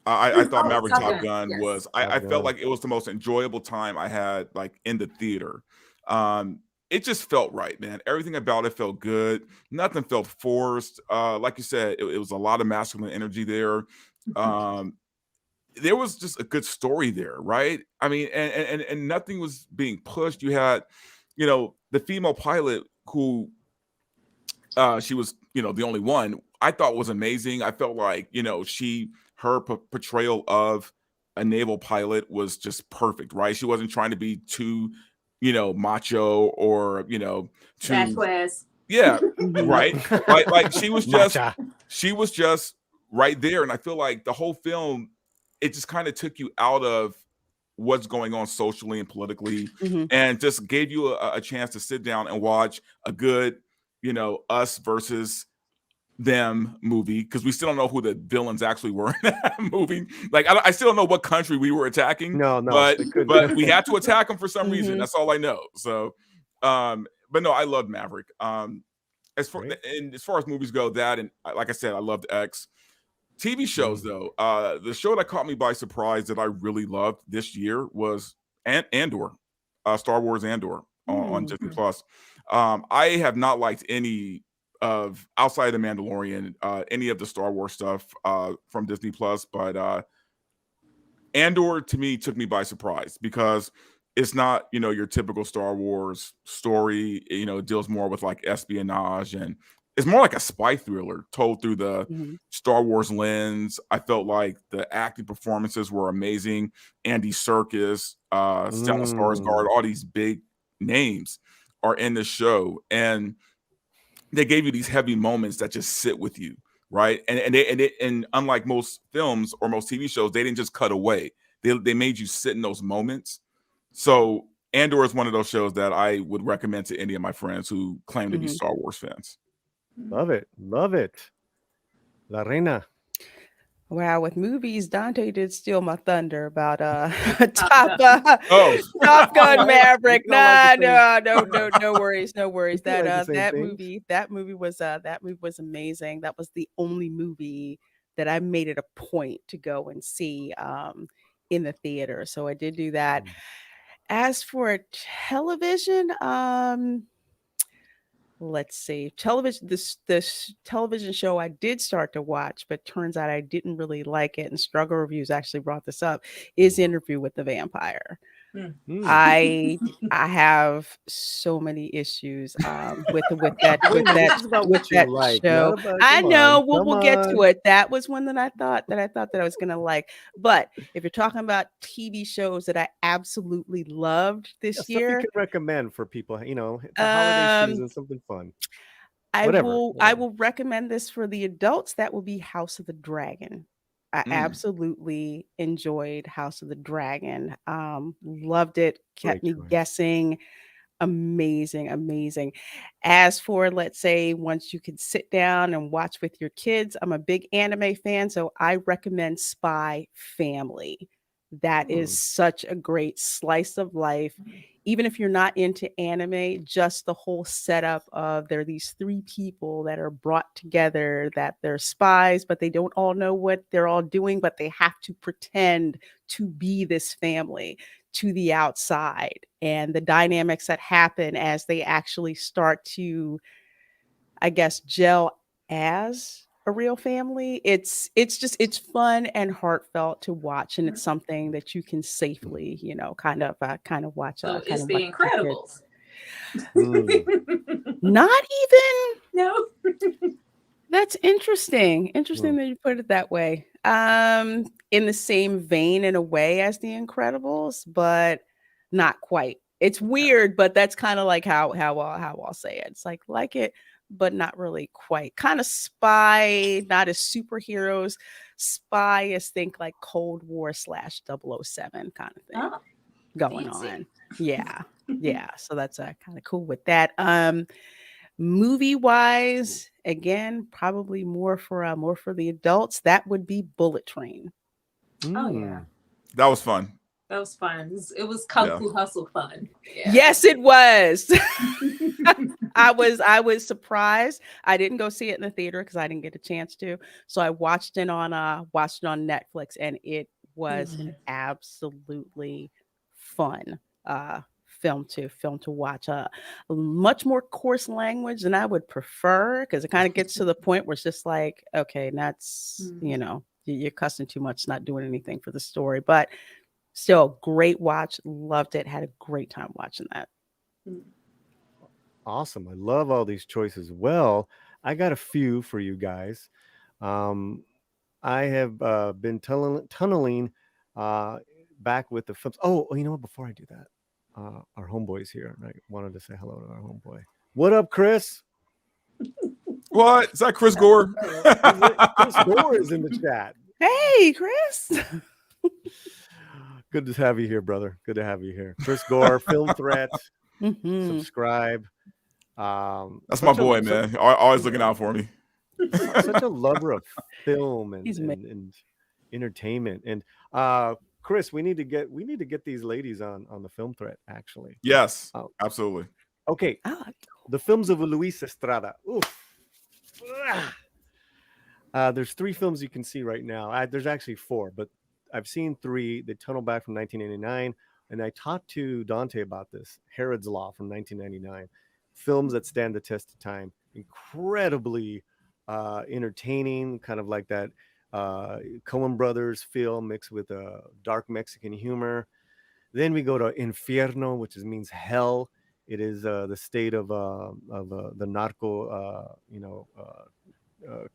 I thought Oh, Maverick Top Top Gun, Gun yes. was. Top I Gun. felt like it was the most enjoyable time I had like in the theater. It just felt right, man. Everything about it felt good. Nothing felt forced. Like you said, it was a lot of masculine energy there. There was just a good story there, right? I mean, and nothing was being pushed. You had, you know, the female pilot who she was, you know, the only one I thought was amazing. I felt like, you know, her portrayal of a naval pilot was just perfect, right? She wasn't trying to be too, you know, macho or, you know, too Vasquez. yeah, right. Like she was just right there. And I feel like the whole film, it just kind of took you out of what's going on socially and politically, and just gave you a chance to sit down and watch a good, you know, us versus them movie, because we still don't know who the villains actually were in that movie. Like I still don't know what country we were attacking. No, but they couldn't. but we had to attack them for some reason. That's all I know. So, but no, I loved Maverick. As far as movies go, that, and like I said, I loved X. TV shows though, the show that caught me by surprise that I really loved this year was Andor, Star Wars Andor on Disney Plus. I have not liked any of outside of the Mandalorian, any of the Star Wars stuff from Disney Plus, but Andor to me took me by surprise because it's not, you know, your typical Star Wars story. You know, it deals more with like espionage, and it's more like a spy thriller told through the Star Wars lens. I felt like the acting performances were amazing. Andy Serkis, Stellan Skarsgård, all these big names are in the show, and they gave you these heavy moments that just sit with you, right? And unlike most films or most TV shows, they didn't just cut away. They made you sit in those moments. So Andor is one of those shows that I would recommend to any of my friends who claim to be Star Wars fans. Love it. La Reina. Wow, with movies, Dante did steal my thunder about Top Gun Maverick. No worries. That movie was amazing. That was the only movie that I made it a point to go and see in the theater. So I did do that. As for television, let's see. Television. This television show I did start to watch, but turns out I didn't really like it. And Struggle Reviews actually brought this up. Is Interview with the Vampire. I have so many issues with that show. I know we'll get to it. That was one that I thought that I was gonna like. But if you're talking about TV shows that I absolutely loved this year, you could recommend for people, you know, the holiday season, something fun. I Whatever. will recommend this for the adults. That will be House of the Dragon. I absolutely enjoyed House of the Dragon. Loved it. Kept Great me choice. guessing. Amazing, amazing. As for, let's say, once you can sit down and watch with your kids, I'm a big anime fan, so I recommend Spy Family. That is such a great slice of life. Even if you're not into anime, just the whole setup of there are these three people that are brought together, that they're spies, but they don't all know what they're all doing, but they have to pretend to be this family to the outside, and the dynamics that happen as they actually start to, I guess, gel as a real family. It's fun and heartfot to watch, and it's something that you can safely, kind of watch So kind it's of The watch with your kids. Incredibles. Not even. No. That's interesting. Interesting that you put it that way. In the same vein in a way as The Incredibles, but not quite. It's weird, but that's kind of like how I'll say it. It's like it, but not really quite. Kind of spy, not as superheroes. Spy is think like Cold War /007 kind of thing Oh, going fancy. on. Yeah. Yeah. So that's kind of cool with that. Movie wise, again, probably more for the adults. That would be Bullet Train. Oh yeah, That was fun. that was fun. It was Kung Yeah. Fu Hustle fun. Yeah. Yes, it was. I was surprised. I didn't go see it in the theater because I didn't get a chance to. So I watched it on Netflix, and it was an absolutely fun film to watch. Much more coarse language than I would prefer, because it kind of gets to the point where it's just like, okay, that's you're cussing too much, not doing anything for the story. But still, great watch. Loved it. Had a great time watching that. Awesome. I love all these choices. Well, I got a few for you guys. I have been tunneling back with the films. Oh, you know what? Before I do that, our homeboy's here. And I wanted to say hello to our homeboy. What up, Chris? What? Is that Chris Gore? Chris Gore is in the chat. Hey, Chris. Good to have you here, brother. Good to have you here. Chris Gore, Film Threat. Subscribe. That's my boy, man. Always looking out for me. Such a lover of film and entertainment. And Chris, we need to get these ladies on the Film Threat, actually. Yes, absolutely. Okay. The films of Luis Estrada. Oof. There's 3 films you can see right now. There's actually 4, but I've seen 3. They tunnel back from 1989, and I talked to Dante about this. Herod's Law from 1999. Films that stand the test of time. Incredibly entertaining, kind of like that Coen Brothers feel mixed with dark Mexican humor. Then we go to Infierno, which means hell. It is the state of the narco,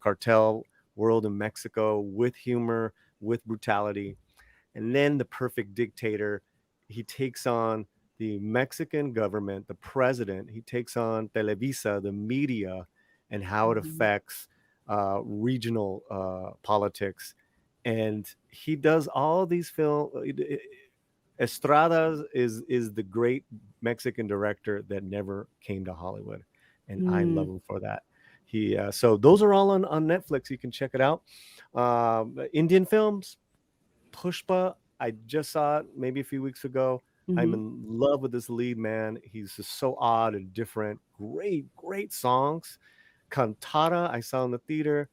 cartel world in Mexico, with humor, with brutality. And then The Perfect Dictator. He takes on the Mexican government, the president. He takes on Televisa, the media, and how it affects regional politics. And he does all these films. Estrada is the great Mexican director that never came to Hollywood, and I love him for that. So those are all on Netflix. You can check it out. Indian films, Pushpa. I just saw it maybe a few weeks ago. I'm in love with this lead man. He's just so odd and different. Great songs. Cantata, I saw in the theater.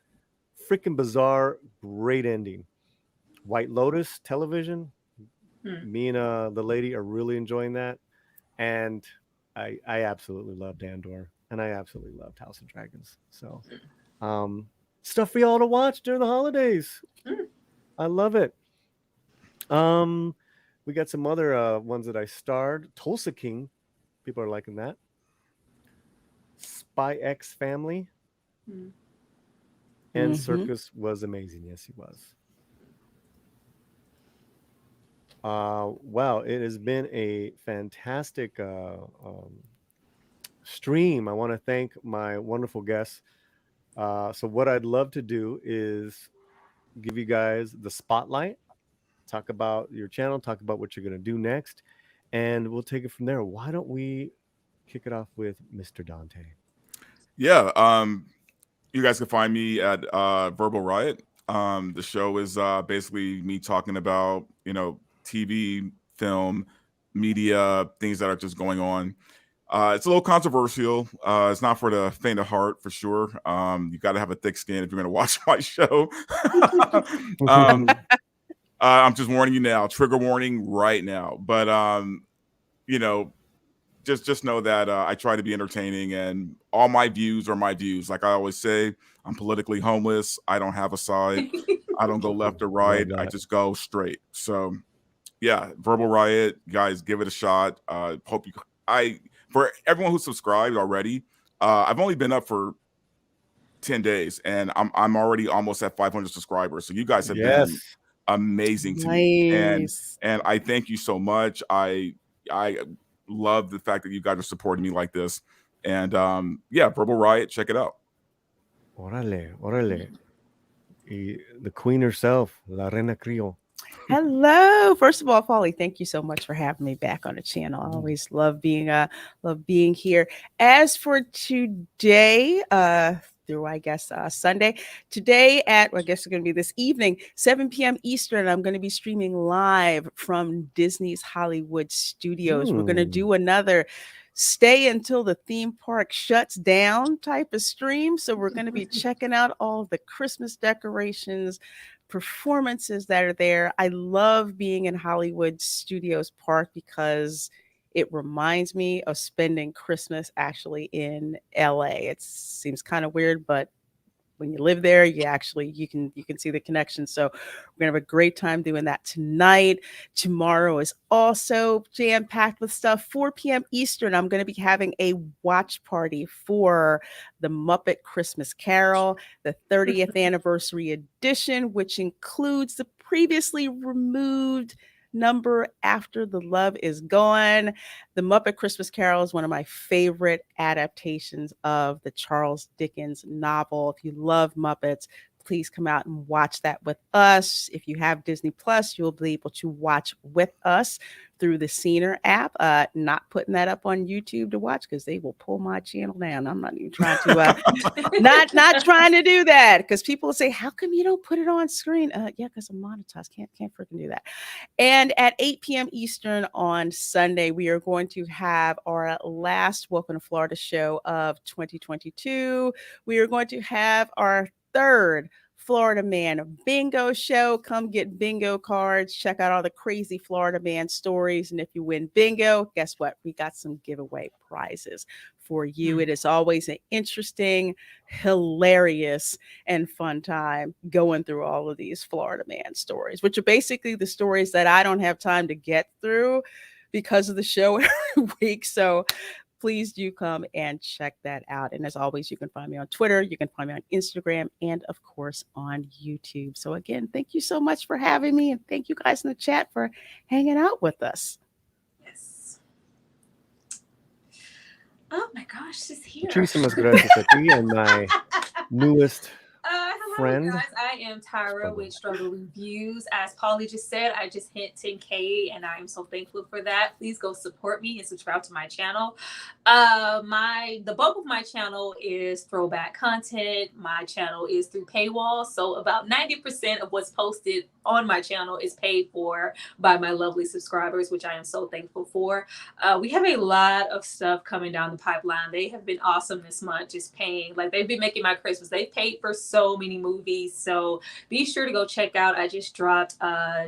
Freaking bizarre. Great ending. White Lotus television. Me and the lady are really enjoying that. And I absolutely loved Andor. And I absolutely loved House of Dragons. So stuff for y'all to watch during the holidays. I love it. We got some other ones that I starred. Tulsa King. People are liking that. Spy X Family. And Circus was amazing. Yes, he was. Wow, it has been a fantastic stream, I want to thank my wonderful guests. So what I'd love to do is give you guys the spotlight, talk about your channel, talk about what you're going to do next, and we'll take it from there. Why don't we kick it off with Mr. Dante? Yeah, you guys can find me at Verbal Riot. The show is basically me talking about, TV, film, media, things that are just going on. It's a little controversial. It's not for the faint of heart, for sure. You got to have a thick skin if you're going to watch my show. um, I'm just warning you now. Trigger warning right now. But you know, just know that I try to be entertaining, and all my views are my views. Like I always say, I'm politically homeless. I don't have a side. I don't go left or right. I just go straight. So yeah, Verbal Riot, guys, give it a shot. Hope you. For everyone who subscribed already, I've only been up for 10 days, and I'm already almost at 500 subscribers. So you guys have been amazing to me, and I thank you so much. I love the fact that you guys are supporting me like this, and yeah, Verbal Riot, check it out. Órale, órale. Y the queen herself, La Reina Creole. Hello. First of all, Paulie, thank you so much for having me back on the channel. I always love being here. As for today, through I guess Sunday, today at I guess it's going to be this evening, 7 p.m. Eastern, I'm going to be streaming live from Disney's Hollywood Studios. We're going to do another stay until the theme park shuts down type of stream. So we're going to be checking out all the Christmas decorations, performances that are there. I love being in Hollywood Studios Park because it reminds me of spending Christmas actually in LA. It seems kind of weird, but when you live there, you can see the connection. So we're gonna have a great time doing that tonight. Tomorrow is also jam-packed with stuff. 4 p.m. Eastern, I'm gonna be having a watch party for the Muppet Christmas Carol, the 30th anniversary edition, which includes the previously removed number After the Love Is Gone. The Muppet Christmas Carol is one of my favorite adaptations of the Charles Dickens novel. If you love Muppets, please come out and watch that with us. If you have Disney Plus, you'll be able to watch with us through the Scener app. Not putting that up on YouTube to watch because they will pull my channel down. I'm not even trying to not trying to do that, because people will say, how come you don't put it on screen? Yeah, because I'm monetized. Can't freaking do that. And at 8 p.m. Eastern on Sunday, we are going to have our last Welcome to Florida show of 2022. We are going to have our third Florida Man bingo show. Come get bingo cards. Check out all the crazy Florida Man stories. And if you win bingo, guess what? We got some giveaway prizes for you. It is always an interesting, hilarious, and fun time going through all of these Florida Man stories, which are basically the stories that I don't have time to get through because of the show every week. So please do come and check that out. And as always, you can find me on Twitter, you can find me on Instagram, and of course on YouTube. So again, thank you so much for having me, and thank you guys in the chat for hanging out with us. Yes. Oh my gosh, she's here. Muchísimas gracias a ti and my newest hello friend. guys, I am Tyra with Struggle Reviews. As Paulie just said, I just hit 10K and I am so thankful for that. Please go support me and subscribe to my channel. The bulk of my channel is throwback content. My channel is through paywall, so about 90% of what's posted on my channel is paid for by my lovely subscribers, which I am so thankful for. We have a lot of stuff coming down the pipeline. They have been awesome this month, just paying. Like, they've been making my Christmas. They've paid for so many movies, so be sure to go check out. I just dropped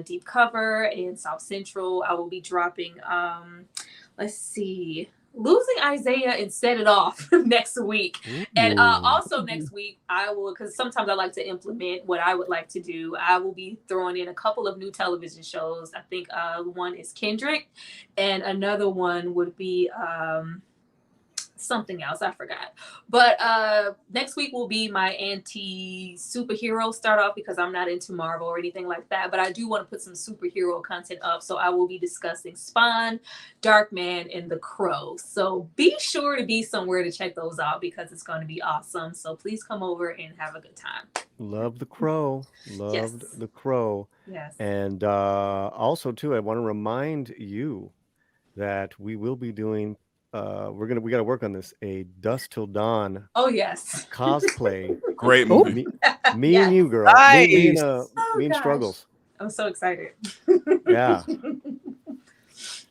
Deep Cover in South Central. I will be dropping let's see, Losing Isaiah and Set It Off next week. And also next week, I will, because sometimes I like to implement what I would like to do, I will be throwing in a couple of new television shows. I think one is Kendrick, and another one would be something else. I forgot. But next week will be my anti-superhero start off because I'm not into Marvel or anything like that. But I do want to put some superhero content up. So I will be discussing Spawn, Darkman, and The Crow. So be sure to be somewhere to check those out because it's going to be awesome. So please come over and have a good time. Love The Crow. Loved The Crow. Yes. And also, too, I want to remind you that we will be doing, we got to work on this, a Dusk Till Dawn Oh, yes. cosplay. Great movie. Me Yes. and you, girl. Nice. Me and gosh. Struggles. I'm so excited. Yeah.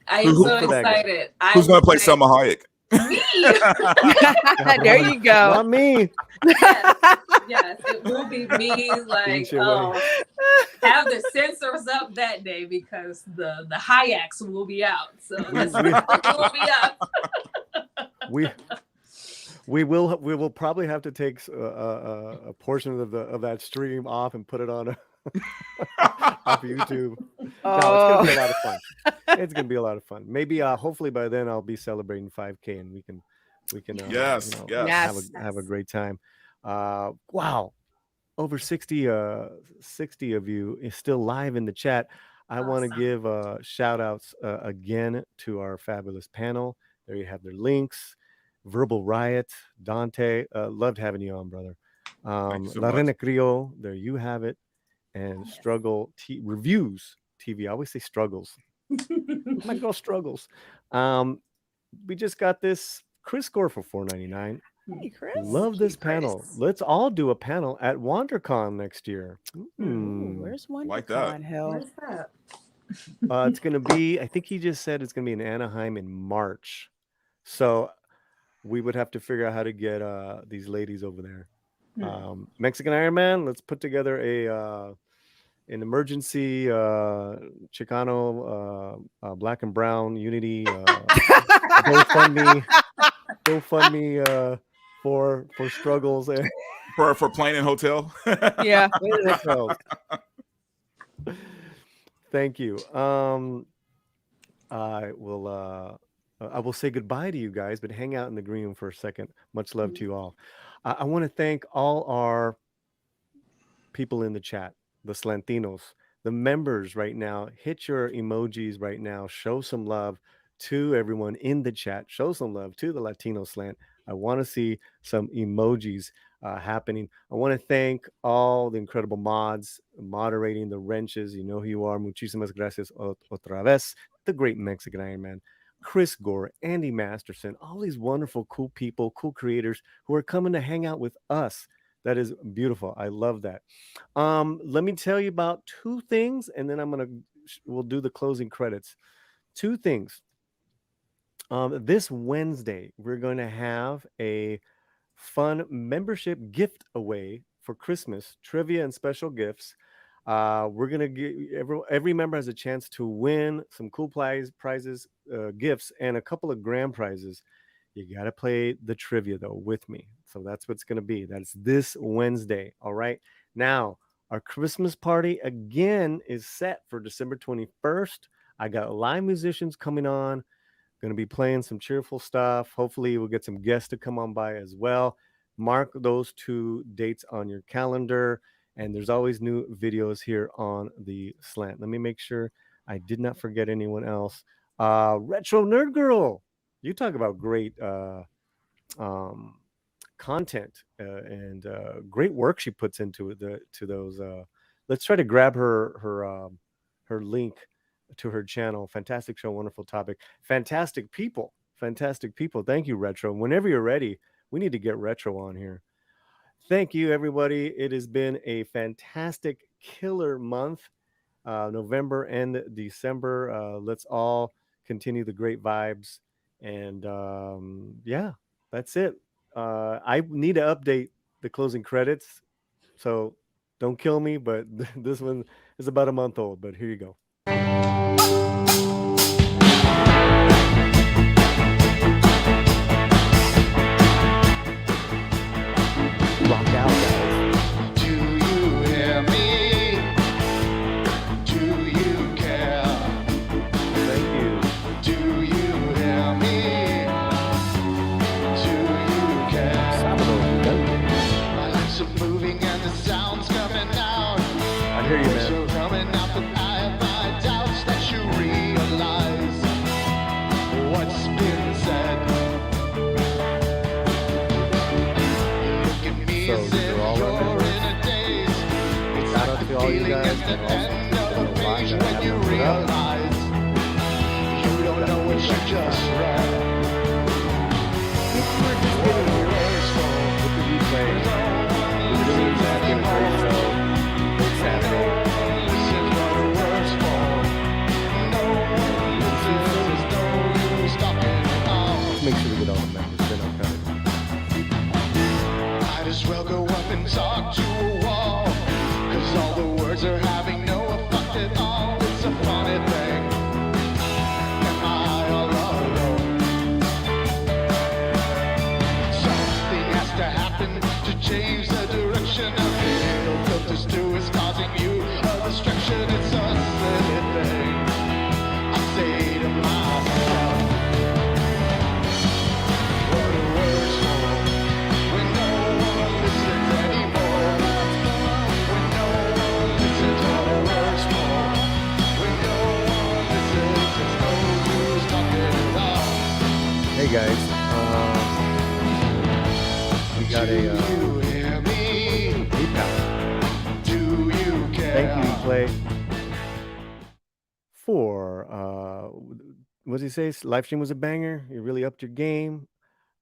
I am Who- so for that guy. excited. Who's gonna play like, Selma Hayek? Me. There you go. Not me. Yes, it will be me. Like, Inch away. have the censors up that day because the Hayeks will be out. So We- the censors will be up. We will probably have to take a portion of that stream off and put it on off YouTube. No, it's gonna be a lot of fun. It's gonna be a lot of fun. Maybe hopefully by then I'll be celebrating 5K and we can Yes, yes. have a great time. Wow, over 60 of you is still live in the chat. I want to Awesome. give shout outs again to our fabulous panel. There you have their links. Verbal Riot, Dante, loved having you on, brother. Thank you so La much. Reina Crio, there you have it. And Yes. Struggle Reviews TV. I always say struggles. My girl struggles. We just got this Chris score for $4.99. Hey, Chris. Love this panel. Chris. Let's all do a panel at WonderCon next year. Ooh, where's WonderCon? Like that. Hell, Where's that? It's going to be, I think he just said it's going to be in Anaheim in March. So we would have to figure out how to get these ladies over there. Mexican Iron Man, let's put together an emergency Chicano black and brown unity GoFundMe for struggles and For plane and hotel. yeah. Thank you. I will say goodbye to you guys, but hang out in the green room for a second. Much love to you all. I want to thank all our people in the chat, the Slantinos, the members right now. Hit your emojis right now. Show some love to everyone in the chat. Show some love to the Latino Slant. I want to see some emojis happening. I want to thank all the incredible mods moderating the wrenches. You know who you are. Muchísimas gracias otra vez. The great Mexican Iron Man, Chris Gore, Andy Masterson, all these wonderful, cool people, cool creators who are coming to hang out with us. That is beautiful. I love that. Let me tell you about two things, and then we'll do the closing credits. Two things. This Wednesday, we're going to have a fun membership gift away for Christmas, trivia and special gifts. We're going to give every member has a chance to win some cool prizes, gifts, and a couple of grand prizes. You got to play the trivia, though, with me. So that's what's going to be. That's this Wednesday. All right. Now, our Christmas party, again, is set for December 21st. I got live musicians coming on. Going to be playing some cheerful stuff. Hopefully, we'll get some guests to come on by as well. Mark those two dates on your calendar. And there's always new videos here on the Slant. Let me make sure I did not forget anyone else. Retro Nerd Girl. You talk about great content and great work she puts into those. Let's try to grab her link to her channel. Fantastic show, wonderful topic, fantastic people. Thank you, Retro. Whenever you're ready, we need to get Retro on here. Thank you, everybody. It has been a fantastic, killer month, November and December. Let's all continue the great vibes. And yeah, that's it. I need to update the closing credits. So don't kill me, but this one is about a month old. But here you go. Rock out, guys. Do you hear me? Do you care? Thank you. Do you hear me? So these are all our members. Shout out to all you guys that also contributed a lot that I have not put up. You don't know what you just read. If you were just getting here with the replay, we really have been a great show. Great Saturday. This is what the words for. No one listens, no use talking at all. Let's make sure we get all the members. Then I'll cut it. Might as well go up and talk to a wall. Cause all the words are having no effect at all. It's a funny thing. Am I all alone? Something has to happen to change the direction of little filters do is causing you a distraction. It's a silly thing. I say to myself, what are words for? When no one listens anymore. When no one listens, what are words for? When no one listens, it's no use talking at all. Hey guys, we got a You hear me? PayPal. Do you care? Thank you, Clay, for what does he say? Live stream was a banger. You really upped your game.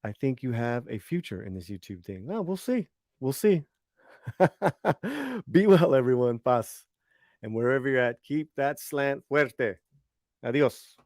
I think you have a future in this YouTube thing. Well, we'll see. We'll see. Be well, everyone. Paz. And wherever you're at, keep that slant fuerte. Adios.